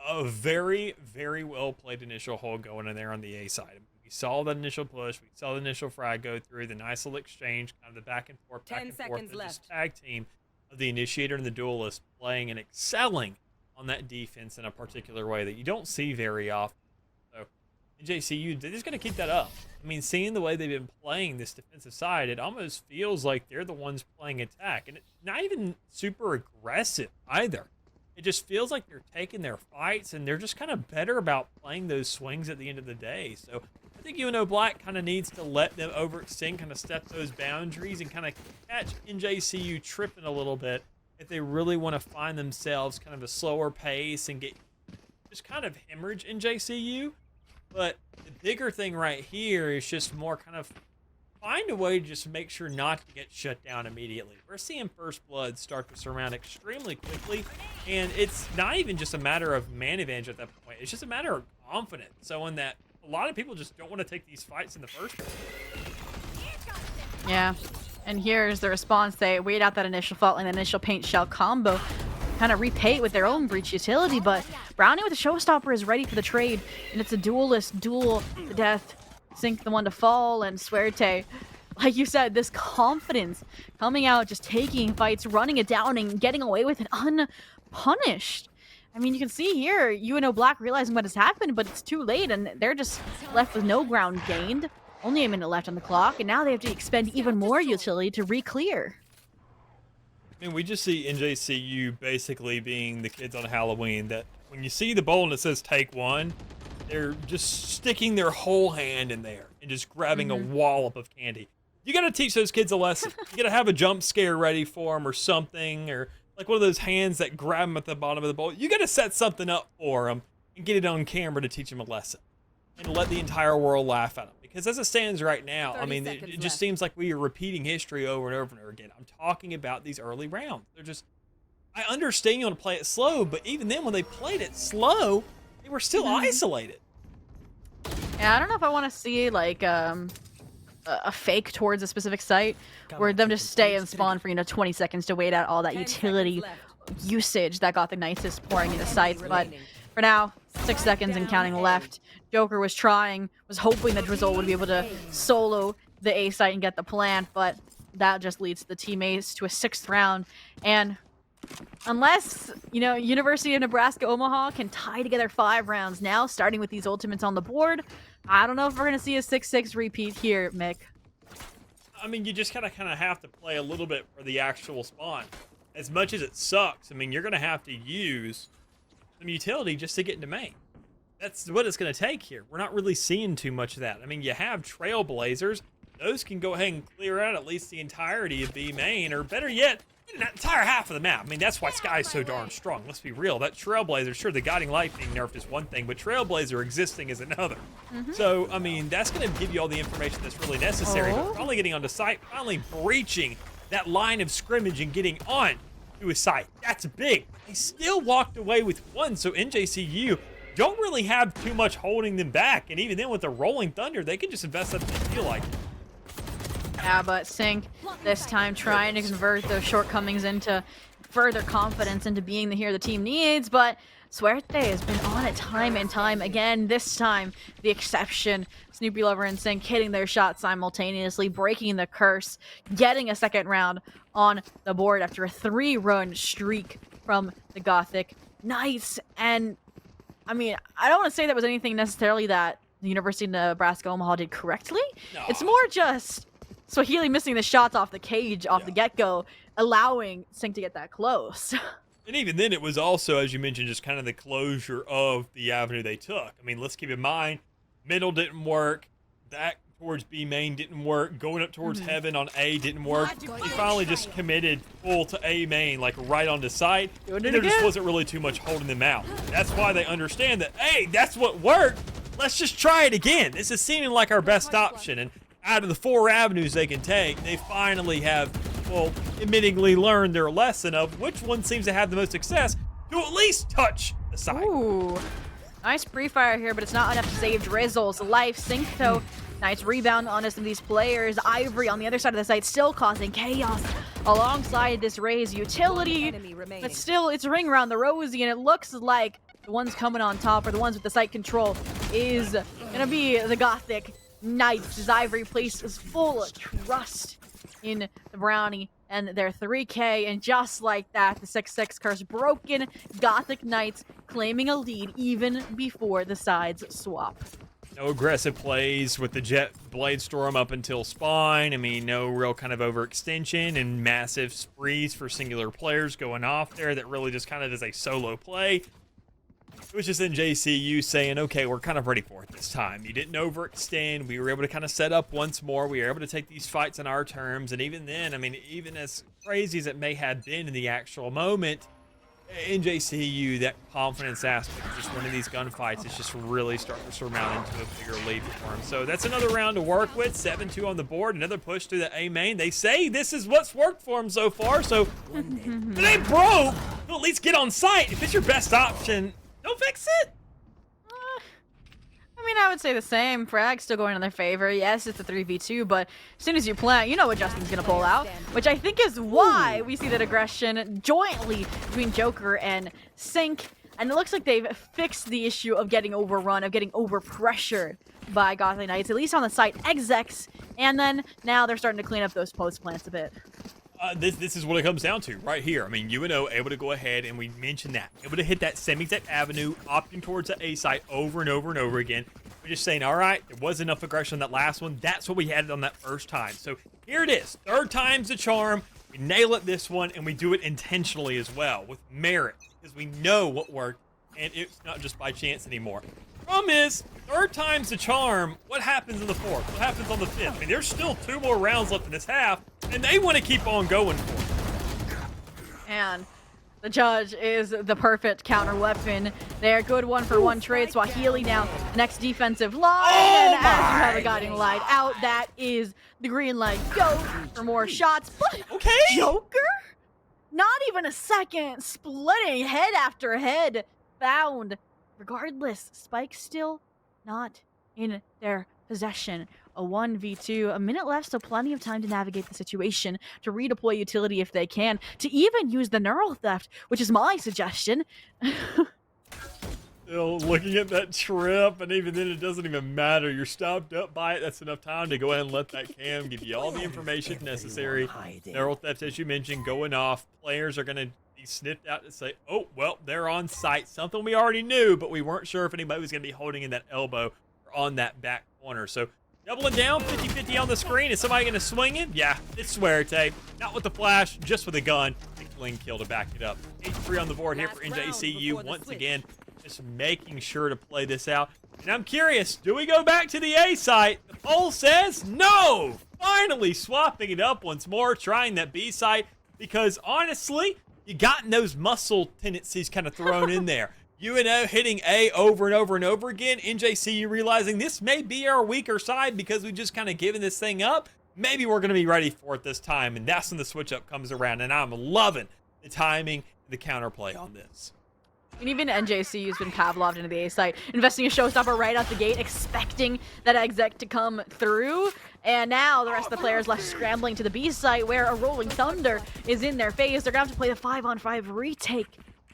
S2: A very, very well played initial hold going in there on the A side. We saw the initial push. We saw the initial frag go through, the nice little exchange, kind of the back and forth, back
S3: 10
S2: and forth.
S3: seconds left.
S2: Just tag team of the initiator and the duelist playing and excelling on that defense in a particular way that you don't see very often. So NJCU, they're just going to keep that up. I mean, seeing the way they've been playing this defensive side, it almost feels like they're the ones playing attack. And it's not even super aggressive either. It just feels like they're taking their fights, and they're just kind of better about playing those swings at the end of the day. So I think UNO Black kind of needs to let them overextend, kind of step those boundaries, and kind of catch NJCU tripping a little bit if they really want to find themselves kind of a slower pace and get just kind of hemorrhage NJCU. But the bigger thing right here is just more kind of find a way to just make sure not to get shut down immediately. We're seeing First Blood start to surround extremely quickly, and it's not even just a matter of man advantage at that point. It's just a matter of confidence. So in that a lot of people just don't want to take these fights in the first place.
S1: Yeah. And here's the response. They wait out that initial fault and the initial paint shell combo. Kind of repay it with their own breach utility, but Brownie with the showstopper is ready for the trade, and it's a duelist duel to death. Sync the one to fall, and Suerte, like you said, this confidence coming out, just taking fights, running it down, and getting away with it unpunished. I mean, you can see here, UNO Black realizing what has happened, but it's too late, and they're just left with no ground gained. Only a minute left on the clock, and now they have to expend even more utility to re-clear.
S2: I mean, we just see NJCU basically being the kids on Halloween that when you see the bowl and it says take one, they're just sticking their whole hand in there and just grabbing a wallop of candy. You got to teach those kids a lesson. You got to have a jump scare ready for them or something, or like one of those hands that grab them at the bottom of the bowl. You got to set something up for them and get it on camera to teach them a lesson and let the entire world laugh at them. Because as it stands right now, I mean, it just seems like we are repeating history over and over and over again. I'm talking about these early rounds. They're just, I understand you want to play it slow, but even then when they played it slow, they were still isolated.
S1: Yeah, I don't know if I want to see like a fake towards a specific site where them just stay and spawn for 20 seconds to wait out all that utility usage that got the Knights is pouring into sites. But for now, 6 seconds and counting left. Joker was hoping that Drizzle would be able to solo the A site and get the plant, but that just leads the teammates to a 6th round. And unless, University of Nebraska Omaha can tie together 5 rounds now, starting with these ultimates on the board, I don't know if we're going to see a 6-6 repeat here, Mick.
S2: I mean, you just kind of have to play a little bit for the actual spawn. As much as it sucks, I mean, you're going to have to use some utility just to get into main. That's what it's going to take here. We're not really seeing too much of that. I mean, you have Trailblazers. Those can go ahead and clear out at least the entirety of B main, or better yet, an entire half of the map. I mean, that's why Sky is so darn strong. Let's be real. That Trailblazer, sure, the Guiding Light being nerfed is one thing, but Trailblazer existing is another. So, I mean, that's going to give you all the information that's really necessary. But finally getting onto site, finally breaching that line of scrimmage and getting on to a site. That's big. They still walked away with 1, so NJCU don't really have too much holding them back. And even then with the Rolling Thunder, they can just invest that if they feel like it.
S1: Yeah, but Sync this time trying to convert those shortcomings into further confidence into being the hero the team needs, but Suerte has been on it time and time again. This time, the exception. Snoopy Lover and Sync hitting their shots simultaneously, breaking the curse, getting a 2nd round on the board after a 3-run streak from the Gothic Knights. And I mean, I don't want to say that was anything necessarily that the University of Nebraska Omaha did correctly.
S2: No.
S1: It's more just Swahili missing the shots off the cage off the get-go, allowing Sync to get that close.
S2: And even then, it was also, as you mentioned, just kind of the closure of the avenue they took. I mean, let's keep in mind, middle didn't work, back towards B main didn't work, going up towards heaven on A didn't work. He finally just committed full to A main, like right onto site. And there just wasn't really too much holding them out. That's why they understand that, hey, that's what worked. Let's just try it again. This is seeming like our best option. And out of the 4 avenues they can take, they finally have, well, admittingly learned their lesson of which one seems to have the most success to at least touch the site.
S1: Ooh, nice pre-fire here, but it's not enough to save Drizzle's life. Sync, though, nice rebound on some of these players. Ivory on the other side of the site still causing chaos alongside this Raze utility. But still, it's a ring around the rosy, and it looks like the ones coming on top, or the ones with the site control, is going to be the Gothic Knights, as Ivory places full trust in the Brownie and their 3K, and just like that, the 6-6 curse broken. Gothic Knights claiming a lead even before the sides swap.
S2: No aggressive plays with the Jet Blade Storm up until spawn. I mean, no real kind of overextension and massive sprees for singular players going off there that really just kind of is a solo play. It was just NJCU saying, okay, we're kind of ready for it this time. You didn't overextend. We were able to kind of set up once more. We were able to take these fights on our terms. And even then, I mean, even as crazy as it may have been in the actual moment, NJCU, that confidence aspect of just winning these gunfights is just really starting to surmount into a bigger lead for them. So that's another round to work with. 7-2 on the board. Another push to the A main. They say this is what's worked for them so far. So if it ain't broke, you'll at least get on site. If it's your best option, don't fix it.
S1: I I mean, I would say the same. Frag's still going in their favor. Yes, it's a 3v2, but as soon as you plant, you know what Justin's going to pull out, which I think is why we see that aggression jointly between Joker and Sync. And it looks like they've fixed the issue of getting overrun, of getting overpressured by Gothic Knights, at least on the site execs. And then now they're starting to clean up those post plants a bit.
S2: This is what it comes down to right here. I mean, UNO able to go ahead, and we mentioned that. Able to hit that same exact avenue, opting towards the A site over and over and over again. We're just saying, all right, there was enough aggression on that last one. That's what we had on that first time. So here it is. Third time's the charm. We nail it this one, and we do it intentionally as well, with merit, because we know what worked, and it's not just by chance anymore. Problem is, third time's the charm. What happens in the fourth? What happens on the fifth? I mean, there's still 2 more rounds left in this half, and they want to keep on going for it.
S1: And the judge is the perfect counter weapon. They're good 1-for-1 trade. Swahili now next defensive line. And as you have a guiding light out, that is the green light. Go for more shots. But
S2: Okay.
S1: Joker? Not even a second. Splitting head after head. Found. Regardless, Spike's still not in their possession. A 1v2, a minute left, so plenty of time to navigate the situation, to redeploy utility if they can, to even use the neural theft, which is my suggestion.
S2: Still looking at that trip, and even then it doesn't even matter. You're stopped up by it. That's enough time to go ahead and let that cam give you all the information necessary. Neural theft, as you mentioned, going off. Players are going to be sniffed out to say, oh, well, they're on site. Something we already knew, but we weren't sure if anybody was going to be holding in that elbow or on that back corner. So doubling down, 50-50 on the screen. Is somebody going to swing it? Yeah, it's Suerte. Not with the flash, just with a gun. Big clean kill to back it up. 8-3 on the board here for NJCU. Once again, just making sure to play this out. And I'm curious, do we go back to the A site? The poll says no! Finally swapping it up once more, trying that B site, because honestly, you gotten those muscle tendencies kind of thrown in there. UNO hitting A over and over and over again. NJCU realizing this may be our weaker side because we've just kind of given this thing up. Maybe we're going to be ready for it this time, and that's when the switch up comes around, and I'm loving the timing and the counterplay on this.
S1: And even NJCU's been Pavloved into the A site, investing a showstopper right out the gate, expecting that exec to come through. And now the rest of the players left scrambling to the B site, where a Rolling Thunder is in their phase. They're going to have to play the 5-on-5 retake.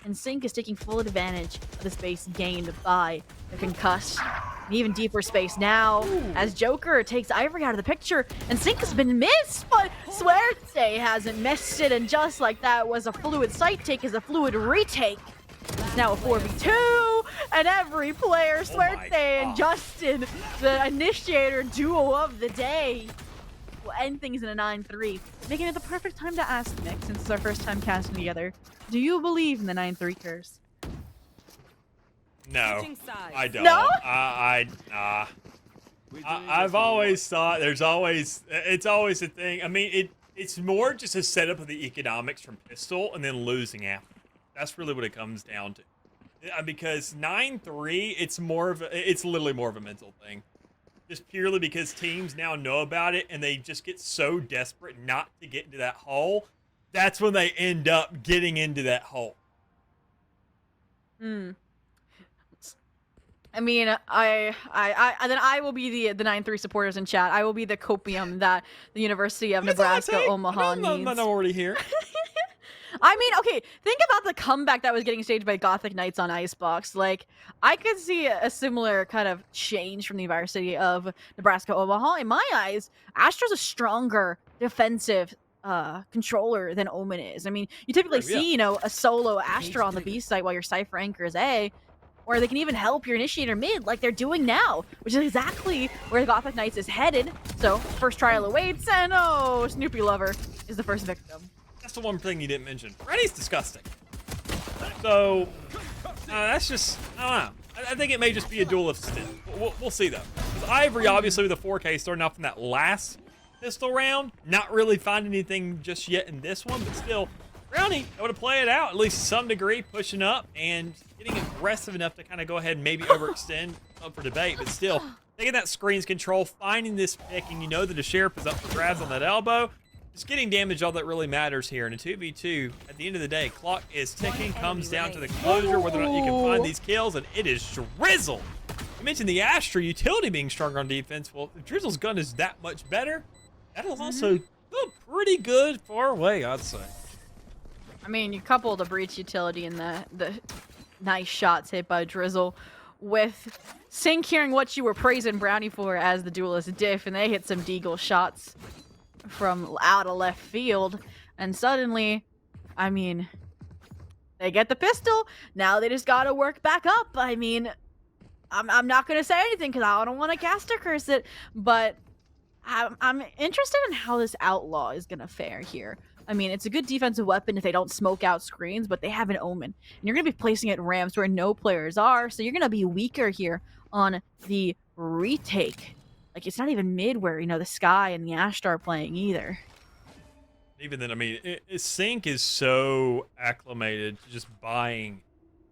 S1: And Sync is taking full advantage of the space gained by the concussed. And even deeper space now, as Joker takes Ivory out of the picture, and Sync has been missed, but Suerte hasn't missed it, and just like that was a fluid site take is a fluid retake. It's now a 4v2, and every player, Suerte and Justin, the initiator duo of the day, will end things in a 9-3, making it the perfect time to ask Nick, since it's our first time casting together. Do you believe in the 9-3 curse?
S2: No,
S3: Switching sides.
S2: I don't.
S1: No?
S2: I've always thought it's always a thing. I mean, it's more just a setup of the economics from Pistol and then losing after. That's really what it comes down to. Because 9-3, it's literally more of a mental thing. Just purely because teams now know about it and they just get so desperate not to get into that hole. That's when they end up getting into that hole.
S1: I mean, I will be the 9-3 supporters in chat. I will be the copium that the University of Nebraska Omaha needs.
S2: I'm not already here.
S1: I mean, okay, think about the comeback that was getting staged by Gothic Knights on Icebox. Like, I could see a similar kind of change from the University of Nebraska Omaha. In my eyes, Astra's a stronger defensive controller than Omen is. I mean, you typically see, a solo Astra on the B site while your Cypher anchors A, or they can even help your initiator mid like they're doing now, which is exactly where the Gothic Knights is headed. So, first trial awaits, and Snoopy Lover is the first victim.
S2: That's the one thing you didn't mention. Freddy's disgusting. So, that's just, I don't know. I think it may just be a duel of stim. We'll see, though. Because Ivory, obviously, with the 4K starting off in that last pistol round, not really finding anything just yet in this one, but still, Brownie able to play it out, at least to some degree, pushing up and getting aggressive enough to kind of go ahead and maybe overextend up for debate, but still, taking that screen's control, finding this pick, and you know that the sheriff is up for grabs on that elbow. Just getting damage, all that really matters here. In a 2v2, at the end of the day, clock is ticking, comes down to the closure, whether or not you can find these kills, and it is drizzle You mentioned the Astra utility being stronger on defense. Well, if Drizzle's gun is that much better, that'll also go pretty good far away, I'd say.
S1: I mean, you couple the breach utility and the nice shots hit by Drizzle with Sync hearing what you were praising Brownie for as the duelist diff, and they hit some deagle shots from out of left field, and suddenly, I mean, they get the pistol. Now they just gotta work back up. I mean, I'm not gonna say anything because I don't want to caster curse it, but I'm interested in how this outlaw is gonna fare here. I mean, it's a good defensive weapon if they don't smoke out screens, but they have an omen. And you're going to be placing it in ramps where no players are, so you're going to be weaker here on the retake. Like, it's not even mid where, you know, the Sky and the Astar are playing either.
S2: Even then, I mean, Sync is so acclimated to just buying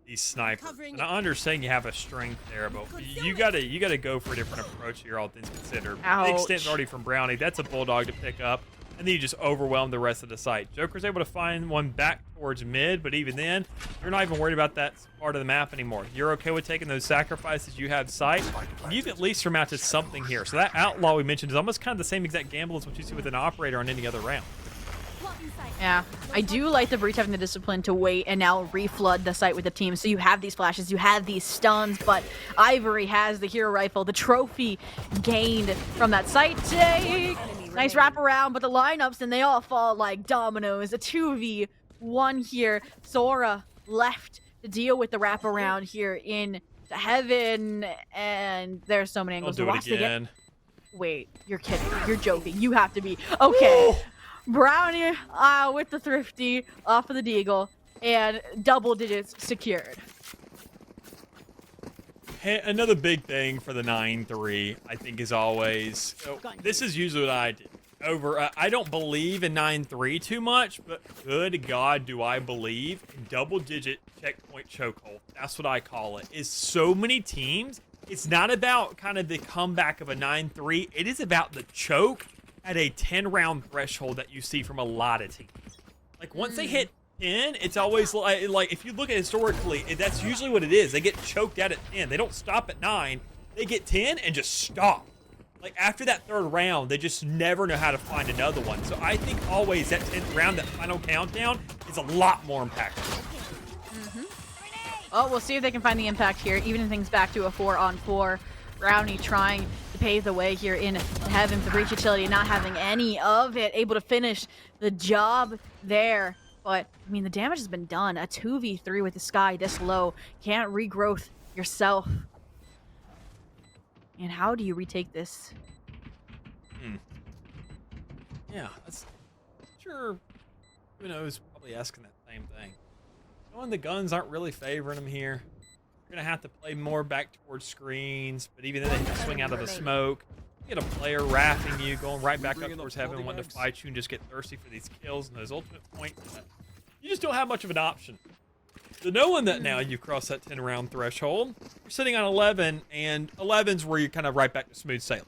S2: these snipers. And I understand you have a strength there, but you gotta go for a different approach here, all things considered.
S1: Ouch.
S2: The extent's already from Brownie. That's a bulldog to pick up. And then you just overwhelm the rest of the site. Joker's able to find one back towards mid, but even then, you're not even worried about that part of the map anymore. You're okay with taking those sacrifices you have sight, and you've at least surmounted something here. So that outlaw we mentioned is almost kind of the same exact gamble as what you see with an operator on any other round.
S1: Yeah, I do like the breach having the discipline to wait and now reflood the site with the team. So you have these flashes, you have these stuns, but Ivory has the hero rifle, the trophy gained from that site today. Nice wraparound, but the lineups, and they all fall like dominoes. A 2v1 here. Sora left to deal with the wraparound here in heaven, and there's so many
S2: I'll
S1: angles
S2: do
S1: to
S2: it
S1: watch.
S2: again.
S1: Wait, you're kidding. You're joking. You have to be. Okay.
S2: Whoa.
S1: Brownie with the thrifty off of the deagle, and double digits secured.
S2: Hey, another big thing for the 9-3, I think, is always, this is usually what I do. I don't believe in 9-3 too much, but good God, do I believe in double-digit checkpoint chokehold. That's what I call it. Is so many teams, it's not about kind of the comeback of a 9-3. It is about the choke at a 10-round threshold that you see from a lot of teams. Like, once they hit 10, it's always like if you look at historically, that's usually what it is. They get choked out at 10. They don't stop at 9. They get 10 and just stop. Like, after that third round, they just never know how to find another one. So I think always that 10th round, that final countdown, is a lot more impactful.
S1: Oh, we'll see if they can find the impact here, even things back to a 4-on-4. Brownie trying to pave the way here in heaven for the breach utility, not having any of it, able to finish the job there. But, I mean, the damage has been done. A 2v3 with the Sky this low. Can't regrowth yourself. And how do you retake this?
S2: Yeah, that's sure. Who knows? Probably asking that same thing. Knowing the guns aren't really favoring them here. You're gonna have to play more back towards screens, but even then they swing out of the smoke. You get a player wrapping you, going right back up towards heaven, wanting to fight you and just get thirsty for these kills and those ultimate points. You just don't have much of an option. So knowing that now you've crossed that 10-round threshold, you're sitting on 11, and 11's where you're kind of right back to smooth sailing.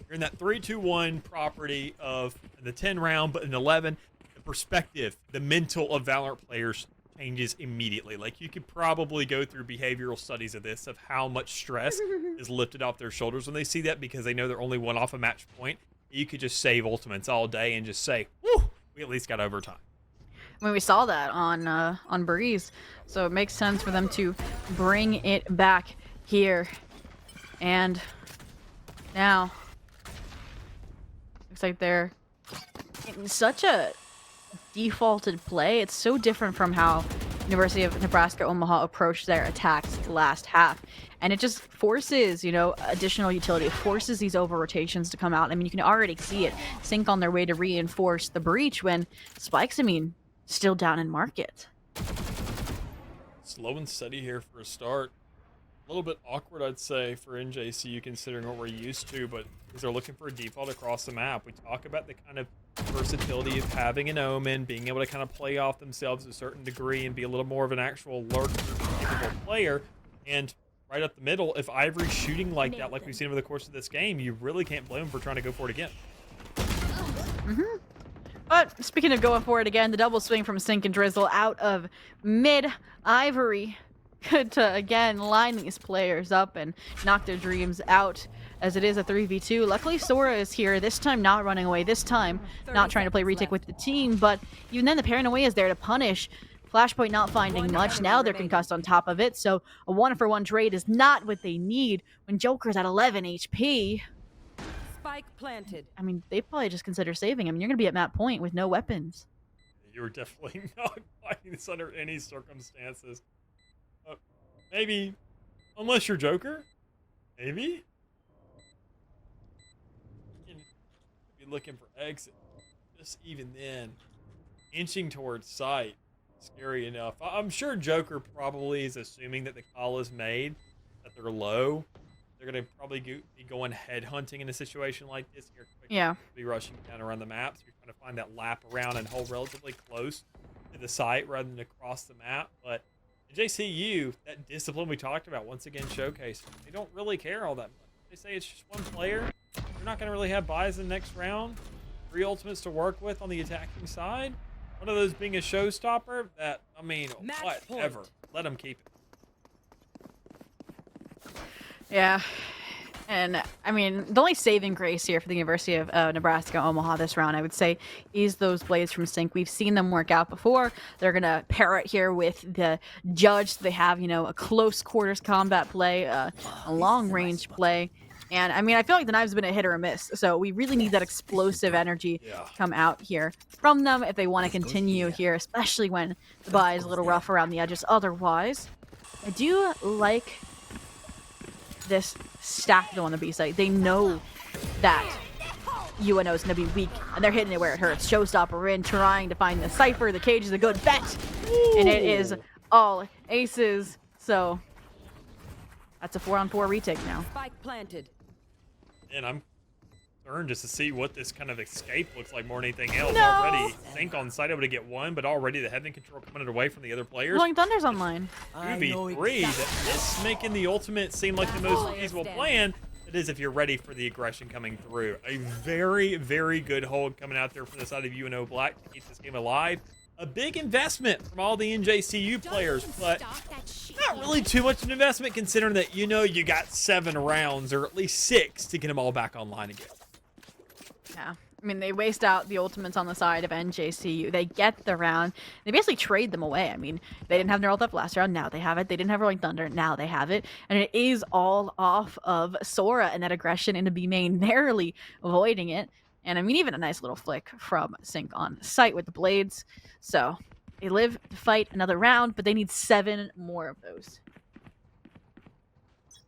S2: You're in that 3-2-1 property of the 10-round, but in 11, the perspective, the mental of Valorant players changes immediately. Like, you could probably go through behavioral studies of this, of how much stress is lifted off their shoulders when they see that, because they know they're only one off a match point. You could just save ultimates all day and just say, whew, we at least got overtime.
S1: I mean, we saw that on Breeze, so it makes sense for them to bring it back here. And now, looks like they're in such a defaulted play. It's so different from how University of Nebraska Omaha approached their attacks last half. And it just forces, you know, additional utility. It forces these over rotations to come out. I mean, you can already see it. Sync on their way to reinforce the breach when Spikes, I mean, still down in market.
S2: Slow and steady here for a start. A little bit awkward, I'd say, for NJCU considering what we're used to, but because they're looking for a default across the map. We talk about the kind of versatility of having an omen, being able to kind of play off themselves to a certain degree and be a little more of an actual lurker, capable player. And right up the middle, if Ivory's shooting like that, like we've seen over the course of this game, you really can't blame him for trying to go for it again.
S1: But speaking of going for it again, the double swing from Sync and Drizzle out of mid. Ivory Good to again line these players up and knock their dreams out, as it is a 3v2. Luckily Sora is here, this time not running away, this time not trying to play retake with the team, but even then the paranoia is there to punish. Flashpoint not finding much, now they're concussed on top of it, so a 1-for-1 trade is not what they need when Joker's at 11 HP.
S3: Spike planted.
S1: I mean, they probably just consider saving him. You're going to be at map point with no weapons.
S2: You're definitely not fighting this under any circumstances. Maybe, unless you're Joker, maybe. You'd be looking for exit. Just even then, inching towards sight, scary enough. I'm sure Joker probably is assuming that the call is made, that they're low. They're gonna probably be going head hunting in a situation like this. You're
S1: Yeah.
S2: be rushing down around the map, so you're trying to find that lap around and hold relatively close to the site rather than across the map. But NJCU, that discipline we talked about, once again showcased. They don't really care all that much. They say it's just one player. They're not going to really have buys in the next round. 3 ultimates to work with on the attacking side. One of those being a showstopper. That, I mean,
S3: Match
S2: whatever.
S3: point.
S2: Let them keep it.
S1: Yeah. And, I mean, the only saving grace here for the University of Nebraska Omaha this round, I would say, is those blades from Sync. We've seen them work out before. They're going to pair it here with the Judge. So they have, you know, a close quarters combat play, a long-range play. And, I mean, I feel like the Knives have been a hit or a miss. So we really need that explosive energy to come out here from them if they want to continue here, especially when the buy is a little rough around the edges otherwise. I do like this stack though on the B site. They know that UNO is going to be weak, and they're hitting it where it hurts. Showstopper in, trying to find the Cypher. The cage is a good bet, and it is all aces. So that's a 4-on-4 retake now.
S3: Spike planted.
S2: And I'm concerned just to see what this kind of escape looks like more than anything else.
S1: No!
S2: Already, Sync on site able to get one, but already the heaven control coming away from the other players.
S1: Rolling Thunder's online.
S2: 2v3. This making the ultimate seem like the most feasible plan. It is if you're ready for the aggression coming through. A very, very good hold coming out there from the side of UNO Black to keep this game alive. A big investment from all the NJCU players, but not really too much of an investment considering that you know you got 7 rounds or at least 6 to get them all back online again.
S1: Yeah. I mean, they waste out the ultimates on the side of NJCU. They get the round. They basically trade them away. I mean, they didn't have Neural Theft last round. Now they have it. They didn't have Rolling Thunder. Now they have it. And it is all off of Sora and that aggression into B main, narrowly avoiding it. And I mean, even a nice little flick from Sync on site with the blades. So they live to fight another round, but they need 7 more of those.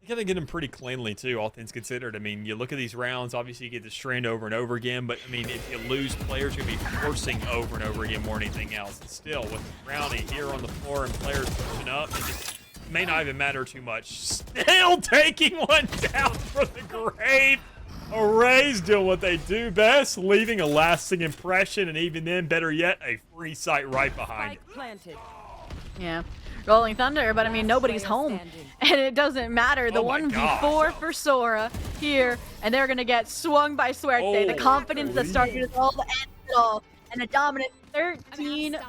S2: You gotta get them pretty cleanly too, all things considered. I mean, you look at these rounds, obviously you get the strand over and over again, but I mean, if you lose, players are gonna be forcing over and over again more than anything else. And still, with Brownie here on the floor and players pushing up, it just may not even matter too much. Still taking one down from the grave. Array's doing what they do best, leaving a lasting impression, and even then, better yet, a free site right behind it.
S3: Spike planted.
S1: Yeah. Rolling Thunder, but I mean, nobody's home. And it doesn't matter. The
S2: Oh my
S1: 1v4 for Sora here, and they're going to get swung by Suerte. The confidence that started it all, the end of it all, and a dominant 13-5.